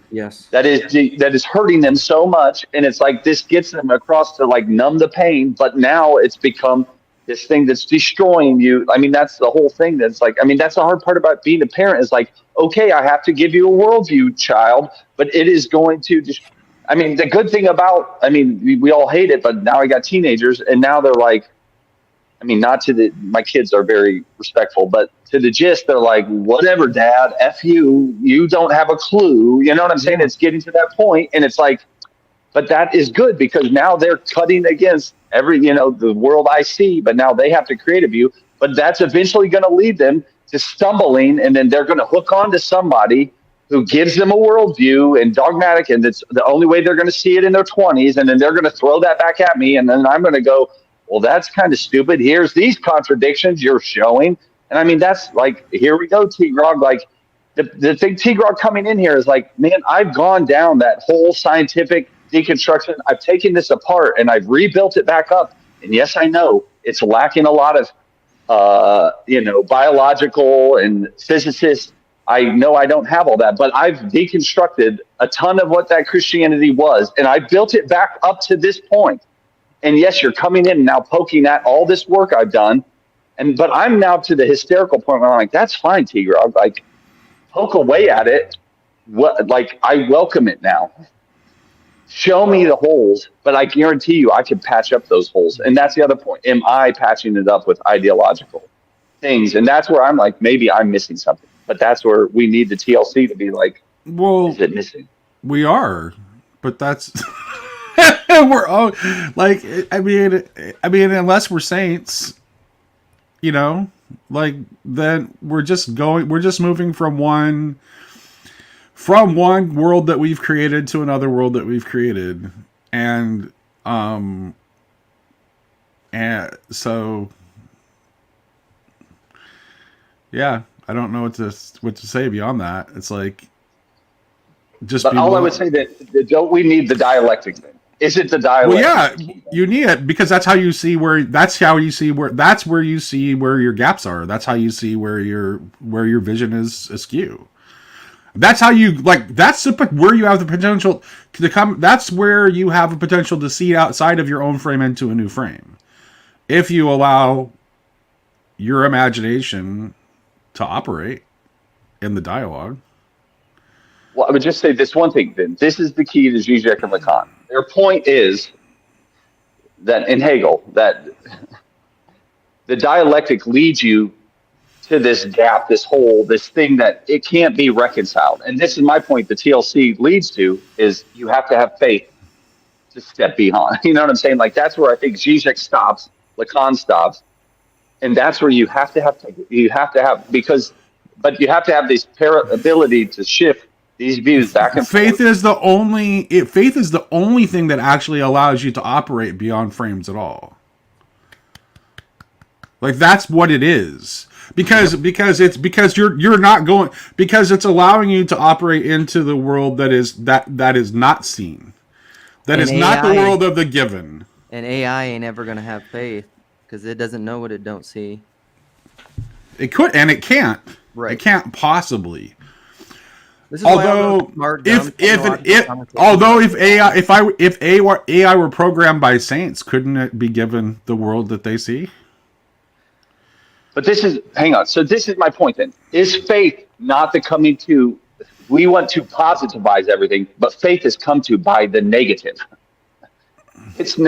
D: that is hurting them so much. And it's like, this gets them across to like numb the pain, but now it's become this thing that's destroying you. I mean, that's the whole thing. That's like, I mean, that's the hard part about being a parent, is like, okay, I have to give you a worldview, child, but it is going to I mean, the good thing about, I mean, we all hate it, but now I got teenagers, and now they're like, I mean, my kids are very respectful, but to the gist, they're like, whatever, Dad, F you don't have a clue. You know what I'm saying? It's getting to that point, and it's like, but that is good, because now they're cutting against the world I see, but now they have to create a view. But that's eventually going to lead them to stumbling, and then they're going to hook on to somebody who gives them a worldview and dogmatic, and it's the only way they're going to see it in their 20s, and then they're going to throw that back at me, and then I'm going to go, well, that's kind of stupid. Here's these contradictions you're showing. And I mean, that's like, here we go, T-Grog. Like, the thing T-Grog coming in here is like, man, I've gone down that whole scientific deconstruction. I've taken this apart and I've rebuilt it back up. And yes, I know it's lacking a lot of, biological and physicists. I know I don't have all that, but I've deconstructed a ton of what that Christianity was, and I built it back up to this point. And yes, you're coming in now poking at all this work I've done. But I'm now to the hysterical point where I'm like, that's fine, Tigger. Like, poke away at it. Like, I welcome it now. Show me the holes, but I guarantee you I can patch up those holes. And that's the other point. Am I patching it up with ideological things? And that's where I'm like, maybe I'm missing something. But that's where we need the TLC to be like, well, is it missing?
J: We are, but that's we're all like, I mean, unless we're saints, like, then we're just moving from one world that we've created to another world that we've created. And so, yeah, I don't know what to say beyond that. It's like,
D: but all I would say that don't we need the dialectic thing? Is it the dialectic?
J: Well, yeah, you need it, because that's where you see where your gaps are. That's how you see where your vision is askew. That's how you, like, where you have the potential to come. That's where you have a potential to see outside of your own frame into a new frame, if you allow your imagination to operate in the dialogue.
D: Well, I would just say this one thing, then. This is the key to Zizek and Lacan. Their point is that in Hegel, that the dialectic leads you to this gap, this hole, this thing that it can't be reconciled. And this is my point, the TLC leads to, is you have to have faith to step beyond. You know what I'm saying? Like, that's where I think Zizek stops, Lacan stops. And that's where you have to have this ability to shift these views back and
J: forth.
D: Faith
J: is the only thing that actually allows you to operate beyond frames at all. Like, that's what it is. Because you're not going, because it's allowing you to operate into the world that is not seen. That is not the world of the given.
A: And AI ain't ever gonna have faith, because it doesn't know what it don't see.
J: It could, and it can't.
A: Right.
J: It can't possibly.
A: This is
J: Although if AI were programmed by saints, couldn't it be given the world that they see?
D: But hang on. So this is my point then. Is faith not the coming to? We want to positivize everything, but faith is come to by the negative. It's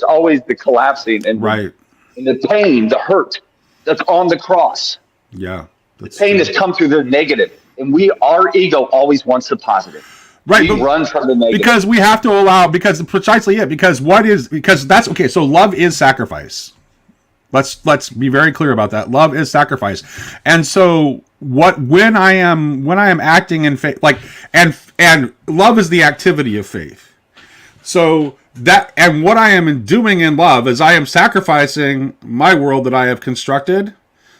D: always the collapsing and
J: right.
D: And the pain, the hurt that's on the cross.
J: Yeah.
D: The pain has come through the negative. And our ego always wants the positive.
J: Right,
D: we run from the negative.
J: because we have to allow, because precisely it, because that's okay. So love is sacrifice. Let's be very clear about that. Love is sacrifice, and so when I am acting in faith, like and love is the activity of faith. So that, and what I am doing in love is I am sacrificing my world that I have constructed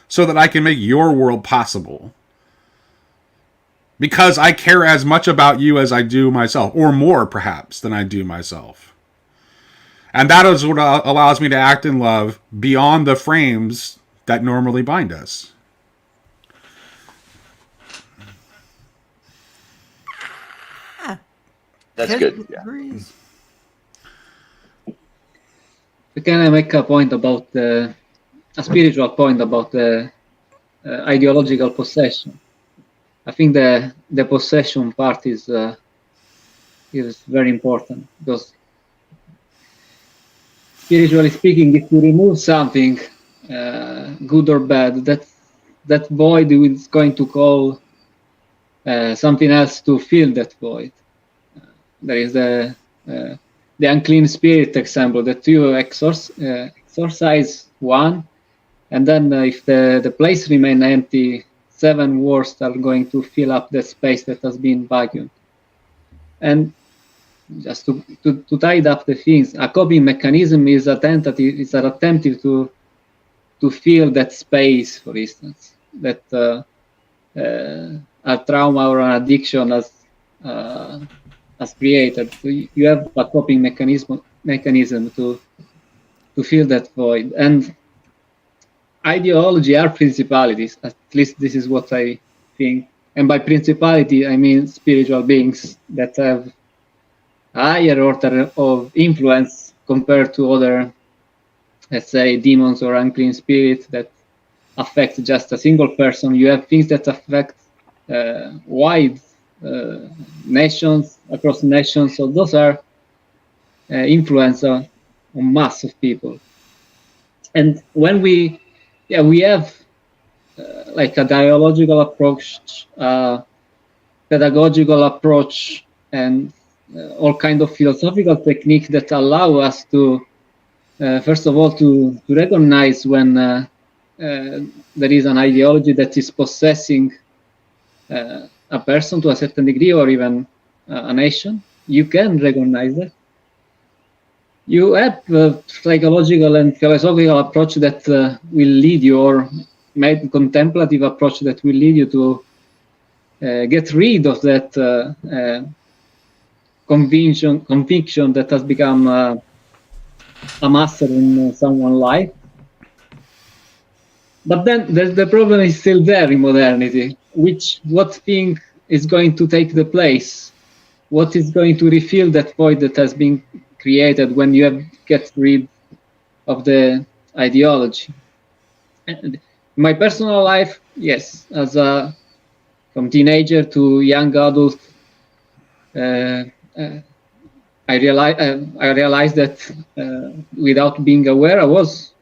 J: so that I can make your world possible. Because I care as much about you as I do myself, or more perhaps than I do myself. And that is what allows me to act in love beyond the frames that normally bind us.
D: That's good. Yeah.
H: Can I make a point about a spiritual point about the ideological possession? I think the possession part is very important, because spiritually speaking, if you remove something, good or bad, that void is going to call something else to fill that void. There is the unclean spirit example that you exorcise one, and then if the place remains empty, 7 words are going to fill up the space that has been vacuumed. And just to tide up the things, a coping mechanism is an attempt to fill that space, for instance, that a trauma or an addiction has created. So you have a coping mechanism to fill that void. And ideology are principalities. At least this is what I think. And by principality, I mean spiritual beings that have a higher order of influence compared to other, let's say, demons or unclean spirits that affect just a single person. You have things that affect wide nations, across nations. So those are influence on mass of people. And when we have like a dialogical approach, pedagogical approach, and all kind of philosophical technique that allow us to, first of all, to recognize when there is an ideology that is possessing a person to a certain degree, or even a nation. You can recognize that. You have a psychological and philosophical approach that will lead you, or contemplative approach that will lead you to get rid of that conviction that has become a master in someone's life. But then the problem is still there in modernity. What thing is going to take the place? What is going to refill that void that has been created when you get rid of the ideology? And my personal life, yes, from teenager to young adult, I realized that without being aware, I was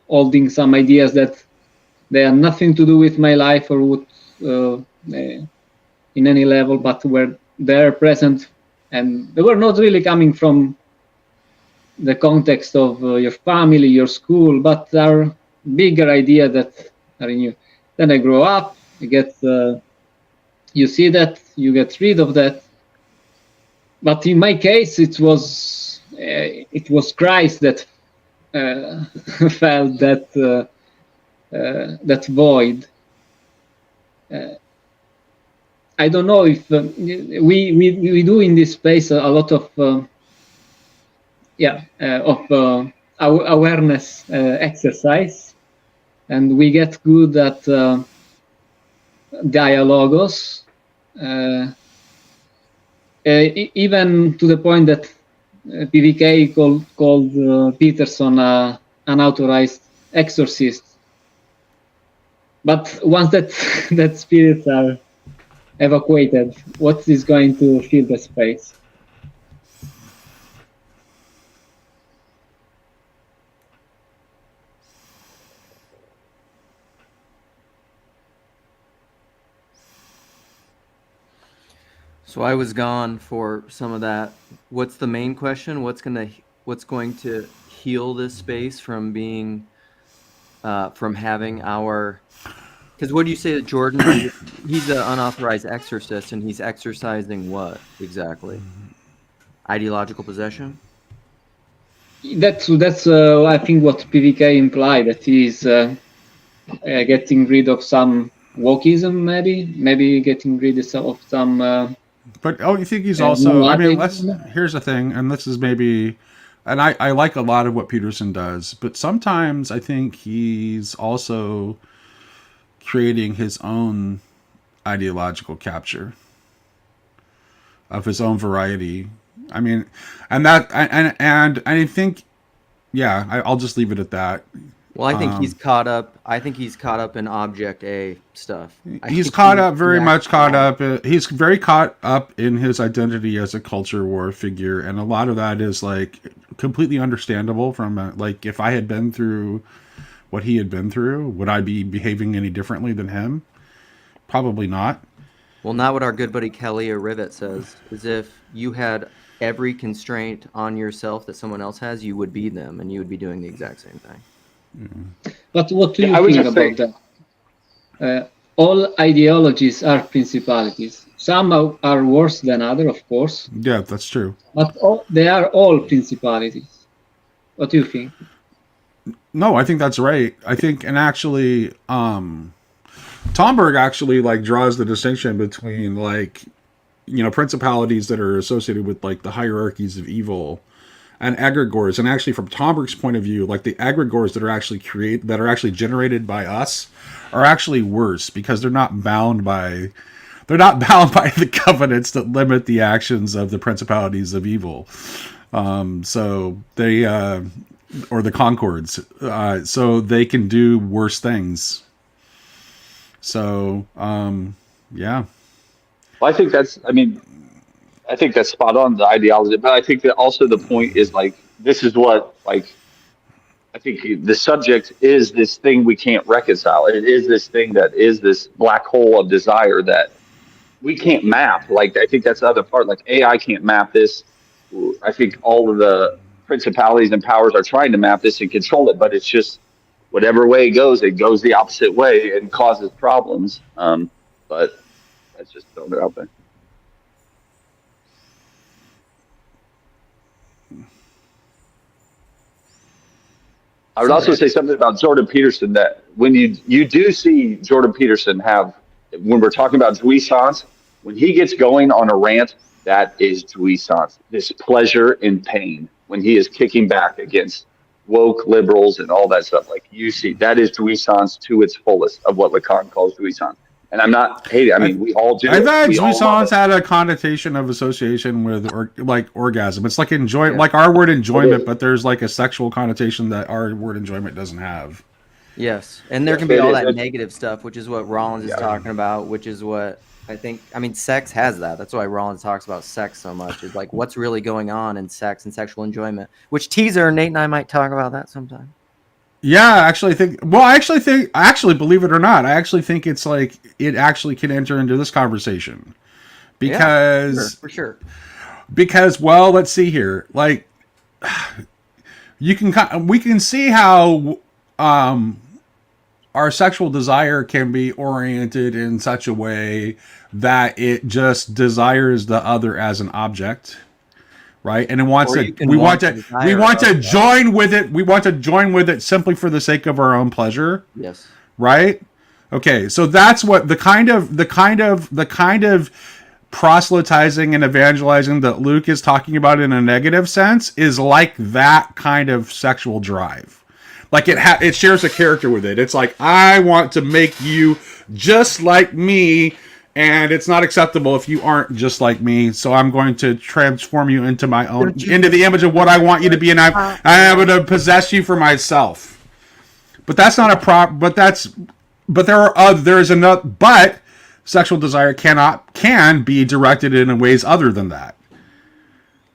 H: holding some ideas that they had nothing to do with my life or with in any level, but were there present, and they were not really coming from the context of your family, your school, but are bigger ideas that are in you. Then I grow up, you see that, you get rid of that. But in my case, it was Christ that felt that void. I don't know if we do in this space a lot of awareness exercise, and we get good at dialogos, even to the point that PVK called Peterson an unauthorized exorcist. But once that spirits are evacuated, what is going to fill the space?
A: So I was gone for some of that. What's the main question? What's going to heal this space from being from having our? Because what do you say that Jordan? He's an unauthorized exorcist, and he's exercising what exactly? Ideological possession.
H: That's I think what PVK implied, that he's getting rid of some wokeism, maybe getting rid of some.
J: But you think he's also? I mean, here's the thing, and this is maybe, and I like a lot of what Peterson does, but sometimes I think he's also creating his own ideological capture of his own variety. I mean, and I think, yeah, I'll just leave it at that.
A: Well, I think he's caught up. I think he's caught up in Object A stuff.
J: He's caught up, very much caught up. He's very caught up in his identity as a culture war figure, and a lot of that is like completely understandable. From like, if I had been through what he had been through, would I be behaving any differently than him? Probably not.
A: Well, not what our good buddy Kelly or Rivet says. Is if you had every constraint on yourself that someone else has, you would be them, and you would be doing the exact same thing.
H: But what do you think about that? All ideologies are principalities. Some are worse than others, of course.
J: Yeah, that's true.
H: But they are all principalities. What do you think?
J: No, I think that's right. I think, and actually, Tomberg actually like draws the distinction between like, you know, principalities that are associated with like the hierarchies of evil and egregores. And actually, from Tomberg's point of view, like the egregores that are actually generated by us are actually worse because they're not bound by the covenants that limit the actions of the principalities of evil. So they or the concords, so they can do worse things. So yeah.
D: Well, I think that's spot on, the ideology. But I think that also the point is like, this is what, like, I think the subject is this thing we can't reconcile. It is this thing that is this black hole of desire that we can't map. Like, I think that's the other part. Like, AI can't map this. I think all of the principalities and powers are trying to map this and control it, but it's just whatever way it goes the opposite way and causes problems. But that's just throwing it out there. I would also say something about Jordan Peterson, that when you do see Jordan Peterson when we're talking about jouissance, when he gets going on a rant, that is jouissance, this pleasure in pain, when he is kicking back against woke liberals and all that stuff. Like, you see, that is jouissance to its fullest of what Lacan calls jouissance. And I'm not hating. I mean, we all do.
J: I thought jouissance had a connotation of association with like orgasm. It's like like our word enjoyment, but there's like a sexual connotation that our word enjoyment doesn't have.
A: Yes, and there can be all that negative stuff, which is what Rollins is talking about, which is what I think. I mean, sex has that. That's why Rollins talks about sex so much. Is like what's really going on in sex and sexual enjoyment. Which teaser, Nate and I might talk about that sometime.
J: Yeah, I actually, believe it or not, I actually think it's like it actually can enter into this conversation because
A: for sure.
J: Because, well, let's see here. Like, we can see how our sexual desire can be oriented in such a way that it just desires the other as an object. Right, and it wants we want to join with it. We want to join with it simply for the sake of our own pleasure.
A: Yes.
J: Right. Okay. So that's what the kind of proselytizing and evangelizing that Luke is talking about in a negative sense is like that kind of sexual drive. Like it shares a character with it. It's like, I want to make you just like me. And it's not acceptable if you aren't just like me. So I'm going to transform you into into the image of what I want you to be, and I'm going to possess you for myself. But that's not a But sexual desire can be directed in ways other than that.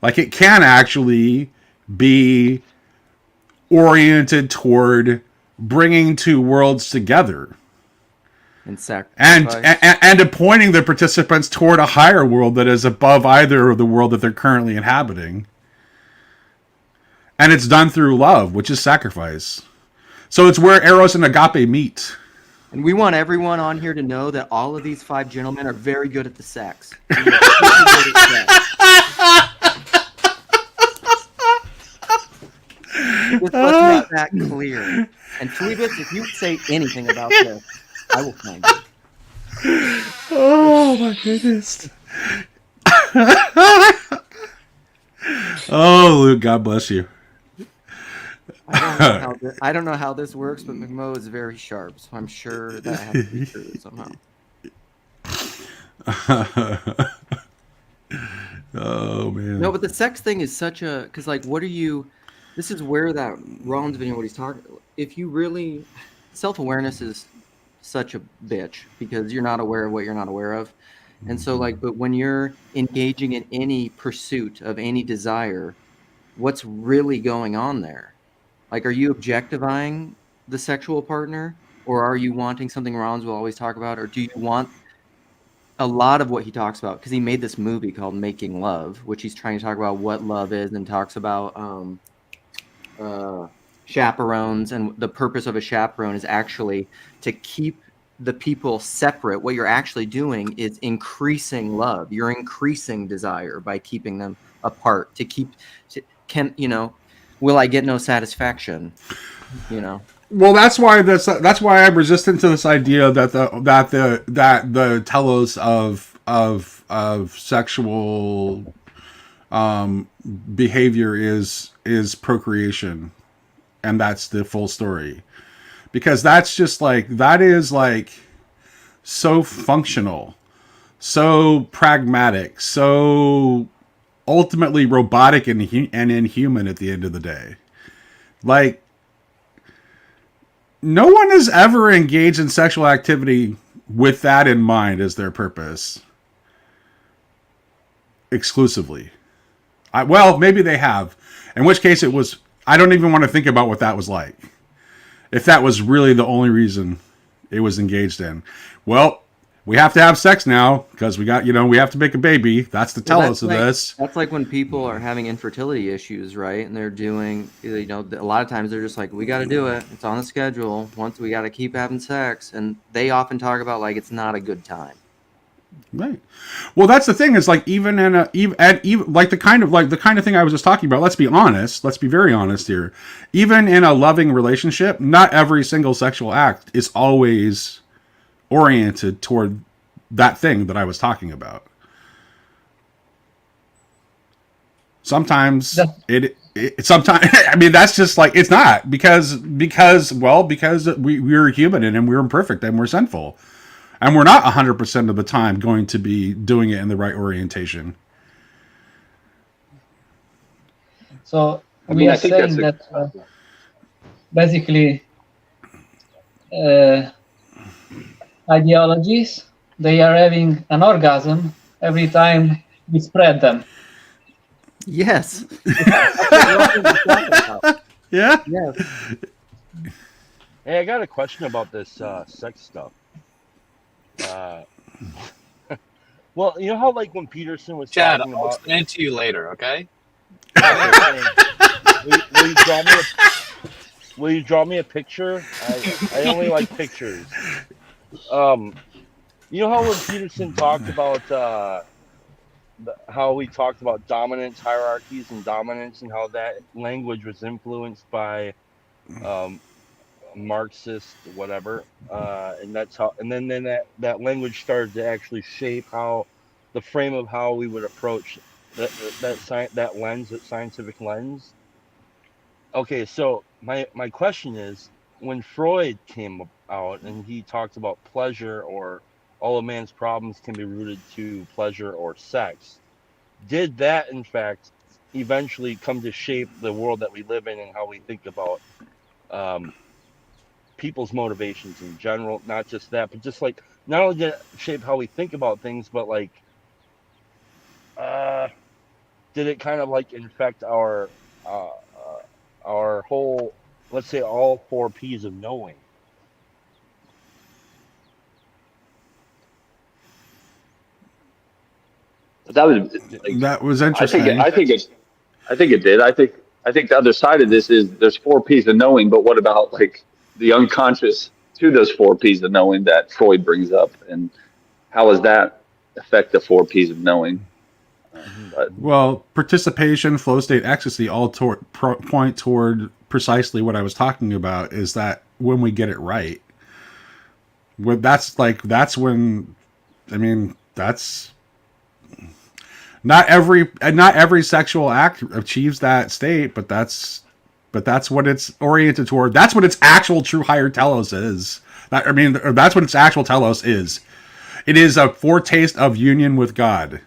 J: Like, it can actually be oriented toward bringing two worlds together. and appointing the participants toward a higher world that is above either of the world that they're currently inhabiting. And it's done through love, which is sacrifice. So it's where Eros and Agape meet.
A: And we want everyone on here to know that all of these 5 gentlemen are very good at the sex. Just let's make that clear. And Phoebus, if you say anything about this, I will find you.
J: Oh my goodness. Oh, Luke, God bless you.
A: I don't know how this works, but McMo is very sharp, so I'm sure that has to be true somehow.
J: Oh man.
A: No, but the sex thing is such a, because like, what are you? This is where that Rollins video, what he's talking. If you really, self-awareness is such a bitch because you're not aware of what you're not aware of, and so like, but when you're engaging in any pursuit of any desire, what's really going on there? Like, are you objectifying the sexual partner, or are you wanting something Rollins will always talk about, or do you want a lot of what he talks about? Because he made this movie called Making Love, which he's trying to talk about what love is, and talks about chaperones, and the purpose of a chaperone is actually to keep the people separate. What you're actually doing is increasing love. You're increasing desire by keeping them apart. Will I get no satisfaction?
J: Well, that's why I'm resistant to this idea that the telos of sexual behavior is procreation, and that's the full story, because that's just that is so functional, so pragmatic, so ultimately robotic and inhuman at the end of the day. Like, no one has ever engaged in sexual activity with that in mind as their purpose exclusively. Well, maybe they have, in which case I don't even want to think about what that was like, if that was really the only reason it was engaged in. Well, we have to have sex now because we have to make a baby. That's the telos of this.
A: That's like when people are having infertility issues, right? And they're doing, a lot of times they're just like, we got to do it. It's on the schedule. Once we got to keep having sex. And they often talk about it's not a good time.
J: Right. Well, that's the thing is even the kind of thing I was just talking about. Let's be honest. Let's be very honest here. Even in a loving relationship, not every single sexual act is always oriented toward that thing that I was talking about. Sometimes sometimes I mean, that's just it's not because we're human and we're imperfect and we're sinful, and we're not 100% of the time going to be doing it in the right orientation.
H: So we are saying that basically ideologies, they are having an orgasm every time we spread them.
A: Yes.
J: Yeah.
A: Yes.
G: Hey, I got a question about this sex stuff. Well, you know how when Peterson was
I: Chad,
G: talking
I: I'll
G: about...
I: explain it to you later, okay?
G: Will you draw me a picture? I only like pictures. You know how when Peterson talked about how we talked about dominance hierarchies and dominance, and how that language was influenced by Marxist whatever, and that's how, and then that language started to actually shape how the frame of how we would approach that lens, that scientific lens. Okay, so my question is, when Freud came out and he talked about pleasure, or all a man's problems can be rooted to pleasure or sex, did that in fact eventually come to shape the world that we live in and how we think about people's motivations in general? Not just that, but just not only did it shape how we think about things, but did it kind of infect our whole, let's say, all 4 P's of knowing?
D: But that was
J: that was interesting.
D: I think it did. I think the other side of this is there's 4 P's of knowing, but what about like the unconscious to those 4 P's of knowing that Freud brings up, and how does that affect the 4 P's of knowing?
J: Well, participation, flow state, ecstasy all point toward precisely what I was talking about, is that when we get it right, that's when, I mean, that's not every sexual act achieves that state, but that's what it's oriented toward. That's what its actual true higher telos is. That's what its actual telos is. It is a foretaste of union with God.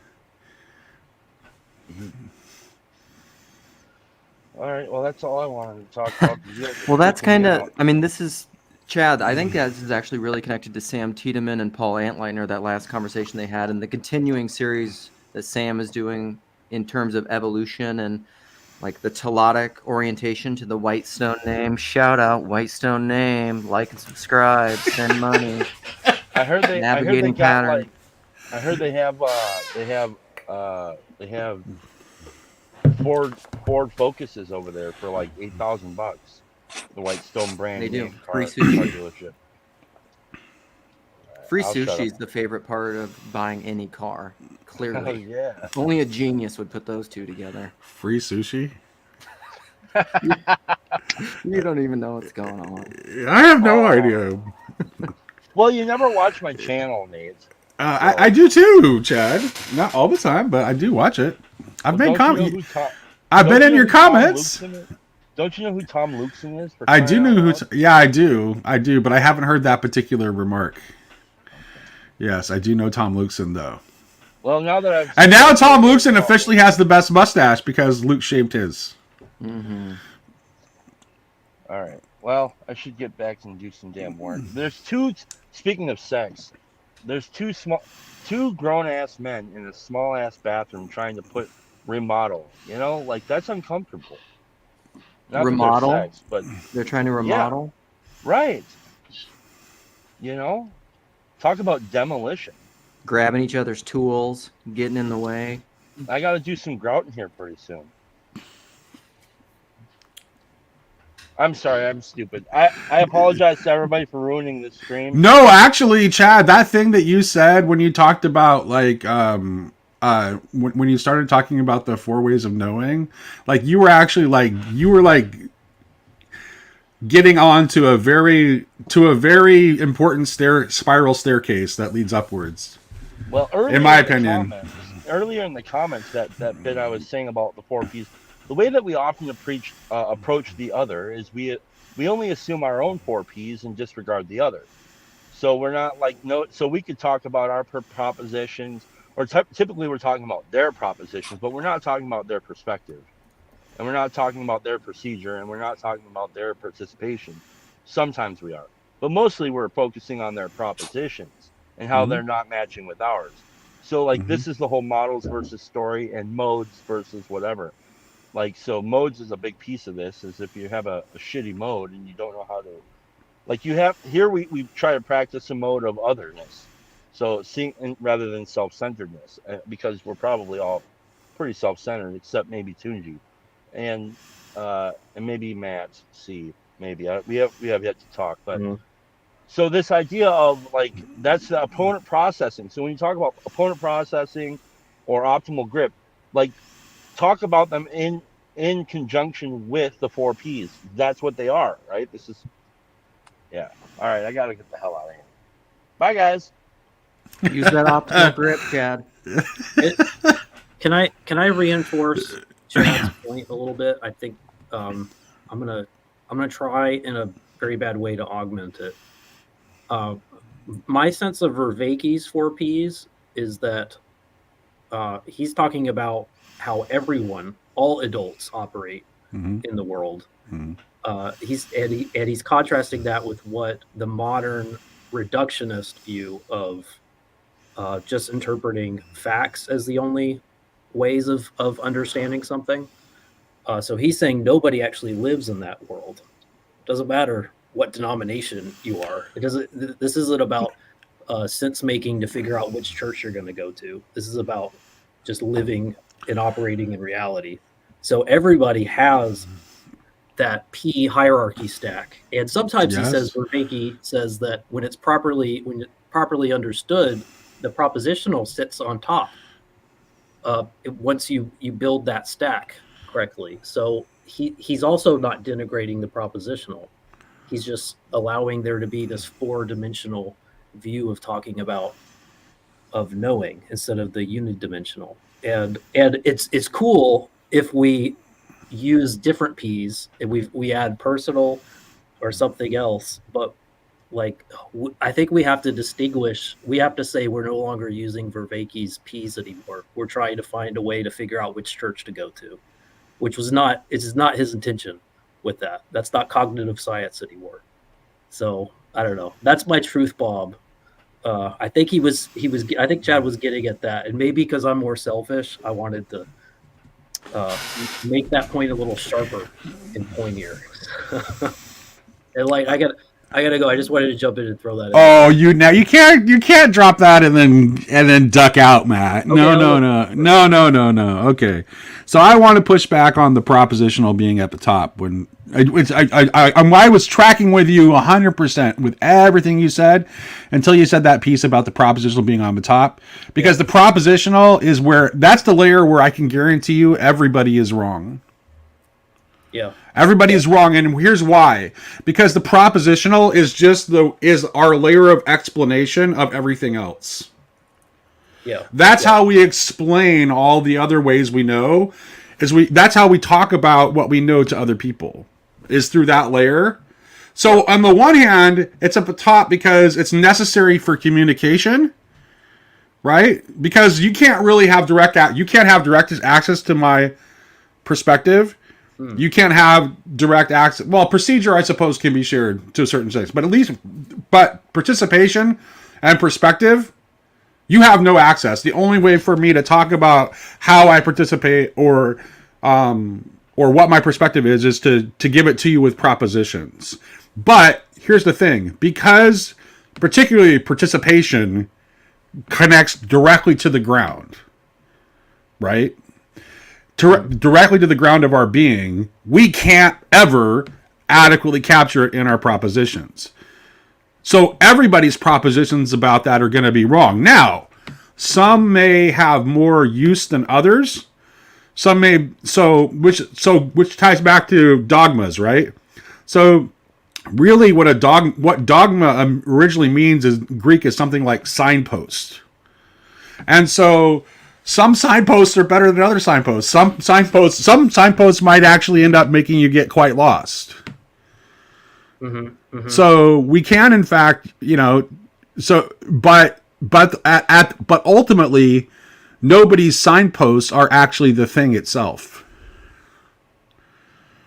G: All right. Well, that's all I wanted to talk about.
A: Well, that's kind of, I mean, this is, Chad, I think that this is actually really connected to Sam Tiedemann and Paul Antleitner, that last conversation they had, and the continuing series that Sam is doing in terms of evolution and like the telotic orientation to the Whitestone name. Shout out Whitestone name, like and subscribe, send money.
G: I heard they
A: navigating pattern.
G: I heard they have Ford Focuses over there for like $8,000. The Whitestone brand.
A: They do.
G: Free
A: sushi. Free sushi is the favorite part of buying any car. Clearly.
G: Oh, yeah.
A: Only a genius would put those two together.
J: Free sushi?
A: You don't even know what's going on.
J: I have no idea.
G: Well, you never watch my channel, Nate.
J: I do too, Chad. Not all the time, but I do watch it. I've made comments. I've been in your comments.
G: Don't you know who Tom Lukeson is?
J: I do know who. Yeah, I do, but I haven't heard that particular remark. Yes, I do know Tom Lukeson though.
G: Well, now that
J: now Tom Lukeson officially has the best mustache because Luke shaved his.
A: Mm-hmm.
G: All right. Well, I should get back and do some damn work. There's two. Speaking of sex, there's two grown ass men in a small ass bathroom trying to remodel. You know, like that's uncomfortable. Not
A: remodel,
G: sex, but
A: they're trying to remodel.
G: Yeah, right. You know, talk about demolition.
A: Grabbing each other's tools, getting in the way.
G: I got to do some grouting here pretty soon. I'm sorry, I'm stupid. I apologize to everybody for ruining the stream.
J: No, actually, Chad, that thing that you said when you talked about like when you started talking about the 4 ways of knowing, like you were getting on to a very important spiral staircase that leads upwards.
G: Well,
J: in my opinion,
G: earlier in the comments, that bit I was saying about the 4 P's, the way that we often approach the other is we only assume our own 4 P's and disregard the other. So we're not so we could talk about our propositions, or typically we're talking about their propositions, but we're not talking about their perspective, and we're not talking about their procedure, and we're not talking about their participation. Sometimes we are, but mostly we're focusing on their propositions and how they're not matching with ours. So this is the whole models versus story and modes versus whatever. So modes is a big piece of this, is if you have a shitty mode and you don't know how to, we try to practice a mode of otherness. So seeing rather than self-centeredness, because we're probably all pretty self-centered, except maybe Tunji and maybe Matt C. Maybe we have yet to talk, but so this idea of that's the opponent processing. So when you talk about opponent processing or optimal grip, talk about them in conjunction with the 4 P's. That's what they are, right? This is, yeah. All right, I gotta get the hell out of here. Bye, guys.
A: Use that optimal grip, Chad.
M: Can I reinforce Chad's point a little bit? I think I'm gonna try in a very bad way to augment it. My sense of Vervaeke's 4 P's is that he's talking about how everyone, all adults, operate in the world. He's contrasting that with what the modern reductionist view of just interpreting facts as the only ways of understanding something. So he's saying nobody actually lives in that world. Doesn't matter what denomination you are. This isn't about sense making to figure out which church you're going to go to. This is about just living and operating in reality. So everybody has that P hierarchy stack. And sometimes he says, Vervaeke says that when it's properly understood, the propositional sits on top. Once you build that stack correctly. So he's also not denigrating the propositional. He's just allowing there to be this 4-dimensional view of talking about of knowing instead of the unidimensional. And it's cool if we use different P's and we add personal or something else, but like I think we have to distinguish. We have to say we're no longer using Vervaeke's P's anymore. We're trying to find a way to figure out which church to go to, which was not. It is not his intention with that. That's not cognitive science anymore. So I don't know. That's my truth, Bob. I think he was. I think Chad was getting at that, and maybe because I'm more selfish, I wanted to make that point a little sharper and pointier. And like I gotta go. I just wanted to jump in and throw that in.
J: Oh, you can't drop that and then duck out, Matt. No. Okay, so I want to push back on the propositional being at the top. When I was tracking with you 100% with everything you said until you said that piece about the propositional being on the top, because the propositional is that's the layer where I can guarantee you everybody is wrong.
M: Yeah.
J: Everybody is wrong, and here's why. Because the propositional is our layer of explanation of everything else.
M: Yeah.
J: That's how we explain all the other ways we know. That's how we talk about what we know to other people, is through that layer. So on the one hand, it's at the top because it's necessary for communication, right? Because you can't really have direct access to my perspective. You can't have direct access. Well, procedure, I suppose, can be shared to a certain extent, but participation and perspective, you have no access. The only way for me to talk about how I participate or what my perspective is to give it to you with propositions. But here's the thing, because particularly participation connects directly to the ground, right? Directly to the ground of our being, we can't ever adequately capture it in our propositions. So everybody's propositions about that are going to be wrong. Now, some may have more use than others. Some may which ties back to dogmas, right? So really what dogma originally means is Greek is something like signpost. And so some signposts are better than other signposts. Some signposts might actually end up making you get quite lost. So we can, in fact, but ultimately, nobody's signposts are actually the thing itself.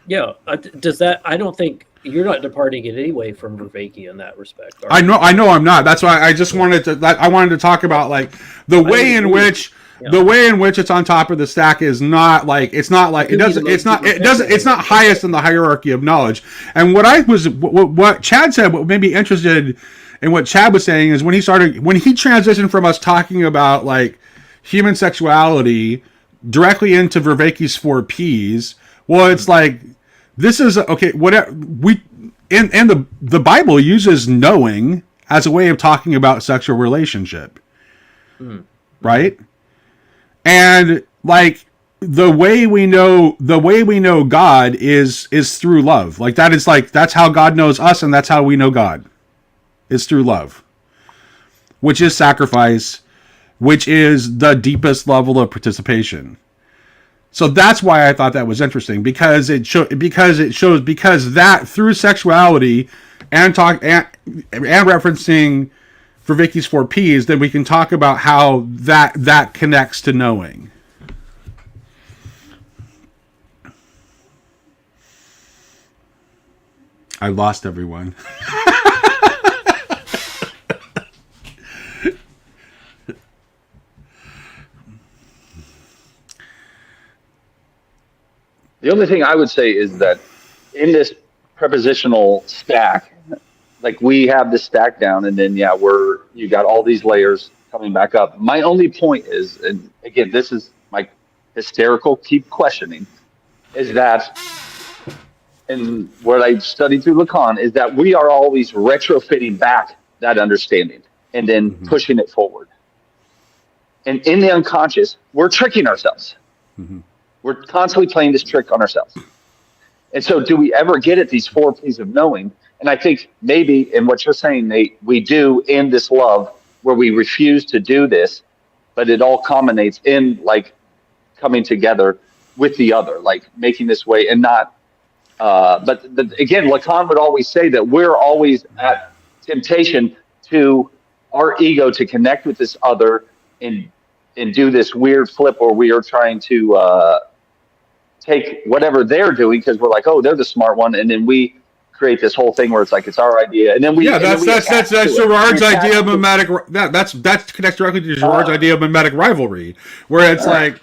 M: Yeah. Does that? I don't think you're not departing in any way from Vervaeke in that respect.
J: I know I'm not. That's why I just wanted to talk about like the way in which. Yeah. The way in which it's on top of the stack is not highest in the hierarchy of knowledge. And what Chad said, what made me interested in what Chad was saying is when he transitioned from us talking about like human sexuality directly into Vervaeke's 4 Ps. Well, it's like this is okay. Whatever the Bible uses knowing as a way of talking about sexual relationship, right? And like the way we know God is through love. Like that's how God knows us, and that's how we know God. Is through love, which is sacrifice, which is the deepest level of participation. So that's why I thought that was interesting, because that through sexuality and referencing Vervaeke's 4 Ps, then we can talk about how that connects to knowing. I lost everyone.
D: The only thing I would say is that in this prepositional stack, like we have this stack down, and then you got all these layers coming back up. My only point is, and again, this is my hysterical keep questioning, is that, and what I studied through Lacan, is that we are always retrofitting back that understanding and then pushing it forward. And in the unconscious, we're tricking ourselves. We're constantly playing this trick on ourselves. And so do we ever get at these 4 P's of knowing? And I think maybe in what you're saying, Nate, we do in this love where we refuse to do this, but it all culminates in like coming together with the other, like making this way and not, but again, Lacan would always say that we're always at temptation to our ego to connect with this other and do this weird flip where we are trying to take whatever they're doing because we're like, oh, they're the smart one, and then we create this whole thing where it's like it's our idea, and then we
J: that's Girard's idea of mimetic. That connects directly to Girard's idea of mimetic rivalry, where it's like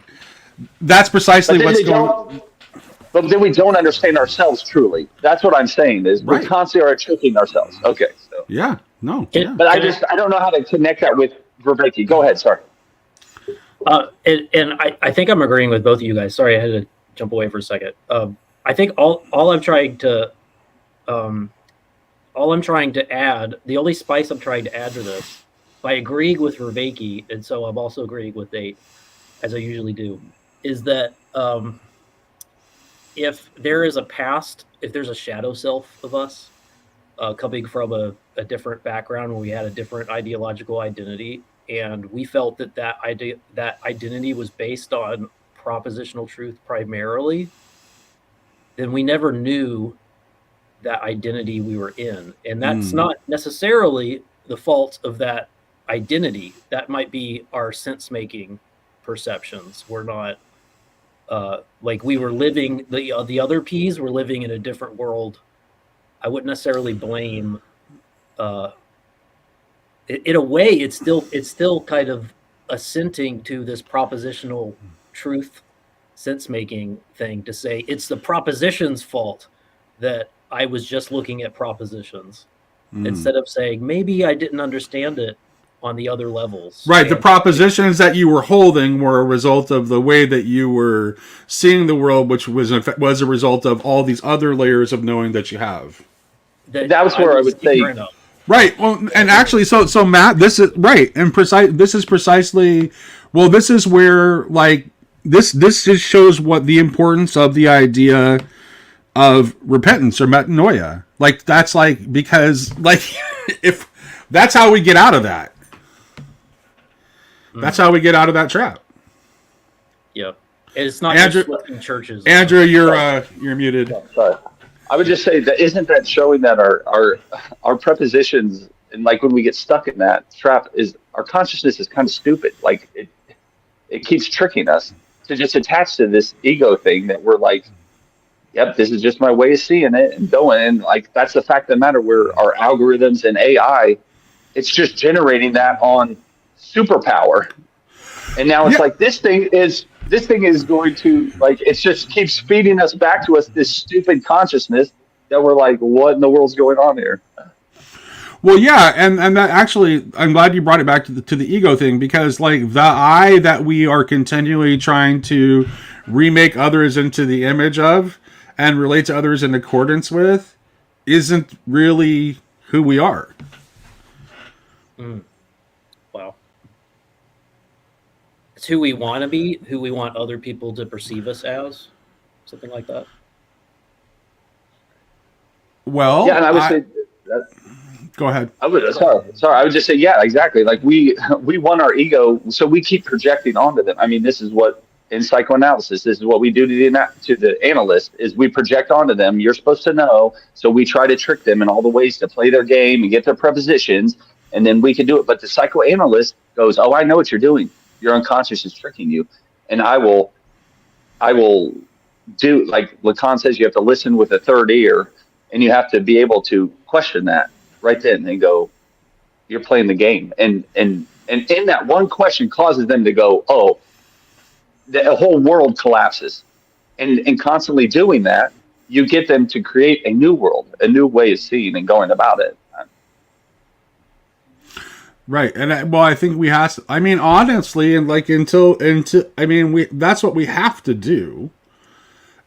J: that's precisely what's going on.
D: But then we don't understand ourselves truly. That's what I'm saying is we constantly are tricking ourselves. Okay, so but I don't know how to connect that with Vervaeke. Go ahead, sorry.
M: And I think I'm agreeing with both of you guys. Sorry, I had to jump away for a second. I think all I'm trying to add, the only spice I'm trying to add to this, by agreeing with Vervaeke, and so I'm also agreeing with Nate, as I usually do, is that if there is a past, if there's a shadow self of us coming from a different background where we had a different ideological identity, and we felt that identity was based on propositional truth primarily, then we never knew that identity we were in. And that's not necessarily the fault of that identity. That might be our sense-making perceptions. We're not, like we were living, the other P's were living in a different world. I wouldn't necessarily blame, in a way, it's still kind of assenting to this propositional truth sense-making thing to say it's the proposition's fault that I was just looking at propositions instead of saying maybe I didn't understand it on the other levels.
J: Right, the propositions that you were holding were a result of the way that you were seeing the world, which was a result of all these other layers of knowing that you have.
D: That was where I would say.
J: Right. Well, and actually, so Matt, this is right, and this is precisely. Well, this is where like this just shows what the importance of the idea of repentance or metanoia. Like that's like because like if that's how we get out of that. That's how we get out of that trap.
M: Yep. It's not just in churches.
J: Andrew, you're muted.
D: Sorry. I would just say that isn't that showing that our prepositions and like when we get stuck in that trap is our consciousness is kind of stupid. Like it keeps tricking us to just attach to this ego thing that we're like, yep, this is just my way of seeing it and going. And like that's the fact of the matter where our algorithms and AI, it's just generating that on superpower. And now it's like this thing is going to like it just keeps feeding us back to us this stupid consciousness that we're like, what in the world's going on here?
J: Well, yeah, and that actually, I'm glad you brought it back to the ego thing because like the I that we are continually trying to remake others into the image of and relate to others in accordance with isn't really who we are.
M: Wow. It's who we want to be, who we want other people to perceive us as, something like that.
J: Well,
D: yeah, and I would say that.
J: Go ahead.
D: I would just say, yeah, exactly. Like we want our ego, so we keep projecting onto them. I mean, this is what in psychoanalysis, this is what we do to the analyst is we project onto them. You're supposed to know, so we try to trick them in all the ways to play their game and get their prepositions, and then we can do it. But the psychoanalyst goes, "Oh, I know what you're doing. Your unconscious is tricking you," and I will do like Lacan says. You have to listen with a third ear, and you have to be able to question that. Right then, they go, you're playing the game. And in that one question causes them to go, oh, the whole world collapses. And constantly doing that, you get them to create a new world, a new way of seeing and going about it.
J: Right, and I think we have to, I mean, honestly, and like until I mean, that's what we have to do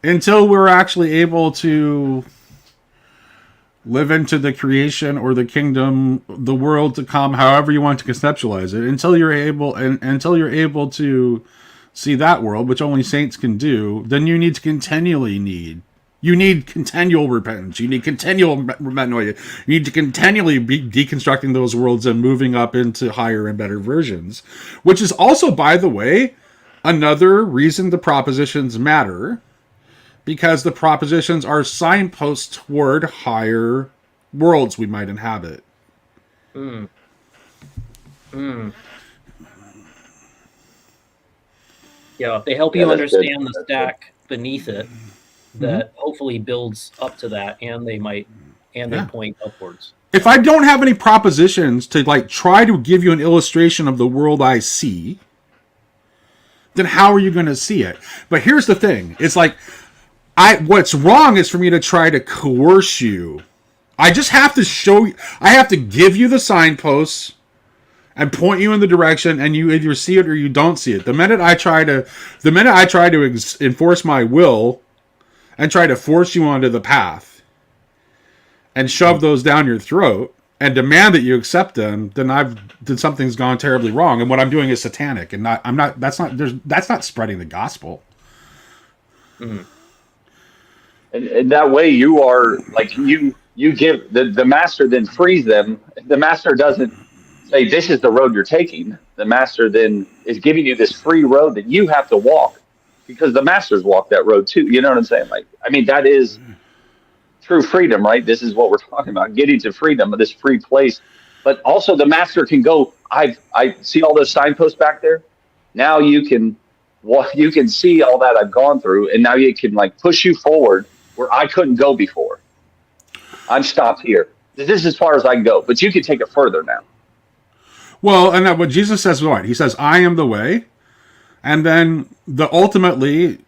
J: until we're actually able to live into the creation or the kingdom, the world to come, however you want to conceptualize it. Until you're able to see that world, which only saints can do, then you need to you need continual repentance. You need continual metanoia. You need to continually be deconstructing those worlds and moving up into higher and better versions. Which is also, by the way, another reason the propositions matter. Because the propositions are signposts toward higher worlds we might inhabit.
M: Yeah, they help you understand the stack beneath it that hopefully builds up to that, and they point upwards.
J: If I don't have any propositions to like try to give you an illustration of the world I see, then how are you going to see it? But here's the thing. It's like, what's wrong is for me to try to coerce you. I just have to show you, I have to give you the signposts and point you in the direction, and you either see it or you don't see it. The minute I try to enforce my will and try to force you onto the path and shove those down your throat and demand that you accept them, then something's gone terribly wrong. And what I'm doing is satanic, and that's not spreading the gospel.
D: And that way you are like, you give the master then frees them. The master doesn't say, this is the road you're taking. The master then is giving you this free road that you have to walk, because the masters walk that road too. You know what I'm saying? Like, I mean, that is true freedom, right? This is what we're talking about, getting to freedom, this free place. But also the master can go, I see all those signposts back there. Now you can see all that I've gone through, and now you can like push you forward where I couldn't go before. I'm stopped here. This is as far as I can go, but you can take it further now.
J: Well, and what Jesus says, what? He says, I am the way. And then ultimately,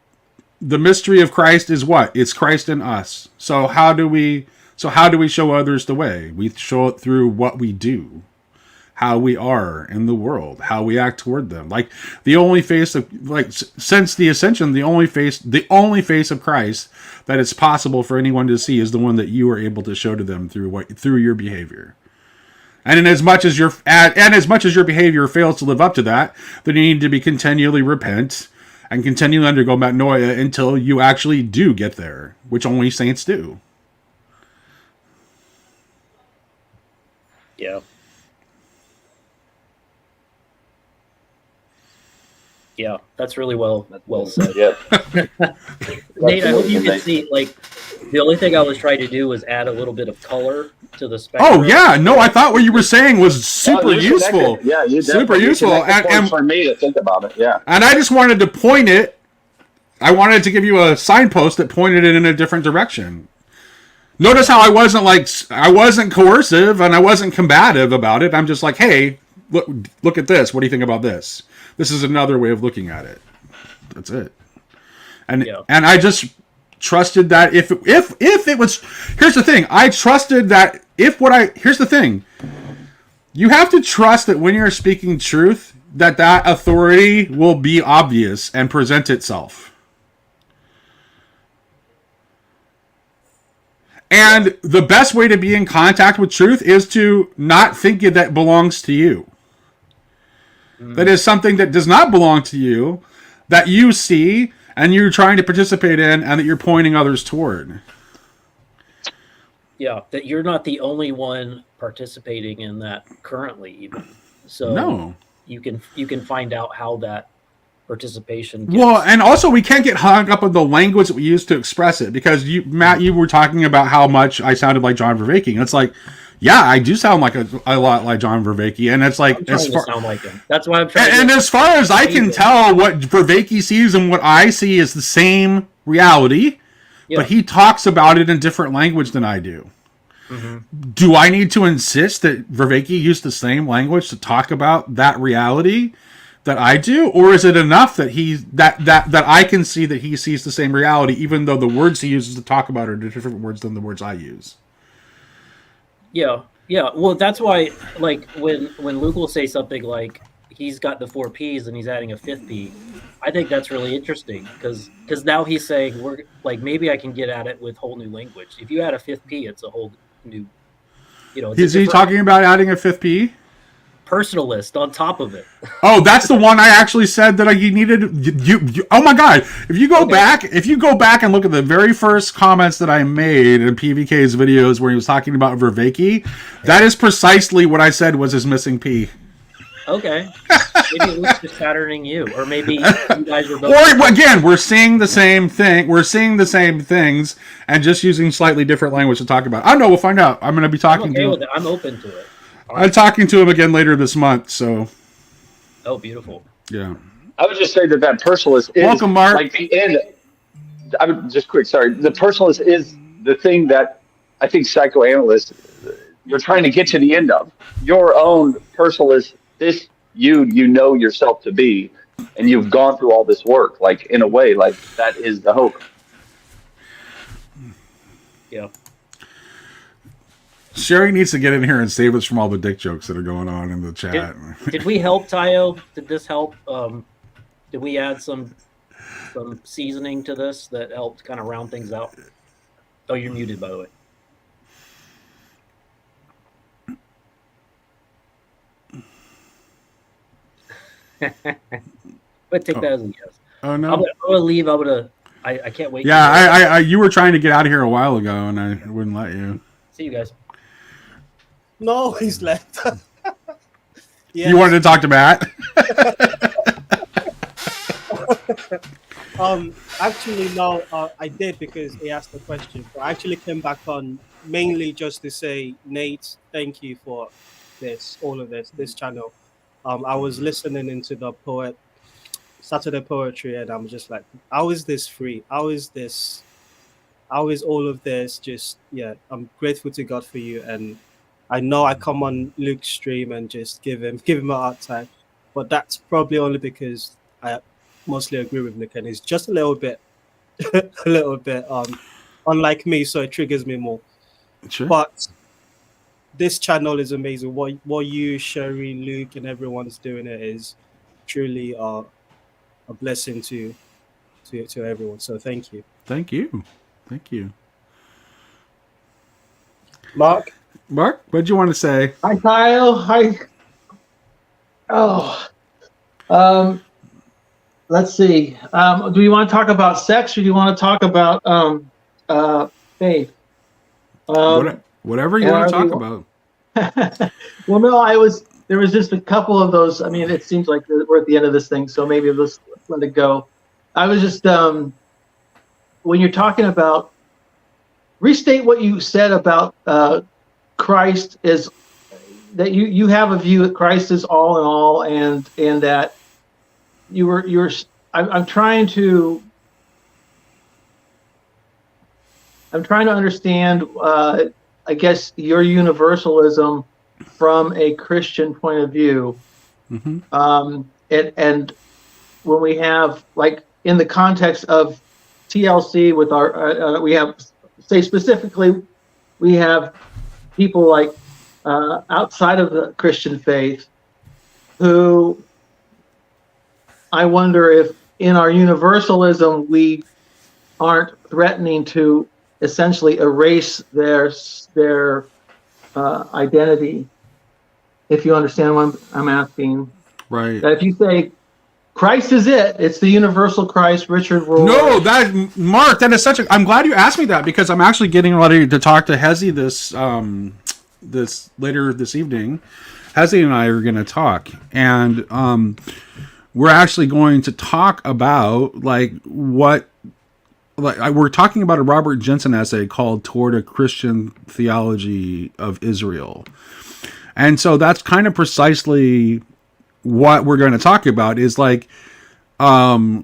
J: the mystery of Christ is what? It's Christ in us. So how do we show others the way? We show it through what we do, how we are in the world, how we act toward them. Like the only face of, like, since the ascension, the only face of Christ that it's possible for anyone to see is the one that you are able to show to them through your behavior. And as much as your behavior fails to live up to that, then you need to be continually repent and continually undergo metanoia until you actually do get there, which only saints do.
M: Yeah. Yeah, that's really well said.
D: Yeah.
M: Nate, I hope you can see, like, the only thing I was trying to do was add a little bit of color to the spectrum.
J: Oh yeah, no, I thought what you were saying was super useful.
D: Yeah,
J: super useful.
D: And for me to think about it, yeah.
J: And I just wanted to point it. I wanted to give you a signpost that pointed it in a different direction. Notice how I wasn't coercive and I wasn't combative about it. I'm just like, hey, look at this. What do you think about this? This is another way of looking at it. That's it. And I just trusted that if it was, here's the thing. I trusted that here's the thing. You have to trust that when you're speaking truth, that authority will be obvious and present itself. And the best way to be in contact with truth is to not think that belongs to you. That is something that does not belong to you, that you see and you're trying to participate in, and that you're pointing others toward.
M: Yeah, that you're not the only one participating in that currently, even. So
J: no,
M: you can find out how that participation gets.
J: Well, and also we can't get hung up on the language that we use to express it, because Matt, you were talking about how much I sounded like John Vervaeke, and it's like, yeah, I do sound like a lot like John Vervaeke, and it's like
M: sound like him. That's why I'm trying.
J: And as far as I can tell, what Vervaeke sees and what I see is the same reality, but he talks about it in different language than I do. Mm-hmm. Do I need to insist that Vervaeke use the same language to talk about that reality that I do, or is it enough that that I can see that he sees the same reality, even though the words he uses to talk about are different words than the words I use?
M: Yeah, Yeah, well, that's why, like, when Luke will say something like he's got the 4 Ps and he's adding a 5th P, I think that's really interesting because now he's saying we're like maybe I can get at it with whole new language. If you add a 5th P, it's a whole new, it's
J: Is he talking about adding a 5th P?
M: Personalist on top of it.
J: Oh, that's the one I actually said that you needed. You oh my God! If you go back and look at the very first comments that I made in PVK's videos where he was talking about Vervaeke, that is precisely what I said was his missing P.
M: Okay, maybe Luke's just patterning you, or maybe you guys were both.
J: Or again, we're seeing the same thing. We're seeing the same things and just using slightly different language to talk about. I don't know. We'll find out. I'm going to be talking to him.
M: With it. I'm open to it.
J: I'm talking to him again later this month. So.
M: Oh, beautiful.
J: Yeah.
D: I would just say that personalist is
J: welcome, Mark.
D: Like the end. I would just quick. Sorry, the personalist is the thing that I think psychoanalysts you're trying to get to the end of. Your own personalist. This you know yourself to be, and you've gone through all this work. Like in a way, like that is the hope.
M: Yeah.
J: Sherry needs to get in here and save us from all the dick jokes that are going on in the chat.
M: Did we help, Tayo? Did this help? Did we add some seasoning to this that helped kind of round things out? Oh, you're muted, by the way. But take that as a yes.
J: Oh no!
M: I'm gonna leave. I can't wait.
J: Yeah, you were trying to get out of here a while ago, and I wouldn't let you.
M: See you guys.
E: No, he's left.
J: Yes. You wanted to talk to Matt?
E: Actually, no, I did because he asked the question. But I actually came back on mainly just to say, Nate, thank you for all of this channel. I was listening into the Saturday Poetry, and I'm just like, how is this free? How is all of this? Just, yeah, I'm grateful to God for you. And I know I come on Luke's stream and just give him a hard time, but that's probably only because I mostly agree with Luke, and he's just a little bit unlike me, so it triggers me more.
J: Sure.
E: But this channel is amazing. What you, Sherry, Luke, and everyone's doing it is truly a blessing to everyone. So thank you.
J: Thank you. Thank you.
E: Mark,
J: what'd you want to say?
N: Hi, Kyle. Hi. Let's see. Do you want to talk about sex, or do you want to talk about faith?
J: Whatever you want to talk about.
N: Well, no, there was just a couple of those. I mean, it seems like we're at the end of this thing, so maybe let's let it go. I was just when you're talking about, restate what you said about Christ is that you have a view that Christ is all in all, and that I'm trying to understand I guess your universalism from a Christian point of view.
J: Mm-hmm.
N: And when we have, like, in the context of TLC with our we have, say specifically, we have people like outside of the Christian faith who I wonder if in our universalism we aren't threatening to essentially erase their identity, if you understand what I'm asking.
J: Right.
N: That if you say Christ is it's the universal Christ, Richard Rohr.
J: No, Mark, that is I'm glad you asked me that, because I'm actually getting ready to talk to Hezi this later this evening. Hezi and I are going to talk, and we're actually going to talk about we're talking about a Robert Jensen essay called Toward a Christian Theology of Israel. And so that's kind of precisely what we're going to talk about, is how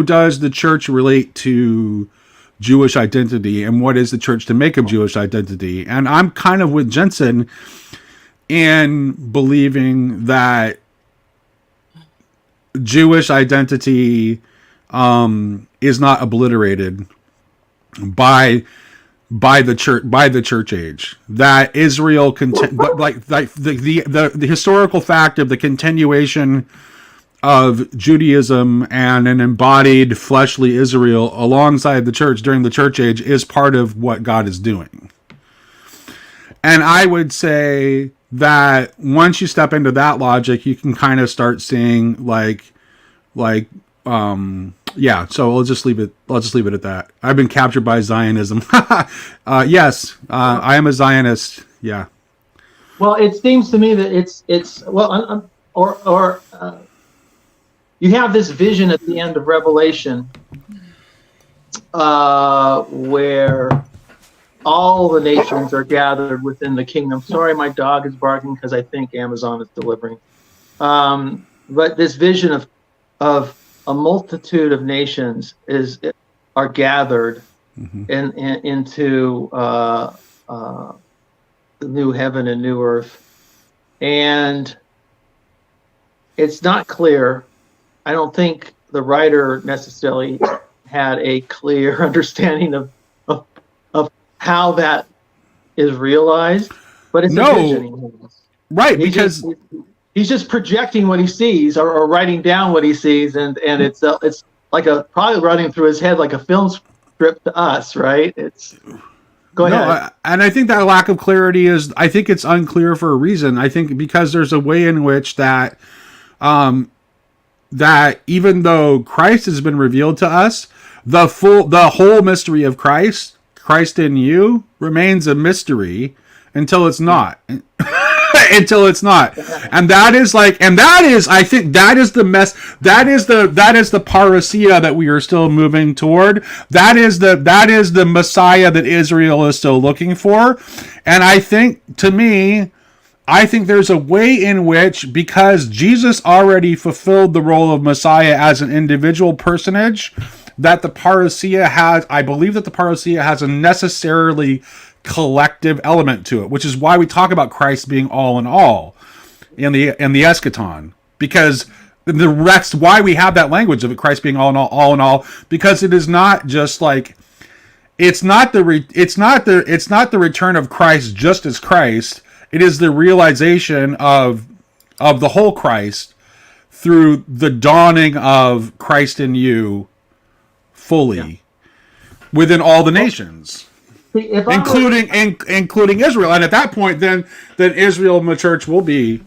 J: does the church relate to Jewish identity, and what is the church to make of Jewish identity? And I'm kind of with Jensen in believing that Jewish identity is not obliterated by by the church age, that Israel like the historical fact of the continuation of Judaism and an embodied fleshly Israel alongside the church during the church age is part of what God is doing. And I would say that once you step into that logic, you can kind of start seeing yeah, so I'll just leave it at that. I've been captured by Zionism. Yes, I am a Zionist. Yeah.
N: Well, it seems to me that you have this vision at the end of Revelation, where all the nations are gathered within the kingdom. Sorry, my dog is barking because I think Amazon is delivering. But this vision of a multitude of nations are gathered into the new heaven and new earth, and it's not clear. I don't think the writer necessarily had a clear understanding of how that is realized, but it's a vision.
J: Right, because
N: he's just projecting what he sees or writing down what he sees, and it's like probably running through his head like a film script to us, right? Go ahead.
J: And I think that lack of clarity I think it's unclear for a reason. I think because there's a way in which that even though Christ has been revealed to us, the whole mystery of Christ in you, remains a mystery until it's not. Until it's not. And that is I think that is the parousia that we are still moving toward. That is the Messiah that Israel is still looking for. And I think there's a way in which, because Jesus already fulfilled the role of Messiah as an individual personage, that the parousia has a necessarily collective element to it, which is why we talk about Christ being all in all in the eschaton, because the rest, why we have that language of Christ being all in all, because it is not just like, it's not the return of Christ just as Christ. It is the realization of the whole Christ through the dawning of Christ in you fully within all the nations. Including Israel, and at that point, then Israel and the church will be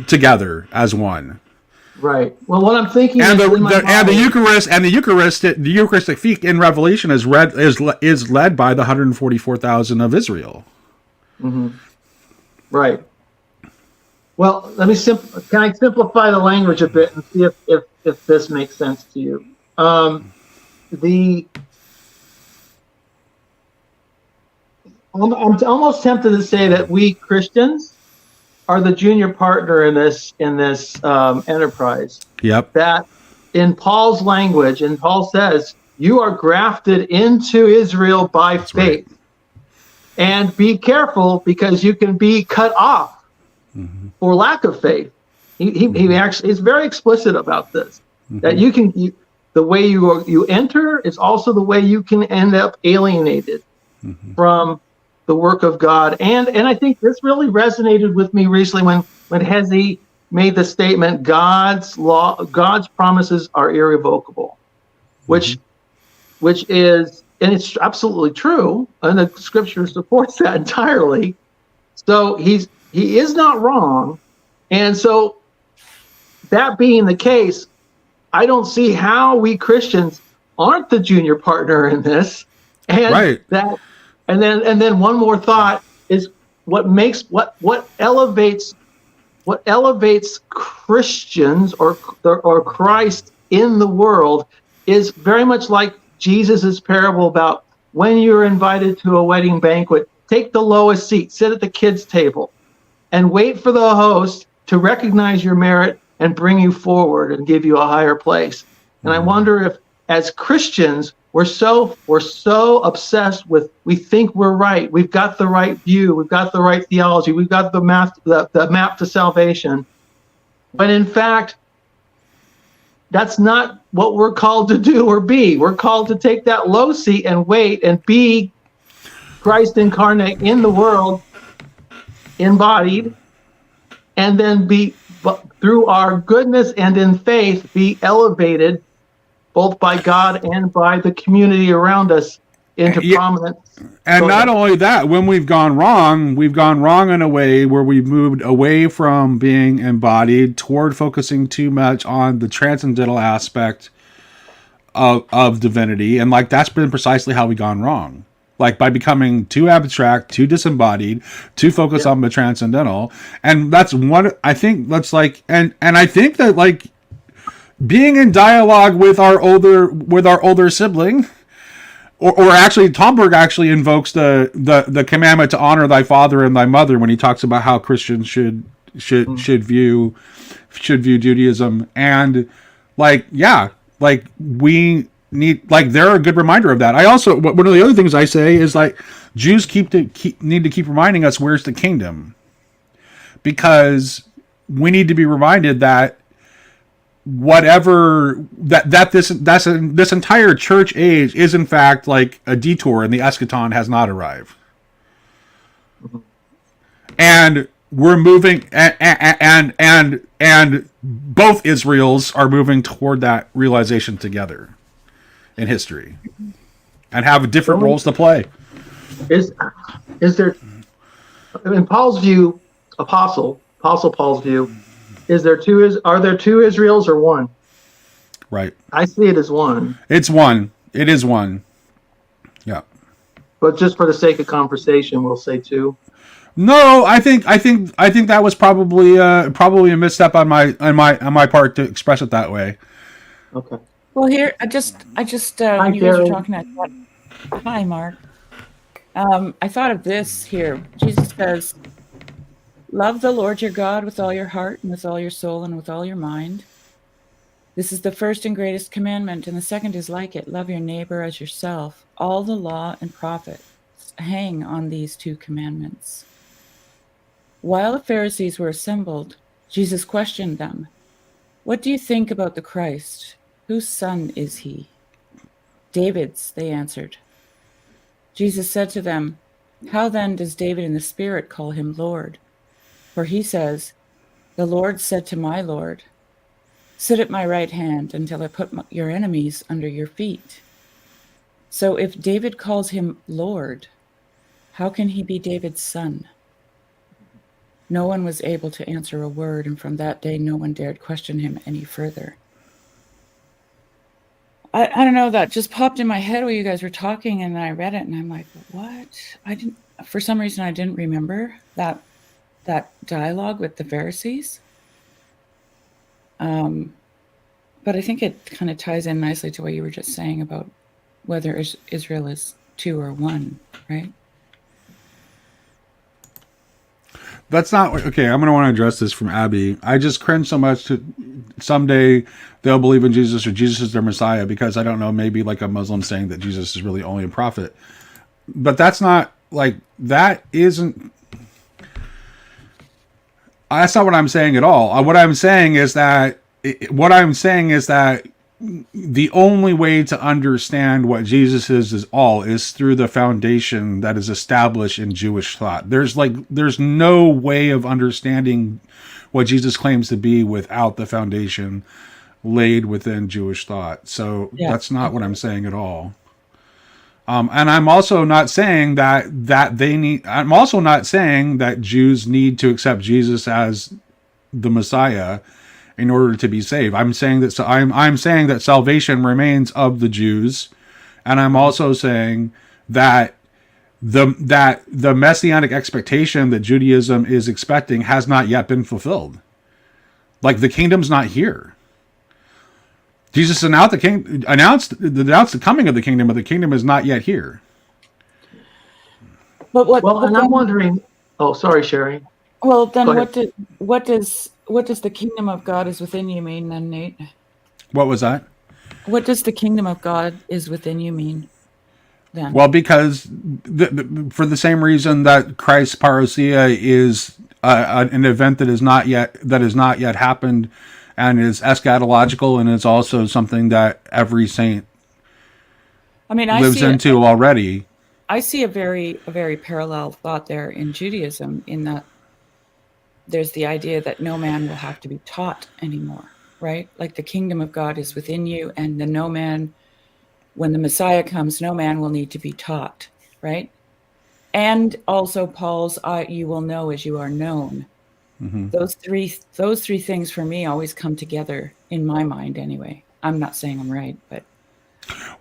J: together as one.
N: Right. Well, what I'm thinking
J: the Eucharistic feast in Revelation is led by the 144,000 of Israel.
N: Mm-hmm. Right. Well, can I simplify the language a bit and see if this makes sense to you? I'm almost tempted to say that we Christians are the junior partner in this enterprise.
J: Yep.
N: That in Paul's language, and Paul says, you are grafted into Israel by faith. Right. And be careful, because you can be cut off for lack of faith. He actually is very explicit about this. That the way you enter is also the way you can end up alienated from the work of God. And I think this really resonated with me recently when Hezi made the statement, God's promises are irrevocable, which is, and it's absolutely true, and the scripture supports that entirely. So he is not wrong. And so that being the case, I don't see how we Christians aren't the junior partner in this. And
J: right.
N: And then one more thought is what elevates Christians or Christ in the world is very much like Jesus's parable about when you're invited to a wedding banquet, take the lowest seat, sit at the kids' table, and wait for the host to recognize your merit and bring you forward and give you a higher place. And I wonder if, as Christians, we're so obsessed with, we think we're right, we've got the right view, we've got the right theology, we've got the map to salvation, but in fact, that's not what we're called to do or be. We're called to take that low seat and wait and be Christ incarnate in the world, embodied, and then through our goodness and in faith, be elevated both by God and by the community around us into prominence.
J: And not only that, when we've gone wrong in a way where we've moved away from being embodied toward focusing too much on the transcendental aspect of divinity. And like, that's been precisely how we've gone wrong. Like by becoming too abstract, too disembodied, too focused on the transcendental. And that's what I think that's like, and I think that like being in dialogue with our older sibling, or actually Tomberg actually invokes the commandment to honor thy father and thy mother when he talks about how Christians should view Judaism. And like, yeah, like we need, like, they're a good reminder of that. I also, one of the other things I say is like Jews need to keep reminding us, where's the kingdom? Because we need to be reminded that whatever this entire church age is in fact like a detour, and the eschaton has not arrived. And we're moving, and both Israels are moving toward that realization together in history, and have different roles to play.
N: Is there, in Paul's view, Apostle Paul's view, are there two Israels or one?
J: Right.
N: I see it as one.
J: It's one. It is one. Yeah.
N: But just for the sake of conversation, we'll say two.
J: No, I think that was probably a misstep on my part to express it that way.
N: Okay.
O: Well, here I just
N: Hi,
O: when you guys were
N: Gary.
O: talking, I thought, hi, Mark. I thought of this here. Jesus says, "Love the Lord your God with all your heart and with all your soul and with all your mind. This is the first and greatest commandment, and the second is like it: love your neighbor as yourself. All the law and prophets hang on these two commandments." While the Pharisees were assembled, Jesus questioned them, "What do you think about the Christ? Whose son is he?" "David's," they answered. Jesus said to them, "How then does David in the Spirit call him Lord? For he says, 'The Lord said to my Lord, sit at my right hand until I put your enemies under your feet.' So if David calls him Lord, how can he be David's son?" No one was able to answer a word, and from that day no one dared question him any further. I don't know, that just popped in my head while you guys were talking, and then I read it and I'm like, what? For some reason I didn't remember that dialogue with the Pharisees. But I think it kind of ties in nicely to what you were just saying about whether Israel is two or one, right?
J: That's not okay. I'm going to want to address this from Abby. I just cringe so much to someday they'll believe in Jesus, or Jesus is their Messiah, because I don't know, maybe like a Muslim saying that Jesus is really only a prophet. But that's not like, that's not what I'm saying at all. What I'm saying is that the only way to understand what Jesus is through the foundation that is established in Jewish thought. There's no way of understanding what Jesus claims to be without the foundation laid within Jewish thought. So that's not what I'm saying at all. And I'm also not saying I'm also not saying that Jews need to accept Jesus as the Messiah in order to be saved. I'm saying that I'm saying that salvation remains of the Jews, and I'm also saying that the messianic expectation that Judaism is expecting has not yet been fulfilled. Like, the kingdom's not here. Jesus announced the coming of the kingdom, but the kingdom is not yet here.
O: But
N: I'm wondering. Oh, sorry, Sherry.
O: Well, then what does the kingdom of God is within you mean then, Nate?
J: What was that?
O: What does the kingdom of God is within you mean then?
J: Well, because for the same reason that Christ's parousia is an event that is not yet happened, and is eschatological, and is also something that every saint lives into already.
O: I see a very parallel thought there in Judaism, in that there's the idea that no man will have to be taught anymore, right? Like the kingdom of God is within you, and no man, when the Messiah comes, no man will need to be taught, right? And also Paul's, you will know as you are known.
J: Mm-hmm.
O: Those three things for me always come together in my mind anyway. I'm not saying I'm right, but.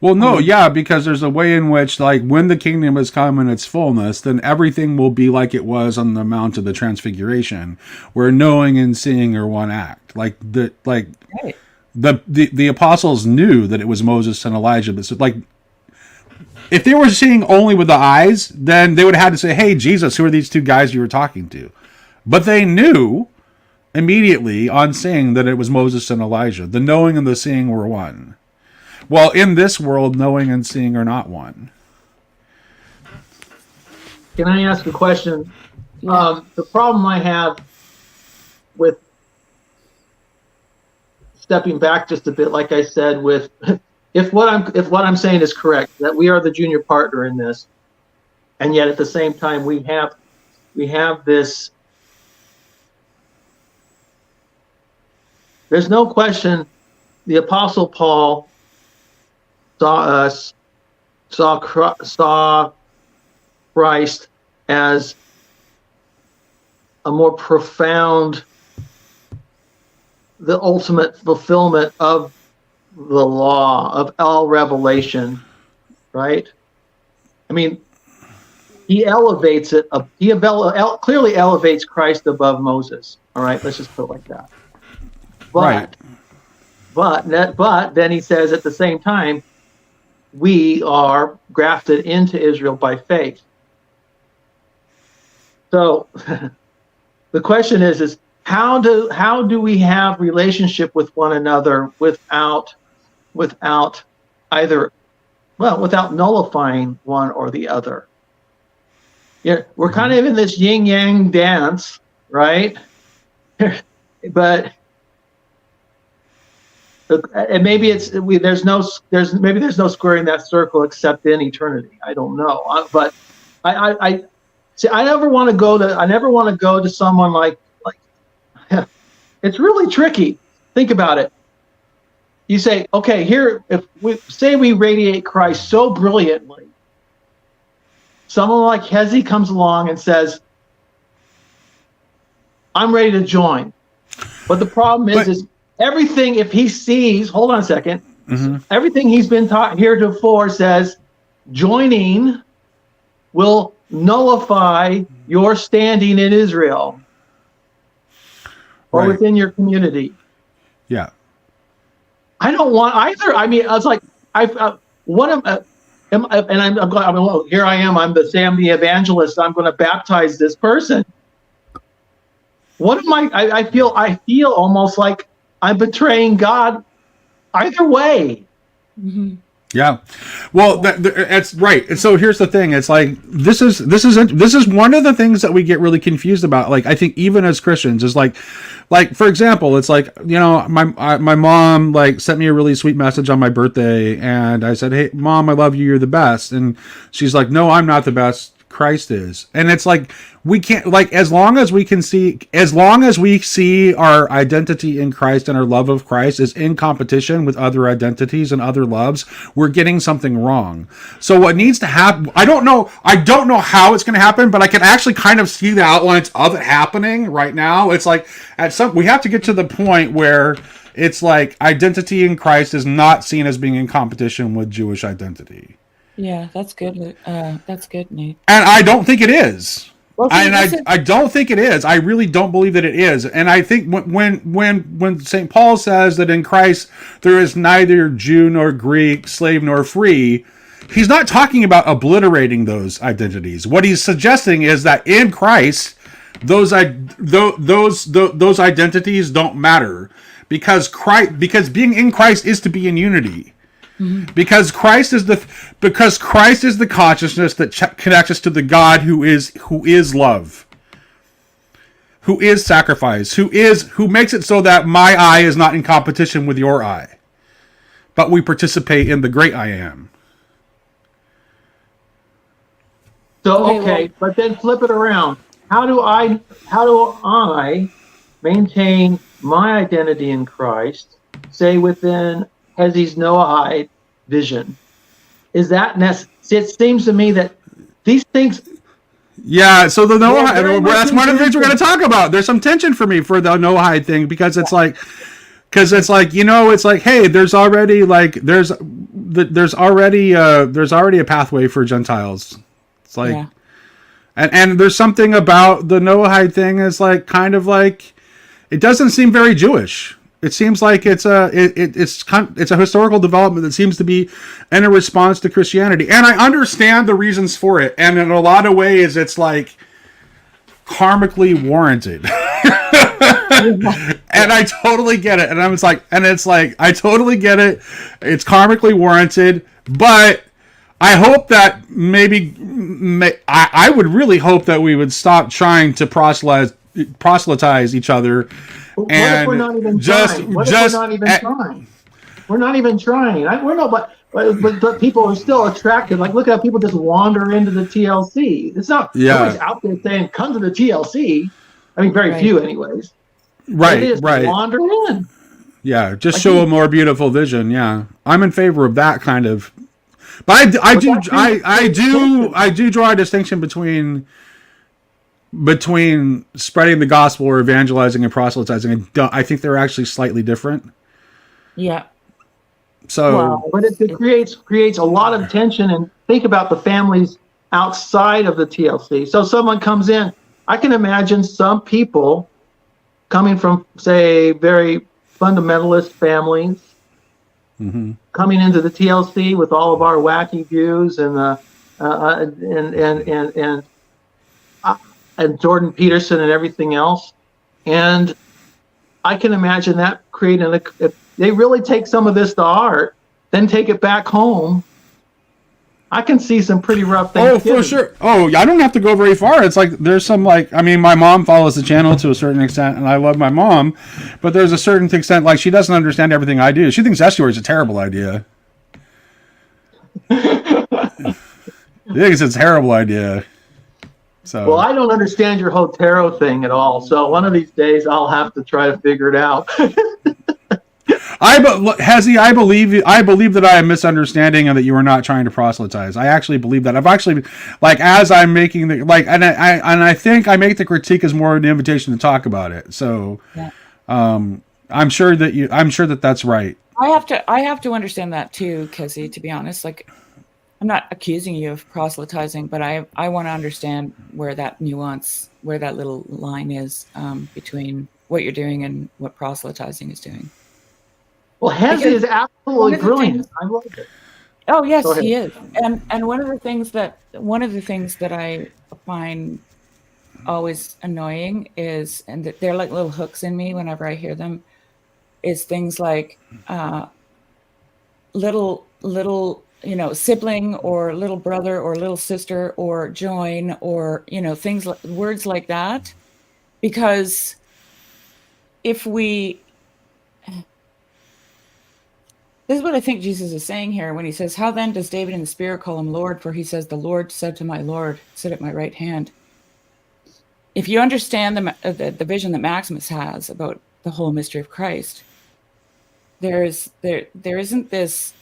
J: Well, no, yeah, because there's a way in which, like, when the kingdom has come in its fullness, then everything will be like it was on the Mount of the Transfiguration, where knowing and seeing are one act. Like
O: right.
J: the apostles knew that it was Moses and Elijah, but so, like, if they were seeing only with the eyes, then they would have had to say, "Hey, Jesus, who are these two guys you were talking to?" But they knew immediately on seeing that it was Moses and Elijah. The knowing and the seeing were one. Well, in this world, knowing and seeing are not one.
N: Can I ask a question?
O: Yeah.
N: The problem I have with stepping back just a bit, like I said, with if what I'm saying is correct, that we are the junior partner in this, and yet at the same time we have this. There's no question the Apostle Paul saw Christ as a more profound, the ultimate fulfillment of the law, of all revelation, right? I mean, he elevates it. He clearly elevates Christ above Moses. All right, let's just put it like that. But,
J: Right.
N: But then he says at the same time, we are grafted into Israel by faith. So the question is how do we have relationship with one another without nullifying one or the other? Yeah, we're kind of in this yin yang dance, right? But and maybe there's no squaring that circle except in eternity. I don't know, but I never want to go to someone like it's really tricky. Think about it. You say, okay, here, if we radiate Christ so brilliantly, someone like Hezi comes along and says, I'm ready to join. But the problem is everything, if he sees, hold on a second, everything he's been taught heretofore says joining will nullify your standing in Israel or within your community.
J: Yeah.
N: I don't want either. I mean, I was like, here I am. I'm Sam the evangelist. I'm going to baptize this person. What am I? I feel almost like I'm betraying God. Either way.
O: Mm-hmm.
J: Yeah, well, that's right. And so here's the thing: it's like this is one of the things that we get really confused about. Like, I think even as Christians, is like for example, it's like, you know, my mom like sent me a really sweet message on my birthday, and I said, "Hey, Mom, I love you. You're the best." And she's like, "No, I'm not the best. Christ is." And it's like, we can't, like, as long as we see our identity in Christ and our love of Christ is in competition with other identities and other loves, we're getting something wrong. So what needs to happen, I don't know how it's going to happen, but I can actually kind of see the outlines of it happening right now. It's like we have to get to the point where it's like identity in Christ is not seen as being in competition with Jewish identity.
O: Yeah, that's good. That's good, Nate.
J: And I don't think it is.
O: Well,
J: I don't think it is. I really don't believe that it is. And I think when St. Paul says that in Christ there is neither Jew nor Greek, slave nor free, he's not talking about obliterating those identities. What he's suggesting is that in Christ, those identities don't matter, because being in Christ is to be in unity. Mm-hmm. Because Christ is the consciousness that connects us to the God who is love, who is sacrifice, who makes it so that my eye is not in competition with your eye, but we participate in the great I am.
N: So okay, but then flip it around. How do I maintain my identity in Christ, say within Hezzy's Noahide vision? Is that necessary? It seems to me that these things.
J: Yeah, so the Noahide, that's one of the things we're going to talk about. There's some tension for me for the Noahide thing because it's like, you know, it's like, hey, there's already a pathway for Gentiles. It's like, yeah. And there's something about the Noahide thing is like kind of like, it doesn't seem very Jewish. It seems like it's a historical development that seems to be in a response to Christianity, and I understand the reasons for it. And in a lot of ways, it's like karmically warranted, and I totally get it. And I totally get it. It's karmically warranted, but I hope that I would really hope that we would stop trying to proselytize each other.
N: What if we're not even trying? What if we're not even trying? We're not even trying. But people are still attracted. Like, look at how people just wander into the TLC. It's not nobody's out there saying, come to the TLC. I mean, very few anyways.
J: Right.
N: Wander in.
J: Yeah, just like show a more beautiful vision. Yeah. I'm in favor of that kind of. But I do draw a distinction between spreading the gospel or evangelizing and proselytizing. I think they're actually slightly different.
O: Yeah.
N: So, but it creates a lot of tension. And think about the families outside of the TLC. So someone comes in. I can imagine some people coming from, say, very fundamentalist families, coming into the TLC with all of our wacky views and Jordan Peterson and everything else. And I can imagine that creating if they really take some of this to heart, then take it back home. I can see some pretty rough things.
J: Oh, for sure. Oh, I don't have to go very far. It's like there's some my mom follows the channel to a certain extent, and I love my mom, but there's a certain extent she doesn't understand everything I do. She thinks estuary is a terrible idea. She thinks it's a terrible idea. So.
N: Well, I don't understand your whole tarot thing at all. So one of these days I'll have to try to figure it out.
J: Hezzy, I believe that I am misunderstanding and that you are not trying to proselytize. I actually believe that. I've actually, as I'm making I think I make the critique as more of an invitation to talk about it. So, yeah. I'm sure that that's right.
O: I have to understand that too, Kezzy, to be honest. I'm not accusing you of proselytizing, but I want to understand where that nuance, where that little line is between what you're doing and what proselytizing is doing.
N: Well, Hezzy is absolutely brilliant. I love it.
O: Oh yes, he is. And one of the things that I find always annoying is, and they're like little hooks in me whenever I hear them, is things like little sibling or little brother or little sister or join or things like words like that, because this is what I think Jesus is saying here when he says, how then does David in the Spirit call him Lord? For he says, the Lord said to my Lord, sit at my right hand. If you understand the vision that Maximus has about the whole mystery of Christ, there isn't this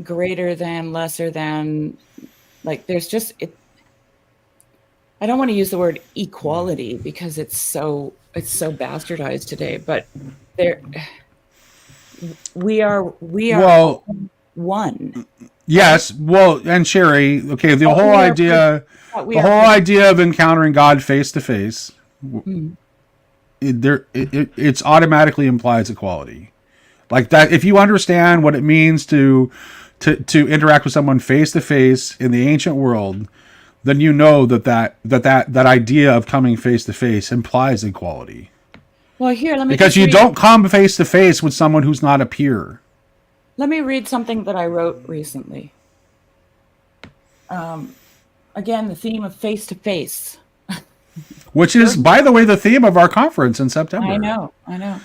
O: greater than, lesser than, there's just it. I don't want to use the word equality because it's so bastardized today, but we are one.
J: Yes. Well, and Sherry, okay, the whole idea of encountering God face to face, it's automatically implies equality. Like that, if you understand what it means to interact with someone face to face in the ancient world, then you know that idea of coming face to face implies equality.
O: Well, here, let me
J: because you don't come face to face with someone who's not a peer.
O: Let me read something that I wrote recently. Again, the theme of face to face,
J: which is, by the way, the theme of our conference in September.
O: I know.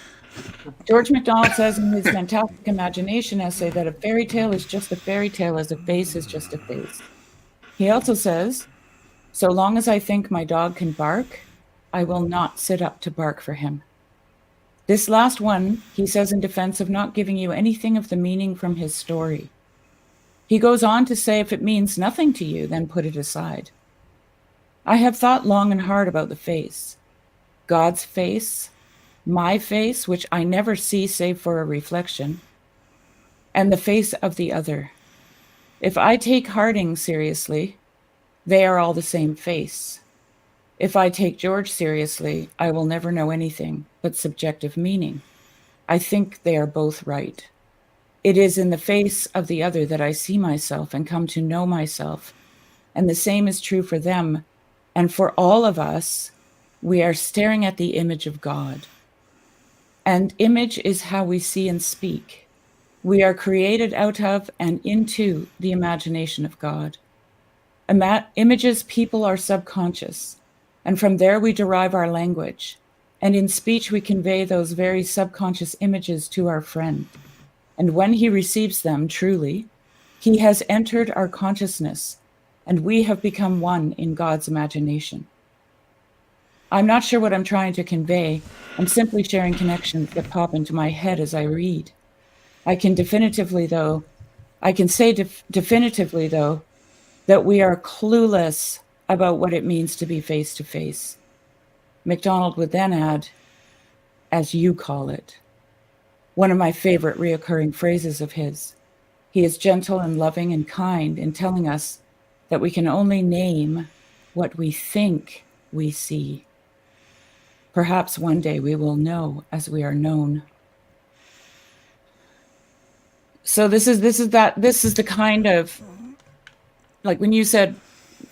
O: George MacDonald says in his fantastic imagination essay that a fairy tale is just a fairy tale as a face is just a face. He also says, So long as I think my dog can bark, I will not sit up to bark for him. This last one, he says in defense of not giving you anything of the meaning from his story. He goes on to say, if it means nothing to you, then put it aside. I have thought long and hard about the face. God's face, my face, which I never see save for a reflection, and the face of the other. If I take Harding seriously, they are all the same face. If I take George seriously, I will never know anything but subjective meaning. I think they are both right. It is in the face of the other that I see myself and come to know myself. And the same is true for them. And for all of us, we are staring at the image of God. And image is how we see and speak. We are created out of and into the imagination of God. Images people are subconscious, and from there we derive our language. And in speech we convey those very subconscious images to our friend. And when he receives them truly, he has entered our consciousness, and we have become one in God's imagination. I'm not sure what I'm trying to convey. I'm simply sharing connections that pop into my head as I read. I can say definitively, though, that we are clueless about what it means to be face to face. MacDonald would then add, as you call it, one of my favorite reoccurring phrases of his. He is gentle and loving and kind in telling us that we can only name what we think we see. Perhaps one day we will know as we are known. So this is the kind of, like when you said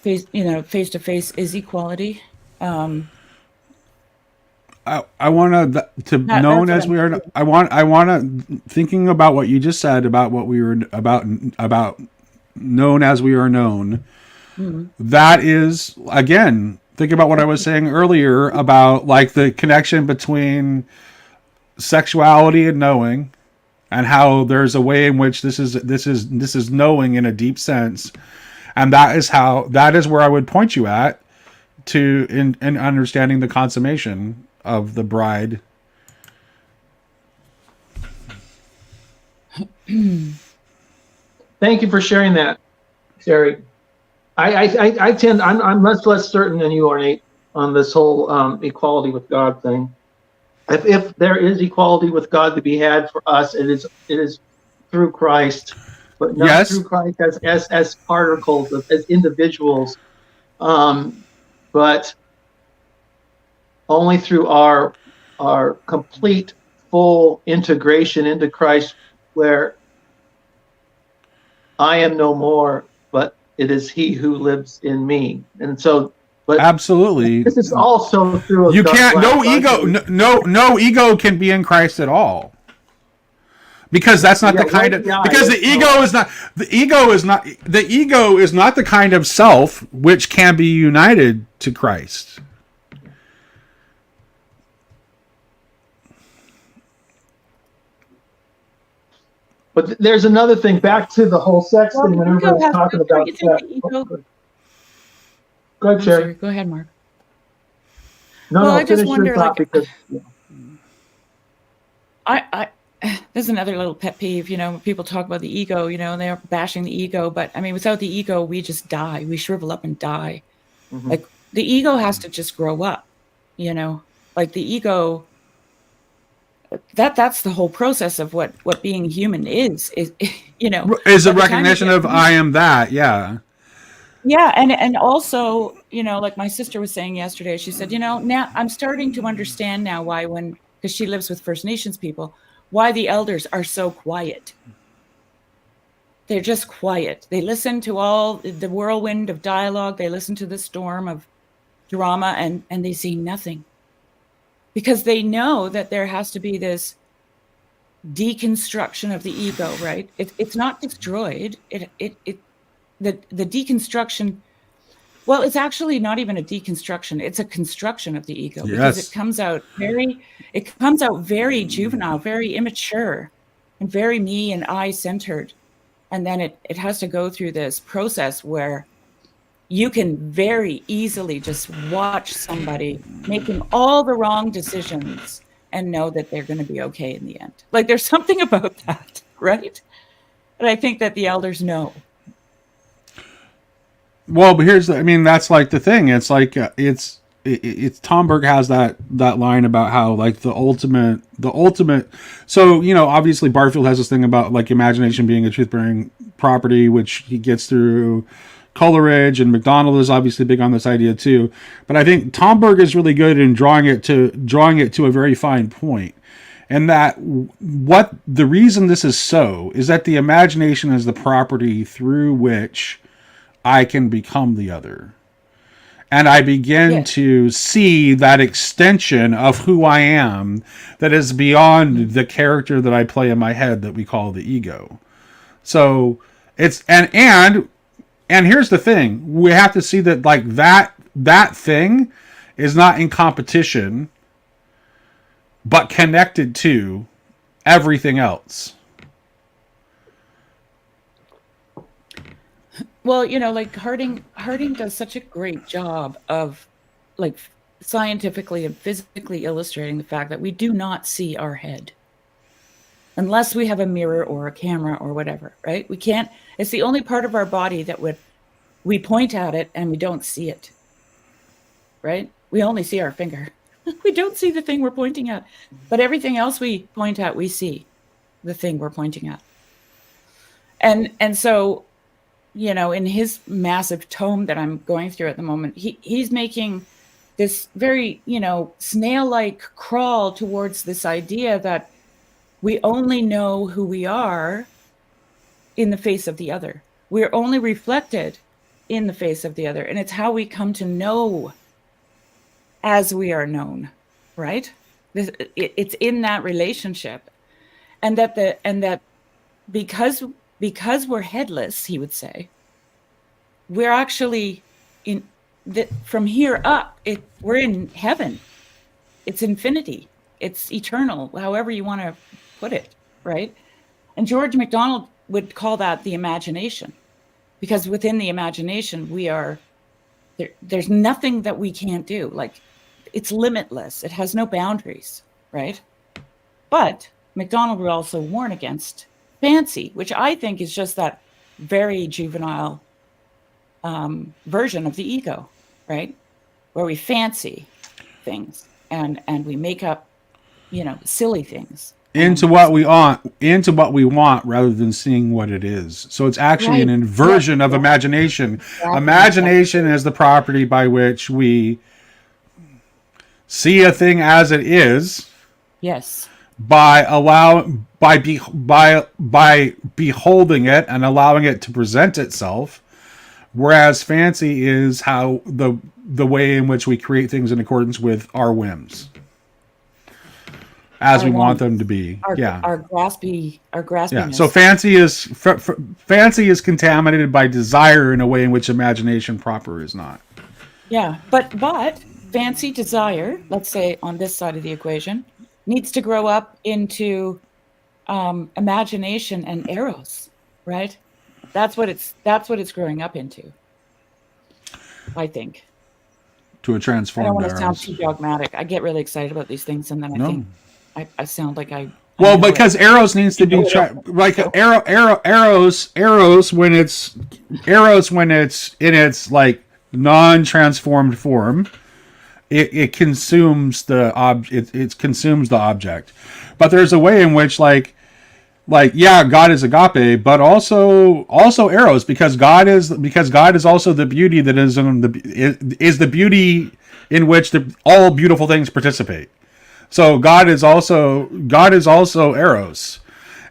O: face to face is equality.
J: I want to known as we are. I want to thinking about what you just said about what we were about known as we are known. Mm-hmm. That is, again, think about what I was saying earlier about like the connection between sexuality and knowing, and how there's a way in which this is knowing in a deep sense, and that is where I would point you at to in understanding the consummation of the bride.
N: Thank you for sharing that, Terry. I'm less certain than you are, Nate, on this whole equality with God thing. If there is equality with God to be had for us, it is through Christ, but not through Christ as particles, as individuals, but only through our complete, full integration into Christ, where I am no more, but it is He who lives in me. And so, but
J: absolutely,
N: this is also through.
J: You can't. No ego. No ego can be in Christ at all, because that's not the kind of. Because the ego is not. The ego is not. The ego is not the kind of self which can be united to Christ.
N: But there's another thing. Back to the whole sex thing. When everybody's talking about that. Go ahead, Sherry.
O: Go ahead, Mark.
N: No, I just wonder,
O: there's another little pet peeve, when people talk about the ego, and they're bashing the ego, but I mean, without the ego, we just die. We shrivel up and die. Mm-hmm. Like the ego has to just grow up, like the ego, that's the whole process of what being human is
J: a recognition of I am that. Yeah.
O: Yeah, and also, like my sister was saying yesterday, she said, now I'm starting to understand now why because she lives with First Nations people, why the elders are so quiet. They're just quiet. They listen to all the whirlwind of dialogue. They listen to the storm of drama, and they see nothing. Because they know that there has to be this deconstruction of the ego, right? It's not destroyed. The deconstruction, well, it's actually not even a deconstruction. It's a construction of the ego, because it comes out very juvenile, very immature, and very me and I centered. And then it has to go through this process where, you can very easily just watch somebody making all the wrong decisions and know that they're going to be okay in the end. Like, there's something about that, right? And I think that the elders know.
J: Well, but that's like the thing. It's like it's Tom Berg has that line about how like the ultimate. So obviously Barfield has this thing about like imagination being a truth-bearing property, which he gets through Coleridge, and MacDonald is obviously big on this idea too. But I think Tom Berg is really good in drawing it to a very fine point. And that what the reason this is so is that the imagination is the property through which I can become the other. And I begin to see that extension of who I am that is beyond the character that I play in my head that we call the ego. So it's and here's the thing. We have to see that like that thing is not in competition, but connected to everything else.
O: Well, like Harding does such a great job of like scientifically and physically illustrating the fact that we do not see our head unless we have a mirror or a camera or whatever, right? We can't, it's the only part of our body that we point at it and we don't see it, right? We only see our finger. We don't see the thing we're pointing at, but everything else we point at, we see the thing we're pointing at. And so, in his massive tome that I'm going through at the moment, he's making this very, snail-like crawl towards this idea that we only know who we are in the face of the other. We're only reflected in the face of the other. And it's how we come to know as we are known, right? It's in that relationship. And that because we're headless, he would say, we're actually from here up, we're in heaven. It's infinity. It's eternal, however you want to put it, right? And George MacDonald would call that the imagination, because within the imagination, there's nothing that we can't do. Like, it's limitless. It has no boundaries, right? But MacDonald would also warn against fancy, which I think is just that very juvenile version of the ego, right? Where we fancy things and we make up, silly things
J: into what we want rather than seeing what it is. So it's actually an inversion of imagination. Exactly. Imagination is the property by which we see a thing as it is.
O: Yes.
J: By beholding it and allowing it to present itself, whereas fancy is how the way in which we create things in accordance with our whims, as we want them to be.
O: Our graspiness.
J: Yeah. So fancy is contaminated by desire in a way in which imagination proper is not.
O: Yeah, but fancy desire, let's say on this side of the equation, needs to grow up into imagination and eros, right? That's what it's growing up into, I think.
J: To a transformed
O: I don't want to
J: eros.
O: sound too dogmatic. I get really excited about these things, and then I think I sound like I.
J: Well, because eros needs to be like eros when it's in its like non-transformed form. It consumes the it consumes the object, but there's a way in which like God is agape, but also eros, because God is also the beauty that is the beauty in which all beautiful things participate. So God is also eros.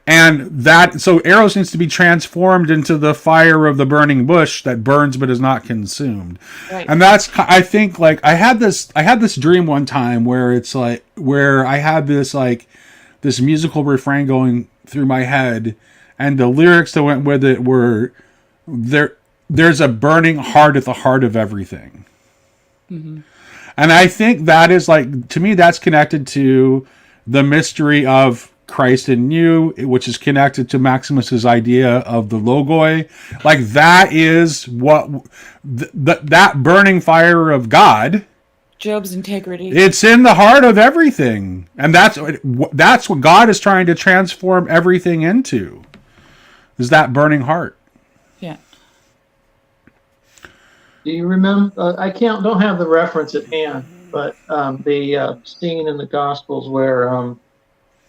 J: And so eros needs to be transformed into the fire of the burning bush that burns but is not consumed. Right. And that's, I think, like I had this dream one time where I had this musical refrain going through my head, and the lyrics that went with it were there's a burning heart at the heart of everything. Mm-hmm. And I think that is to me, that's connected to the mystery of Christ in you, which is connected to Maximus's idea of the logoi. Like that is what that burning fire of God.
O: Job's integrity.
J: It's in the heart of everything, and that's what God is trying to transform everything into. Is that burning heart?
O: Yeah.
N: Do you remember? Don't have the reference at hand, but the scene in the Gospels where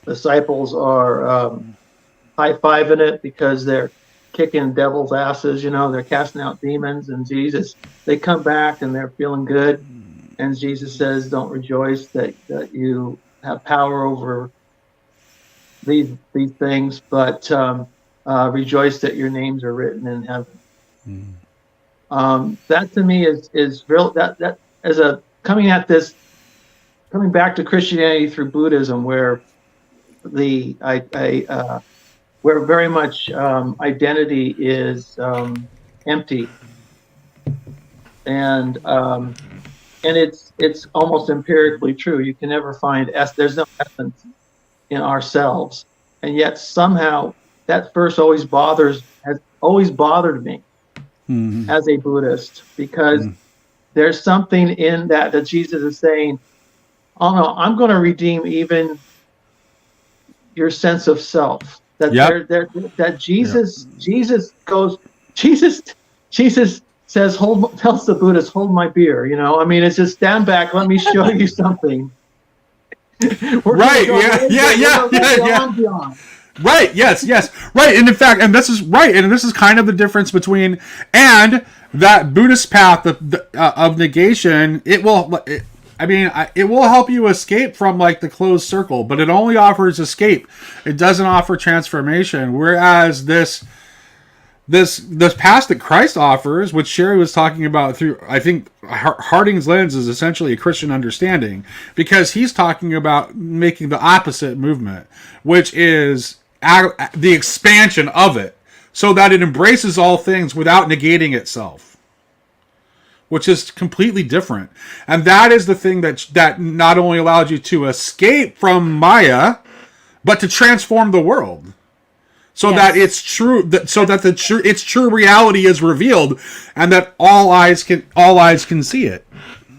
N: disciples are high-fiving it because they're kicking devil's asses. You know, they're casting out demons, and they come back and they're feeling good. And Jesus says, "Don't rejoice that you have power over these things, but rejoice that your names are written in heaven." That to me is real. That as a coming back to Christianity through Buddhism, where where very much identity is empty, and it's almost empirically true. You can never find there's no essence in ourselves, and yet somehow that verse has always bothered me as a Buddhist, because there's something in that Jesus is saying, "Oh no, I'm going to redeem even your sense of self." That Jesus says, tells the Buddhist, "Hold my beer." You know, I mean, it's just stand back. Let me show you something.
J: Right. Yeah. Right. Yes. Right. And in fact, and this is kind of the difference between and that Buddhist path of negation. It will help you escape from like the closed circle, but it only offers escape. It doesn't offer transformation. Whereas this path that Christ offers, which Sherry was talking about through, I think Harding's lens is essentially a Christian understanding, because he's talking about making the opposite movement, which is the expansion of it, so that it embraces all things without negating itself, which is completely different. And that is the thing that not only allows you to escape from Maya, but to transform the world. So that it's true, its true reality is revealed, and that all eyes can see it.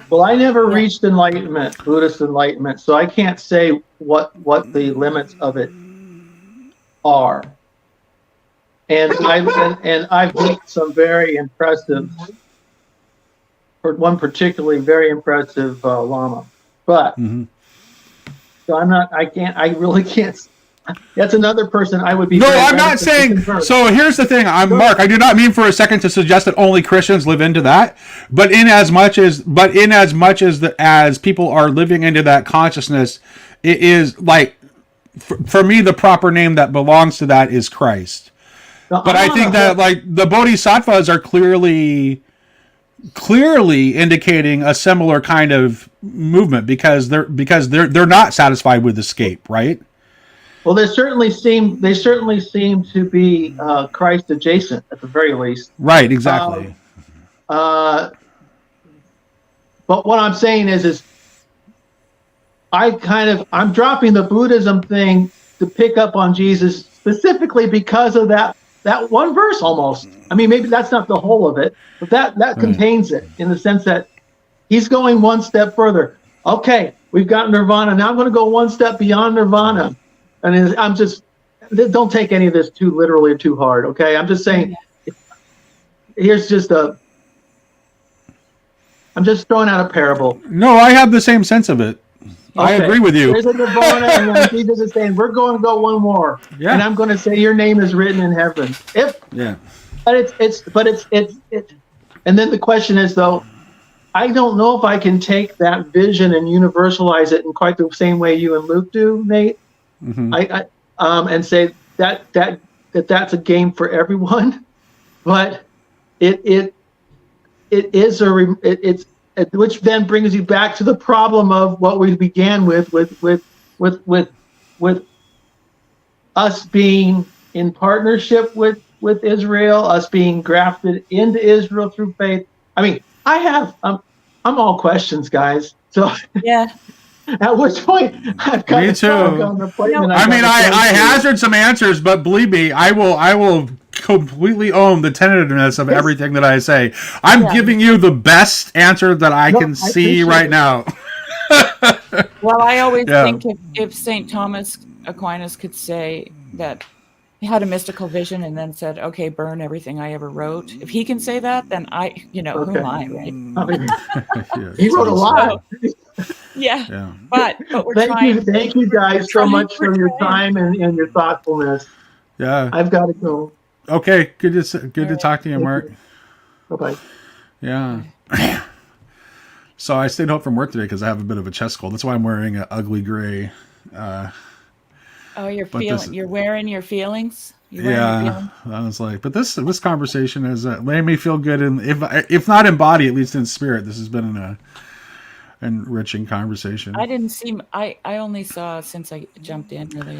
N: Well, I never reached enlightenment, Buddhist enlightenment, so I can't say what the limits of it are. And I've met some very impressive, or one particularly very impressive Lama, but so I really can't. That's another person I would be.
J: No, I'm not saying. So here's the thing. Mark. I do not mean for a second to suggest that only Christians live into that, but in as much as people are living into that consciousness, it is like, for me, the proper name that belongs to that is Christ. But I think that like the Bodhisattvas are clearly indicating a similar kind of movement, because they're not satisfied with escape, right?
N: Well, they certainly seem to be Christ adjacent at the very least.
J: Right, exactly.
N: But what I'm saying is I'm dropping the Buddhism thing to pick up on Jesus specifically because of that one verse almost. I mean, maybe that's not the whole of it, but that contains it, in the sense that he's going one step further. Okay, we've got nirvana. Now I'm going to go one step beyond nirvana. And I'm just, don't take any of this too literally or too hard, okay? I'm just saying, I'm just throwing out a parable.
J: No, I have the same sense of it. Okay. I agree with you.
N: There's a nirvana, and then Jesus is saying, we're going to go one more. Yeah. And I'm going to say, your name is written in heaven. But and then the question is, though, I don't know if I can take that vision and universalize it in quite the same way you and Luke do, Nate. And say that's a game for everyone, but it's which then brings you back to the problem of what we began with us being in partnership with Israel, us being grafted into Israel through faith. I mean, I'm all questions, guys. So
O: yeah.
N: At which point, I've got
J: Me
N: to talk
J: too.
N: on the plane.
J: I mean, I hazard some answers, but believe me, I will completely own the tentativeness of everything that I say. I'm giving you the best answer that I can see right now.
O: Well, I always think if St. Thomas Aquinas could say that he had a mystical vision and then said, okay, burn everything I ever wrote. If he can say that, then who am I, right?
N: He wrote a lot.
O: Yeah. But we're
N: Thank you guys so much for your time and your thoughtfulness.
J: Yeah.
N: I've got to go.
J: Okay. Good to talk to you, Mark.
N: Bye-bye.
J: Yeah. So I stayed home from work today because I have a bit of a chest cold. That's why I'm wearing an ugly gray.
O: You're wearing your feelings.
J: I was like, but this conversation has made me feel good, and if not in body, at least in spirit. This has been an enriching conversation.
O: I only saw since I jumped in. Really,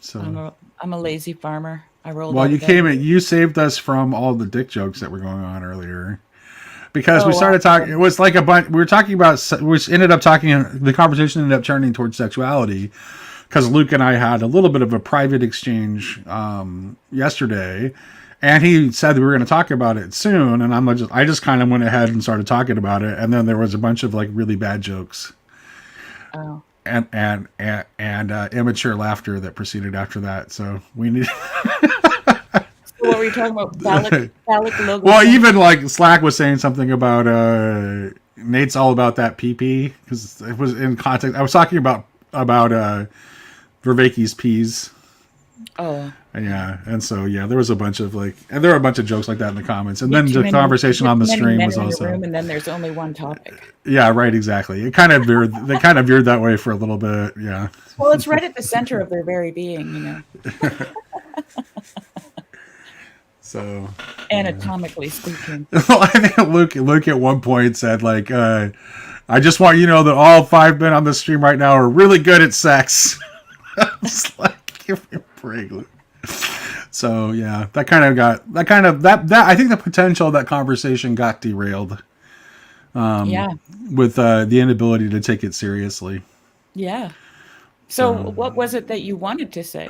O: So I'm a lazy farmer. I rolled.
J: Well, you saved us from all the dick jokes that were going on earlier. Because we started talking, it was like a bunch. We were talking about. We ended up talking. The conversation ended up turning towards sexuality, because Luke and I had a little bit of a private exchange yesterday, and he said that we were going to talk about it soon. And I just kind of went ahead and started talking about it, and then there was a bunch of like really bad jokes, and immature laughter that proceeded after that. So we need.
O: What were you talking about? Phallic logo?
J: Well, even like Slack was saying something about Nate's all about that PP, because it was in context. I was talking about Vervaeke's peas.
O: Oh.
J: Yeah, and so there was a bunch of and there were a bunch of jokes like that in the comments, and then the conversation on the stream was also.
O: Room and then there's only one topic.
J: Yeah, right. Exactly. It kind of veered. They kind of veered that way for a little bit. Yeah.
O: Well, it's right at the center of their very being,
J: So
O: anatomically speaking.
J: Well, I think Luke at one point said I just want you to know that all 5 men on the stream right now are really good at sex. I was like, give me a break, Luke. So that I think the potential of that conversation got derailed. With the inability to take it seriously.
O: Yeah. So what was it that you wanted to say?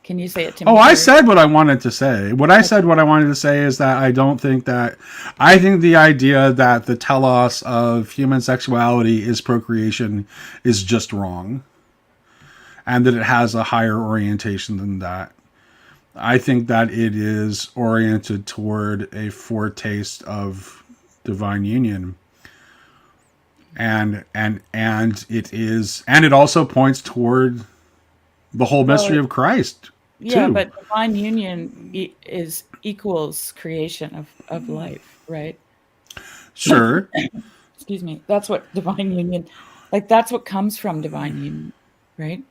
O: Can you say it to me?
J: Oh, I said what I wanted to say. What I wanted to say is that I think the idea that the telos of human sexuality is procreation is just wrong. And that it has a higher orientation than that. I think that it is oriented toward a foretaste of divine union. And it also points toward the whole mystery of Christ.
O: Yeah, too. But divine union equals creation of life, right?
J: Sure.
O: Excuse me. That's what divine union, that's what comes from divine union, right?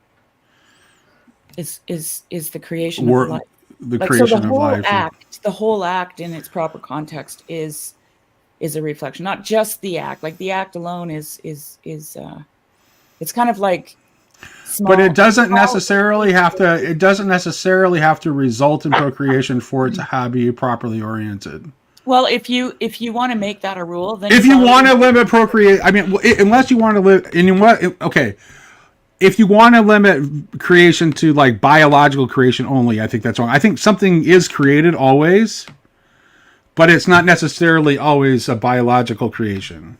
O: Is the creation of life.
J: The creation of life.
O: The whole act in its proper context is a reflection, not just the act. Like the act alone is it's kind of like small,
J: but it doesn't necessarily have to. It doesn't necessarily have to result in procreation for it to be properly oriented.
O: Well, if you want to make that a rule, then
J: if you want to limit procreation, I mean, unless you want to live, and what? Okay, if you want to limit creation to biological creation only, I think that's wrong. I think something is created always, but it's not necessarily always a biological creation.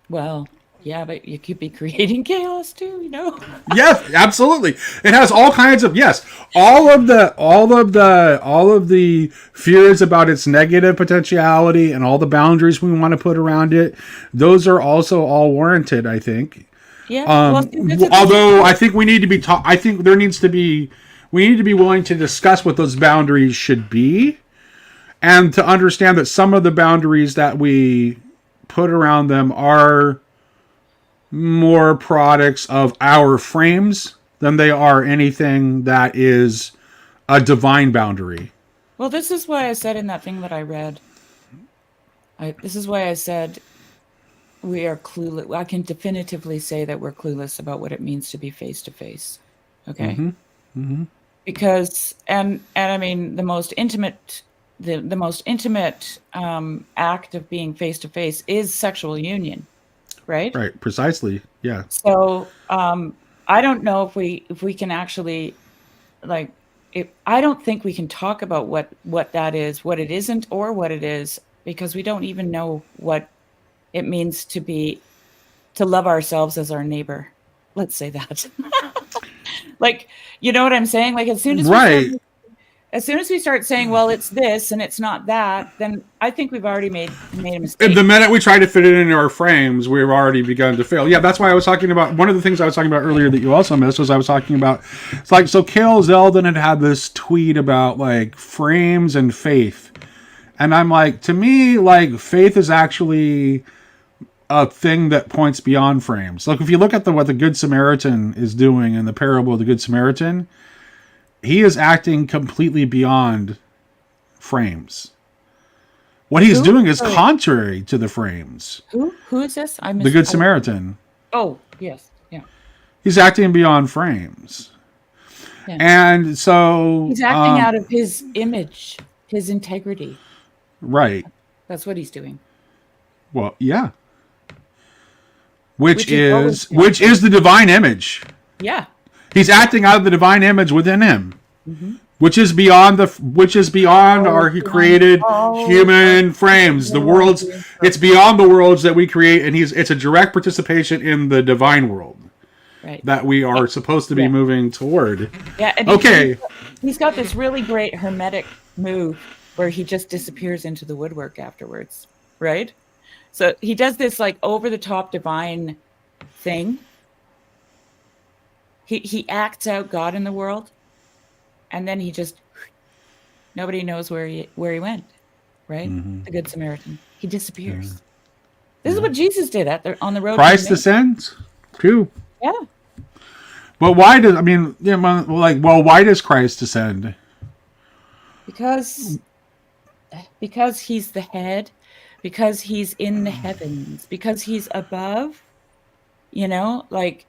O: Well, yeah, but you could be creating chaos too,
J: Yes, absolutely. It has all kinds of all of the fears about its negative potentiality and all the boundaries we want to put around it. Those are also all warranted, I think.
O: Yeah.
J: Although I think we need to be I think we need to be willing to discuss what those boundaries should be, and to understand that some of the boundaries that we put around them are more products of our frames than they are anything that is a divine boundary.
O: Well, this is why I said in that thing that I read, this is why I said we are clueless. I can definitively say that we're clueless about what it means to be face to face. Okay.
J: Mm-hmm. Mm-hmm.
O: Because, and I mean, the most intimate the most intimate act of being face to face is sexual union, right?
J: Right, precisely. Yeah.
O: So I don't know if we can actually, like, I don't think we can talk about what that is, what it isn't, or what it is, because we don't even know what it means to love ourselves as our neighbor. Let's say that. Like, you know what I'm saying? Like, as soon as we start saying, well, it's this and it's not that, then I think we've already made a mistake.
J: The minute we try to fit it into our frames, we've already begun to fail. Yeah, that's why I was talking about, one of the things I was talking about earlier that you also missed was I was talking about, it's like, so Kale Zeldin had this tweet about, like, frames and faith. And I'm like, to me, like, faith is actually a thing that points beyond frames. Like, if you look at what the Good Samaritan is doing in the parable of the Good Samaritan, he is acting completely beyond frames. What he's doing is contrary to the frames.
O: Who is this?
J: The Good Samaritan.
O: Oh, yes. Yeah.
J: He's acting beyond frames. Yeah. And so
O: he's acting out of his image, his integrity.
J: Right.
O: That's what he's doing.
J: Well, yeah. Which is the divine image.
O: Yeah.
J: He's acting out of the divine image within him. Mm-hmm. Which is beyond our created human frames. It's beyond the worlds that we create, and it's a direct participation in the divine world. Right. That we are supposed to be moving toward.
O: Yeah. And okay. He's got this really great hermetic move where he just disappears into the woodwork afterwards, right? So he does this like over the top divine thing. He acts out God in the world, and then he just nobody knows where he went, right? Mm-hmm. The Good Samaritan. He disappears. Yeah. This is what Jesus did on the road.
J: Christ descends too.
O: Yeah.
J: But why does Christ descend?
O: Because he's the head, because he's in the heavens, because he's above, like.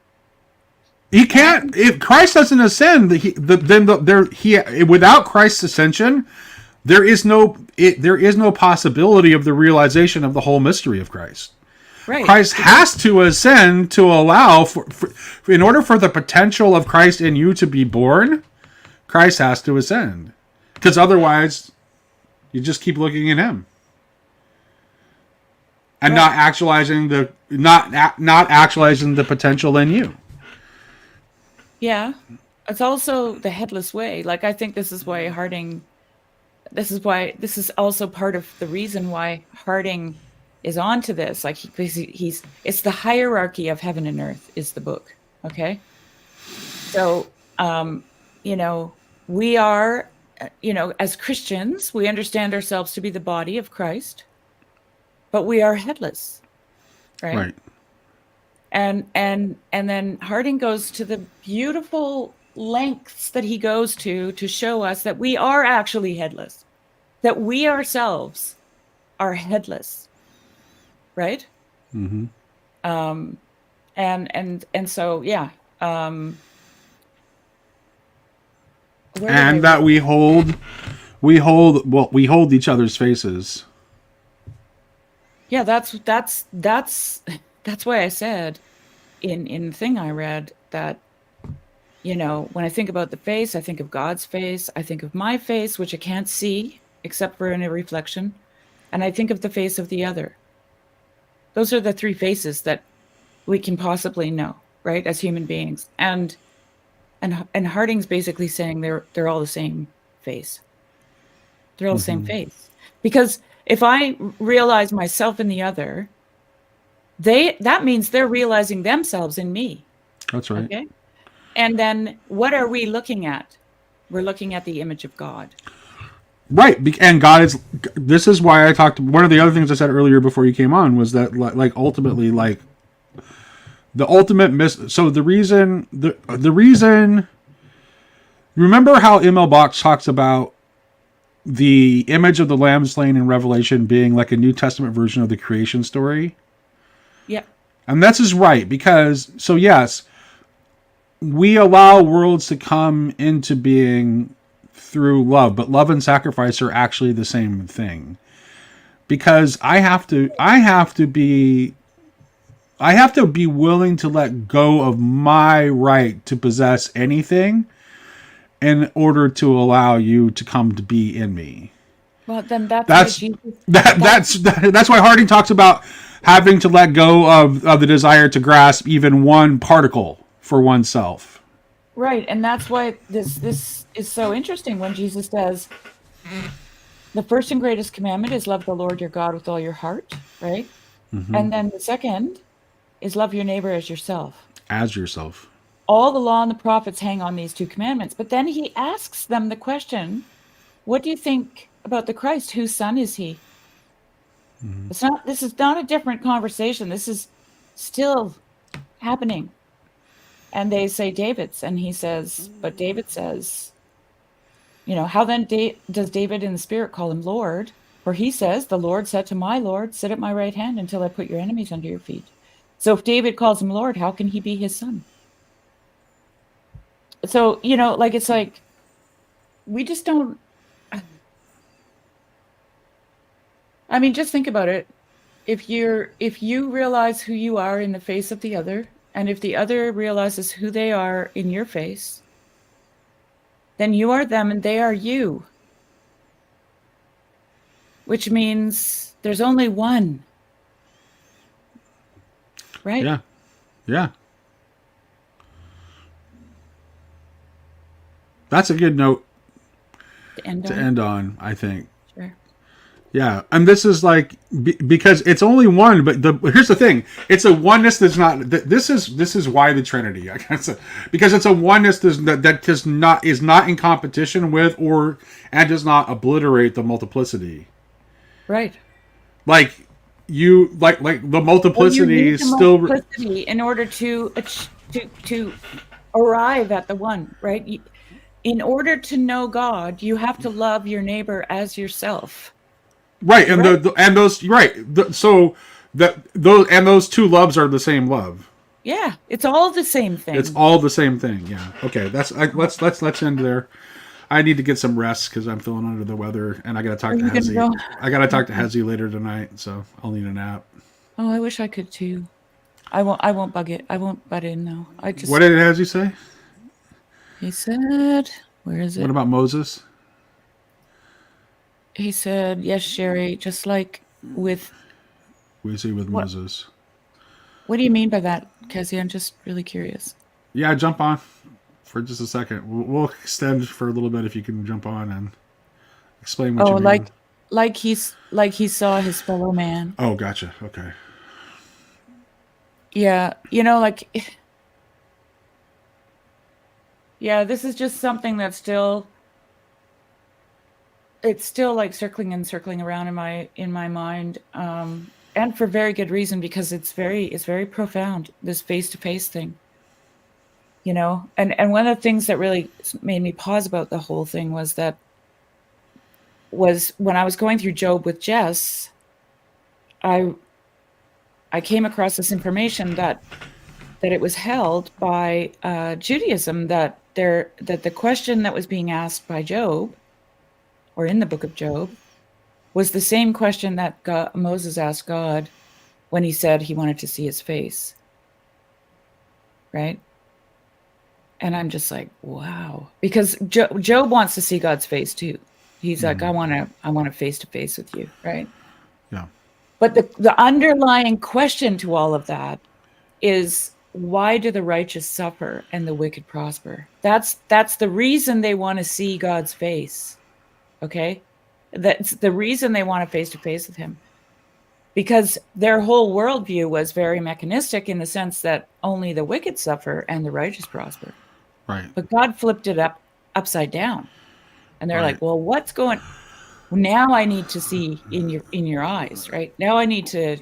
J: He can't. If Christ doesn't ascend, without Christ's ascension, there is no possibility of the realization of the whole mystery of Christ. Right. Christ has to ascend to allow for in order for the potential of Christ in you to be born. Christ has to ascend, because otherwise, you just keep looking at him and not actualizing the potential in you.
O: Yeah, it's also the headless way. Like, I think this is why this is also part of the reason why Harding is onto this. Like, it's the hierarchy of heaven and earth is the book. Okay. So, we are, as Christians, we understand ourselves to be the body of Christ, but we are headless. Right. And then Harding goes to the beautiful lengths that he goes to show us that we are actually headless, that we ourselves are headless, right? Mm-hmm. And so yeah.
J: And that we hold each other's faces.
O: Yeah, that's why I said in the thing I read that, when I think about the face, I think of God's face. I think of my face, which I can't see except for in a reflection. And I think of the face of the other. Those are the three faces that we can possibly know, right, as human beings. And Harding's basically saying they're all the same face. They're all the same face. Because if I realize myself in the other, that means they're realizing themselves in me.
J: That's right.
O: Okay. And then what are we looking at? We're looking at the image of God.
J: Right. And God is, this is why I talked, one of the other things I said earlier before you came on was that ultimately, the ultimate so the reason, remember how M.L. Box talks about the image of the Lamb slain in Revelation being like a New Testament version of the creation story?
O: Yeah.
J: And that's is right, because, so yes, we allow worlds to come into being through love, but love and sacrifice are actually the same thing. Because I have to be willing to let go of my right to possess anything in order to allow you to come to be in me.
O: Well, then that's
J: why Harding talks about having to let go of the desire to grasp even one particle for oneself.
O: Right, and that's why this is so interesting when Jesus says, the first and greatest commandment is love the Lord your God with all your heart, right?
J: Mm-hmm.
O: And then the second is love your neighbor as yourself.
J: As yourself.
O: All the law and the prophets hang on these two commandments. But then he asks them the question, what do you think about the Christ? Whose son is he? Mm-hmm. This is not a different conversation. This is still happening. And they say David's, and he says, but David says, how then does David in the spirit call him Lord? For he says, the Lord said to my Lord, sit at my right hand until I put your enemies under your feet. So if David calls him Lord, how can he be his son? So, it's like, we just don't, just think about it. If you realize who you are in the face of the other, and if the other realizes who they are in your face, then you are them and they are you. Which means there's only one. Right?
J: Yeah. Yeah. That's a good note to end on, I think.
O: Sure.
J: Yeah, and this is like because it's only one, but here's the thing: it's a oneness that's not. This is why the Trinity, I guess, because it's a oneness that is not in competition with and does not obliterate the multiplicity.
O: Right.
J: Like the multiplicity is still multiplicity
O: in order to arrive at the one, right? In order to know God, you have to love your neighbor as yourself.
J: Right, and those two loves are the same love.
O: Yeah, it's all the same thing.
J: It's all the same thing. Yeah. Okay, let's end there. I need to get some rest because I'm feeling under the weather, and I got to talk to Hezi. I got to talk to Hezi later tonight, so I'll need a nap.
O: Oh, I wish I could too. I won't bug it. I won't butt in though.
J: What did Hezi say?
O: He said, "Where is it?"
J: What about Moses?
O: He said, "Yes, Sherry, just like with."
J: We see with Moses.
O: What do you mean by that, Kezzy? I'm just really curious.
J: Yeah, jump on for just a second. We'll extend for a little bit if you can jump on and explain what you mean.
O: Like he saw his fellow man.
J: Oh, gotcha. Okay.
O: Yeah, yeah, this is just something that's still like circling around in my mind, and for very good reason, because it's very profound, this face-to-face thing, and one of the things that really made me pause about the whole thing was when I was going through Job with Jess, I came across this information that it was held by Judaism that the question that was being asked by Job, or in the book of Job, was the same question that Moses asked God when he said he wanted to see his face. Right? And I'm just like, wow. Because Job wants to see God's face too. He's like, I want to face to face with you, right?
J: Yeah.
O: But the underlying question to all of that is, why do the righteous suffer and the wicked prosper? That's the reason they want to see God's face. Okay? That's the reason they want to face with him. Because their whole worldview was very mechanistic in the sense that only the wicked suffer and the righteous prosper.
J: Right.
O: But God flipped it upside down. And they're like, well, what's going now? I need to see in your eyes, right? Now I need to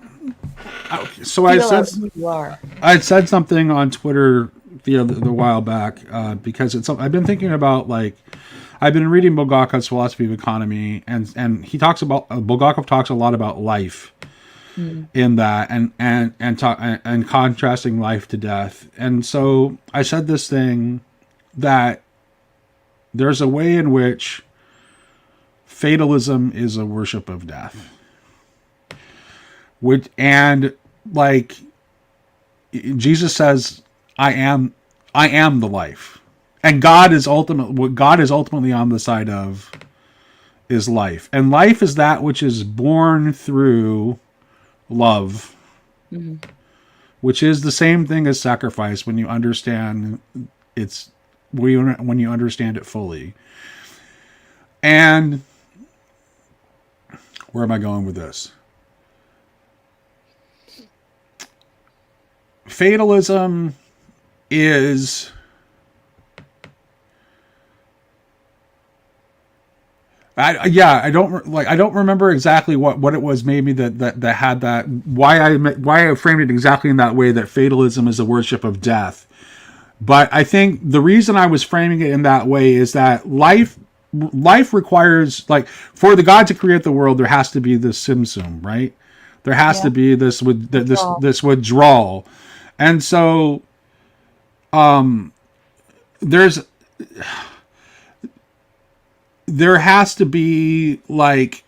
J: so I said
O: who you are.
J: I said something on Twitter the while back because I've been thinking about, like, I've been reading Bulgakov's philosophy of economy, and he talks about Bulgakov talks a lot about life in that and contrasting life to death. And so I said this thing that there's a way in which fatalism is a worship of death. And like Jesus says, I am the life. And God is ultimately on the side of is life. And life is that which is born through love. Mm-hmm. Which is the same thing as sacrifice when you understand when you understand it fully. And where am I going with this? Fatalism is I don't remember exactly what it was maybe that had that why I framed it exactly in that way, that fatalism is a worship of death. But I think the reason I was framing it in that way is that life requires, like, for the God to create the world, there has to be this simsum, right? There has to be this withdrawal. And so there has to be, like,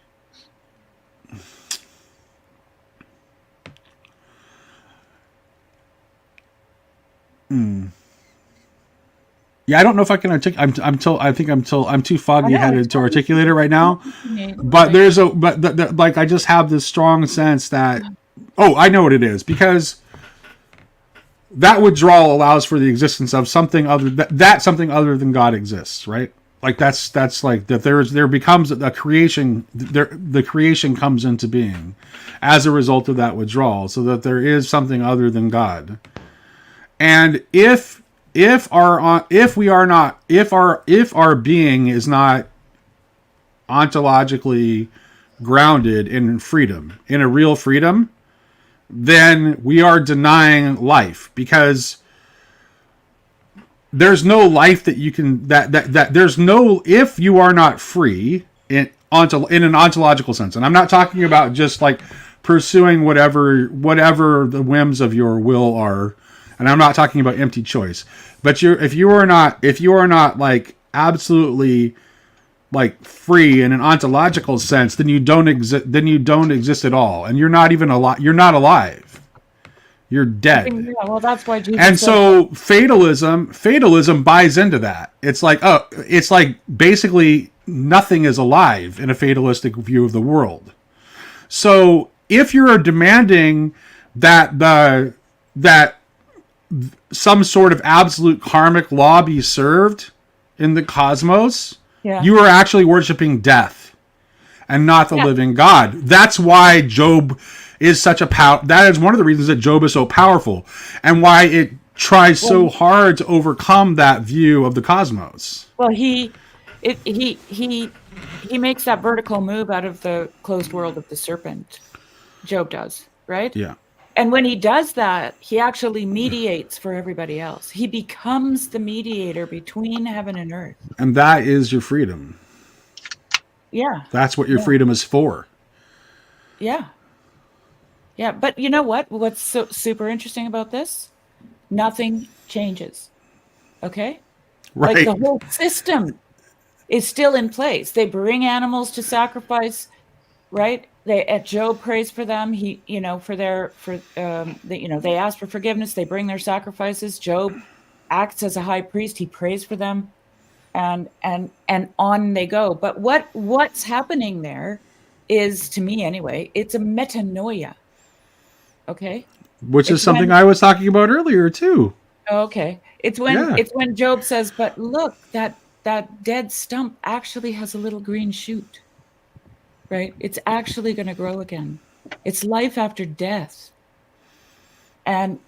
J: I don't know if I can articulate. I'm too foggy headed to articulate it right now. But I just have this strong sense that, I know what it is, because that withdrawal allows for the existence of something other that something other than God exists, right? Like that's like that there becomes a creation. The creation comes into being as a result of that withdrawal, so that there is something other than God. And if our being is not ontologically grounded in freedom, in a real freedom, then we are denying life, because there's no life that you can that there's no, if you are not free in an ontological sense. And I'm not talking about just like pursuing whatever the whims of your will are, and I'm not talking about empty choice. But if you are not like absolutely like free in an ontological sense, then you don't exist at all, and you're not even alive. You're not alive. You're dead.
O: Yeah, well, that's why Jesus.
J: And so fatalism buys into that. It's like basically nothing is alive in a fatalistic view of the world. So if you're demanding that some sort of absolute karmic law be served in the cosmos, you are actually worshiping death and not the living God. That's why Job is such a that is one of the reasons that Job is so powerful, and why it tries so hard to overcome that view of the cosmos.
O: Well, he makes that vertical move out of the closed world of the serpent. Job does, right?
J: Yeah.
O: And when he does that, he actually mediates for everybody else. He becomes the mediator between heaven and earth.
J: And that is your freedom.
O: Yeah.
J: That's what your freedom is for.
O: Yeah. Yeah, but you know what? What's so super interesting about this? Nothing changes. Okay?
J: Right.
O: Like the whole system is still in place. They bring animals to sacrifice, right? Job prays for them. They ask for forgiveness. They bring their sacrifices. Job acts as a high priest. He prays for them, and on they go. But what's happening there is, to me anyway, it's a metanoia. Okay.
J: Which is something I was talking about earlier too.
O: Okay. It's when Job says, "But look, that dead stump actually has a little green shoot." Right? It's actually going to grow again. It's life after death. And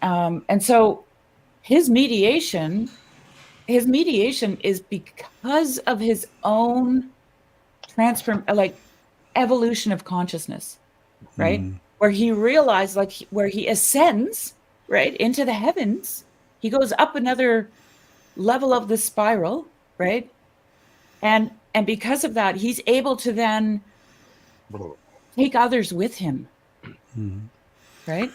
O: so his mediation is because of his own evolution of consciousness, right? Where he realized, where he ascends, right, into the heavens, he goes up another level of the spiral, right? And because of that, he's able to then take others with him, right?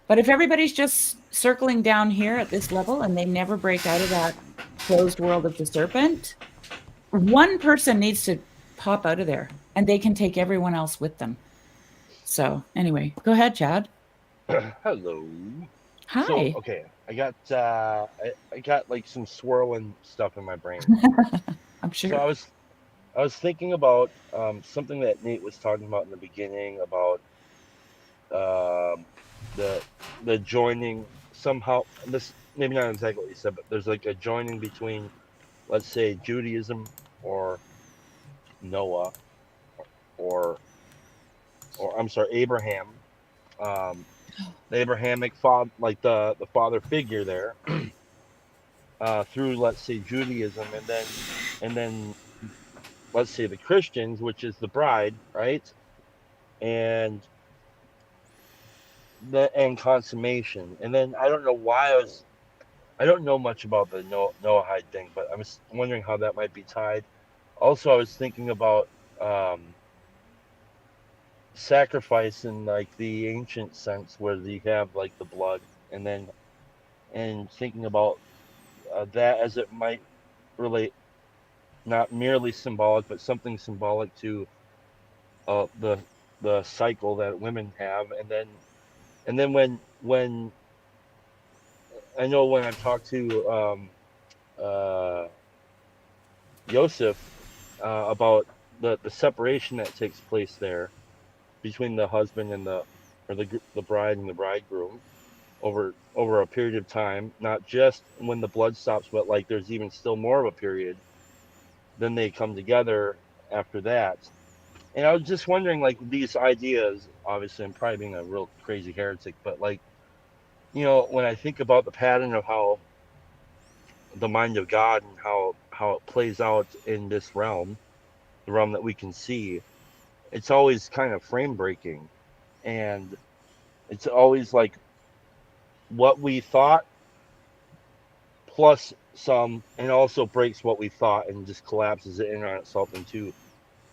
O: But if everybody's just circling down here at this level and they never break out of that closed world of the serpent, one person needs to pop out of there, and they can take everyone else with them. So anyway, go ahead, Chad.
G: Hello.
O: Hi.
G: So okay, I got like some swirling stuff in my brain.
O: I'm sure.
G: So I was thinking about something that Nate was talking about in the beginning about the joining somehow. This maybe not exactly what you said, but there's like a joining between, let's say, Judaism or Noah or I'm sorry, Abraham, the Abrahamic father, like the father figure there, through, let's say, Judaism, and then let's say the Christians, which is the bride, right? And and consummation. And then I don't know why I don't know much about the Noahide thing, but I'm wondering how that might be tied. Also, I was thinking about sacrifice in like the ancient sense where you have like the blood, and thinking about that as it might relate, not merely symbolic, but something symbolic to uh, the the cycle that women have, and then when I know when I've talked to uh, Yosef about the separation that takes place there between the husband and the bride and the bridegroom over a period of time, not just when the blood stops, but like there's even still more of a period. Then they come together after that. And I was just wondering, like, these ideas, obviously I'm probably being a real crazy heretic, but like, when I think about the pattern of how the mind of God and how it plays out in this realm, the realm that we can see, it's always kind of frame breaking. And it's always like what we thought plus some, and also breaks what we thought and just collapses it in on itself into,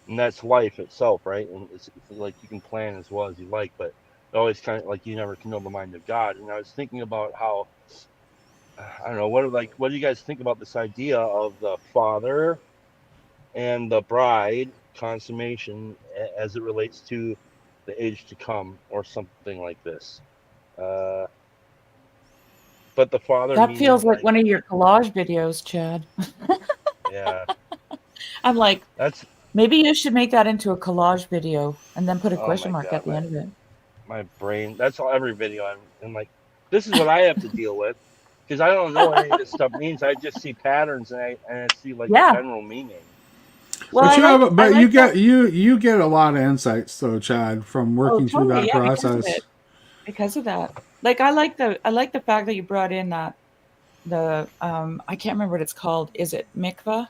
G: and that's life itself, right? And it's like you can plan as well as you like, but it always kind of like you never can know the mind of God. And I was thinking about how, I don't know, what do you guys think about this idea of the father and the bride consummation as it relates to the age to come or something like this? But the father
O: That
G: meaning
O: feels like one of your collage videos, Chad.
G: yeah.
O: I'm like,
G: That's
O: maybe you should make that into a collage video and then put a
G: oh
O: question
G: my
O: mark
G: god,
O: at the end of it.
G: my brain. That's all every video I'm like, this is what I have to deal with because I don't know what any of this stuff means. I just see patterns and I see like
O: Yeah.
G: general meaning.
O: Well,
J: But you get a lot of insights though, Chad, from working through
O: totally,
J: that
O: yeah,
J: process.
O: because of that. Like I like the fact that you brought in that the I can't remember what it's called. Is it mikvah?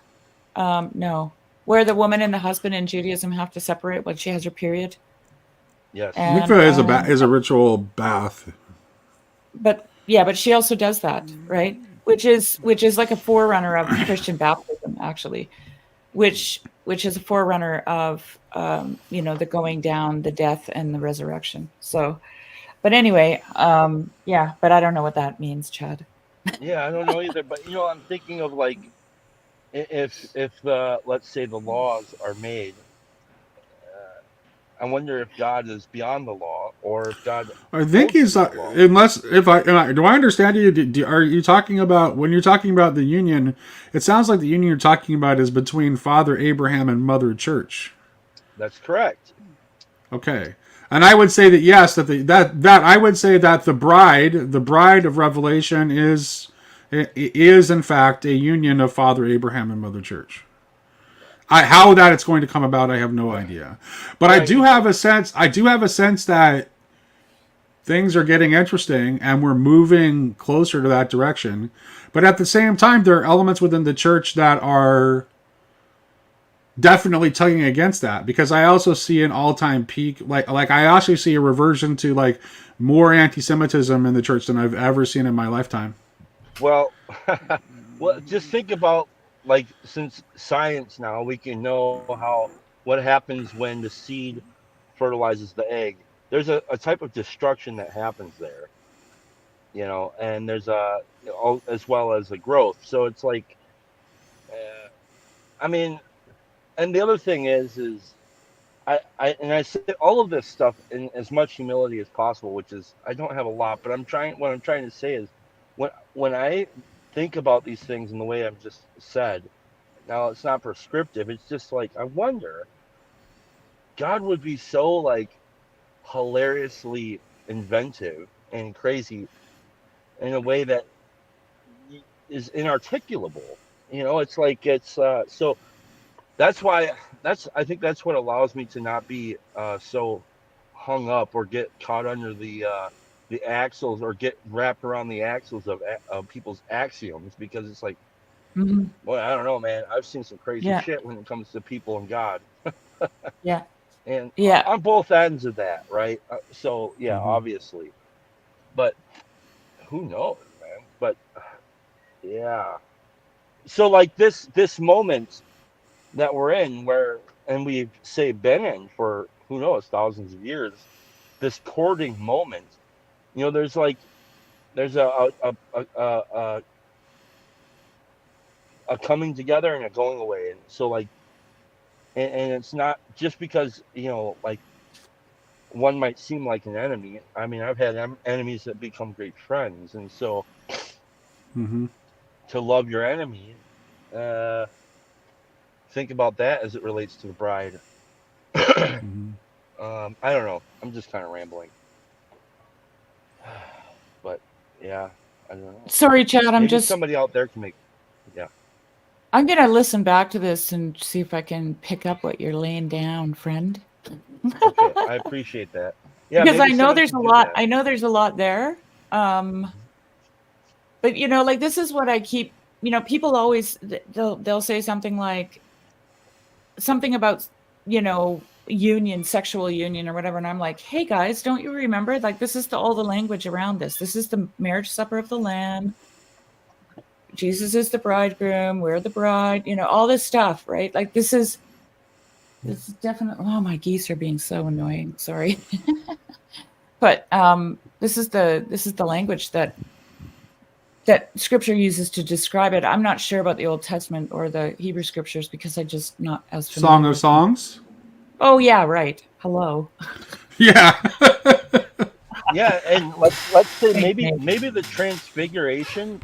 O: No. Where the woman and the husband in Judaism have to separate when she has her period.
G: Yes.
O: And,
J: Mikvah is a ritual bath.
O: But she also does that, right? Which is like a forerunner of Christian baptism, actually, which is a forerunner of the going down, the death, and the resurrection. So, but anyway, but I don't know what that means, Chad.
G: Yeah, I don't know either. But I'm thinking of like if the let's say the laws are made. I wonder if God is beyond the law, or if God
J: I think
G: holds
J: he's
G: to that law.
J: unless if do I understand you? Are you talking about when you're talking about the union? It sounds like the union you're talking about is between Father Abraham and Mother Church.
G: That's correct.
J: Okay, and I would say that yes, that I would say that the bride of Revelation is in fact a union of Father Abraham and Mother Church. How that it's going to come about, I have no idea. But I do have a sense. I do have a sense that things are getting interesting, and we're moving closer to that direction. But at the same time, there are elements within the church that are definitely tugging against that, because I also see an all-time peak. Like I actually see a reversion to like more anti-Semitism in the church than I've ever seen in my lifetime.
G: Well, well, just think about like since science now we can know what happens when the seed fertilizes the egg. There's a type of destruction that happens there, and there's as well as a growth. So it's like I mean, and the other thing is I say all of this stuff in as much humility as possible, which is I don't have a lot, but what I'm trying to say is when I think about these things in the way I've just said, now it's not prescriptive, it's just like I wonder, God would be so like hilariously inventive and crazy in a way that is inarticulable. It's like so that's why I think that's what allows me to not be so hung up or get caught under the axles or get wrapped around the axles of people's axioms, because it's like,
O: Mhm.
G: boy, I don't know, man. I've seen some crazy
O: Yeah.
G: shit when it comes to people and God.
O: Yeah.
G: And
O: Yeah.
G: on both ends of that, right? So yeah, obviously, but who knows, man? But yeah. So like this moment that we're in, and we've been in for who knows thousands of years, this courting moment, there's a coming together and a going away, and so like, and it's not just because like one might seem like an enemy. I mean, I've had enemies that become great friends, and so to love your enemy, think about that as it relates to the bride. I don't know. I'm just kind of rambling. But yeah, I don't know.
O: Sorry, Chad.
G: Maybe somebody out there can make. Yeah.
O: I'm gonna listen back to this and see if I can pick up what you're laying down, friend.
G: Okay, I appreciate that. Yeah,
O: because I
G: maybe
O: know
G: someone
O: there's a
G: can do
O: lot.
G: that.
O: I know there's a lot there. But like this is what I keep. People always they'll say something like something about union, sexual union, or whatever, and I'm like, hey guys, don't you remember? Like this is all the language around this. This is the marriage supper of the Lamb. Jesus is the bridegroom. We're the bride. All this stuff, right? Like this is definitely. Oh, my geese are being so annoying. Sorry, but this is the language that Scripture uses to describe it. I'm not sure about the Old Testament or the Hebrew Scriptures because I just not as familiar.
J: Song of Songs.
O: Oh yeah, right. Hello.
J: Yeah.
G: Yeah, and let's say maybe the transfiguration,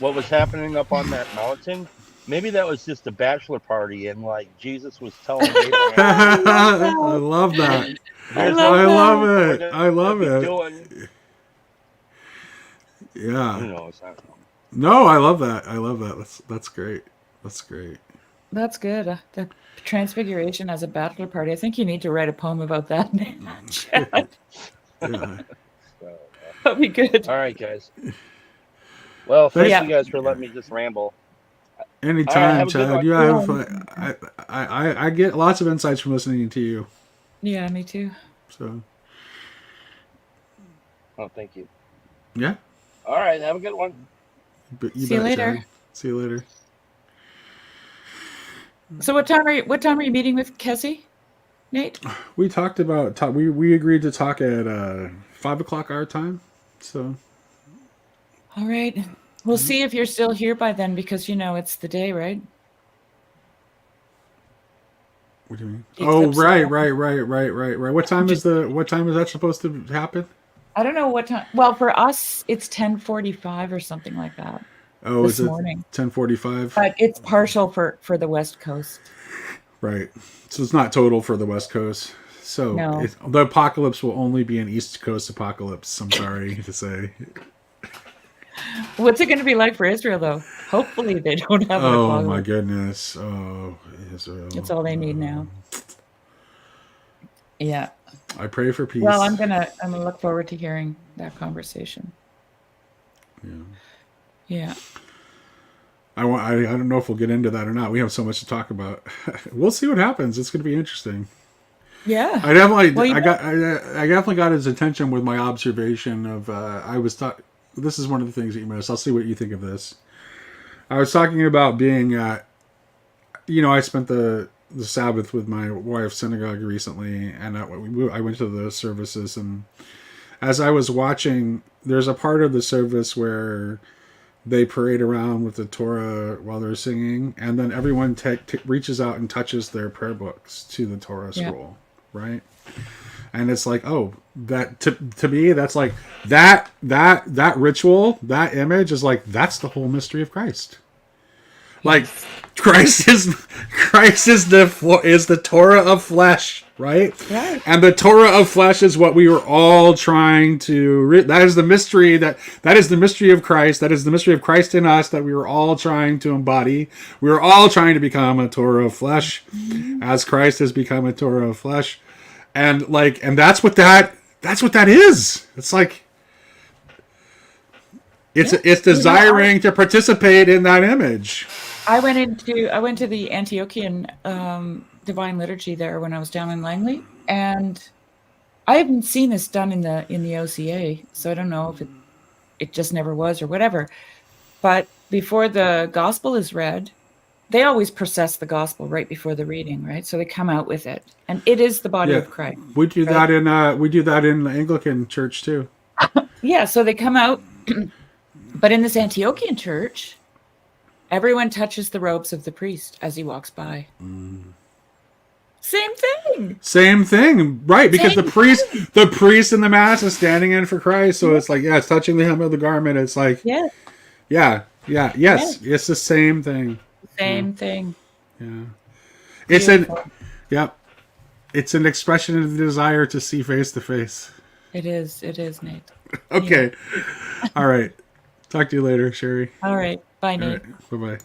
G: what was happening up on that mountain, maybe that was just a bachelor party, and like Jesus was telling Abraham,
J: I love that. I love it. Yeah.
G: Who knows? I don't know.
J: No, I love that. I love that. That's great. That's great.
O: That's good. The Transfiguration as a bachelor party. I think you need to write a poem about that. Chad.
J: Yeah.
O: That'd be good.
G: All right, guys. Well, thank you guys for letting me just ramble.
J: Anytime, Chad. You have. I get lots of insights from listening to you.
O: Yeah, me too.
J: So.
G: Oh, thank you.
J: Yeah.
G: All right. Have a good one.
O: See you later.
J: Chad. See you later.
O: So what time are you meeting with Kessie, Nate?
J: We talked about we agreed to talk at 5 o'clock our time. So.
O: All right. We'll see if you're still here by then, because it's the day, right?
J: What do you mean? Oh, right. What time is that supposed to happen?
O: I don't know what time. Well, for us, it's 10:45 or something like that.
J: Oh,
O: this
J: is it
O: morning?
J: 10:45?
O: But it's partial for the West Coast.
J: Right. So it's not total for the West Coast. So
O: No.
J: The apocalypse will only be an East Coast apocalypse. I'm sorry to say.
O: What's it going to be like for Israel, though? Hopefully they don't have an apocalypse.
J: Oh, my goodness. Oh, Israel.
O: It's all they need now. Yeah.
J: I pray for peace.
O: Well, I'm gonna look forward to hearing that conversation. Yeah.
J: I don't know if we'll get into that or not. We have so much to talk about. We'll see what happens. It's going to be interesting.
O: Yeah.
J: I definitely got his attention with my observation of this is one of the things that you missed. I'll see what you think of this. I was talking about being I spent the Sabbath with my wife's synagogue recently, and I went to the services, and as I was watching, there's a part of the service where they parade around with the Torah while they're singing, and then everyone reaches out and touches their prayer books to the Torah scroll, right? And it's like, oh, that to me, that's like that ritual, that image is like, that's the whole mystery of Christ. Like Christ is the Torah of flesh, right?
O: Right.
J: And the Torah of flesh is what we were all trying to. That is the mystery that is the mystery of Christ. That is the mystery of Christ in us that we were all trying to embody. We were all trying to become a Torah of flesh, as Christ has become a Torah of flesh, and that's what that is. It's like. It's desiring to participate in that image.
O: I went to the Antiochian Divine Liturgy there when I was down in Langley, and I haven't seen this done in the OCA, so I don't know if it just never was or whatever. But before the gospel is read, they always process the gospel right before the reading, right? So they come out with it, and it is the body of Christ.
J: We do that in the Anglican church too.
O: Yeah, so they come out. But in this Antiochian church, everyone touches the robes of the priest as he walks by. Same thing, right? Because the priest in the mass is standing in for Christ, so it's like, it's touching the hem of the garment. It's like, yes, it's the same thing. Same thing.
J: Yeah, it's an expression of the desire to see face to face.
O: It is, Nate.
J: Okay, all right. Talk to you later, Sherry.
O: All right. Bye, Nate.
J: Right. Bye-bye.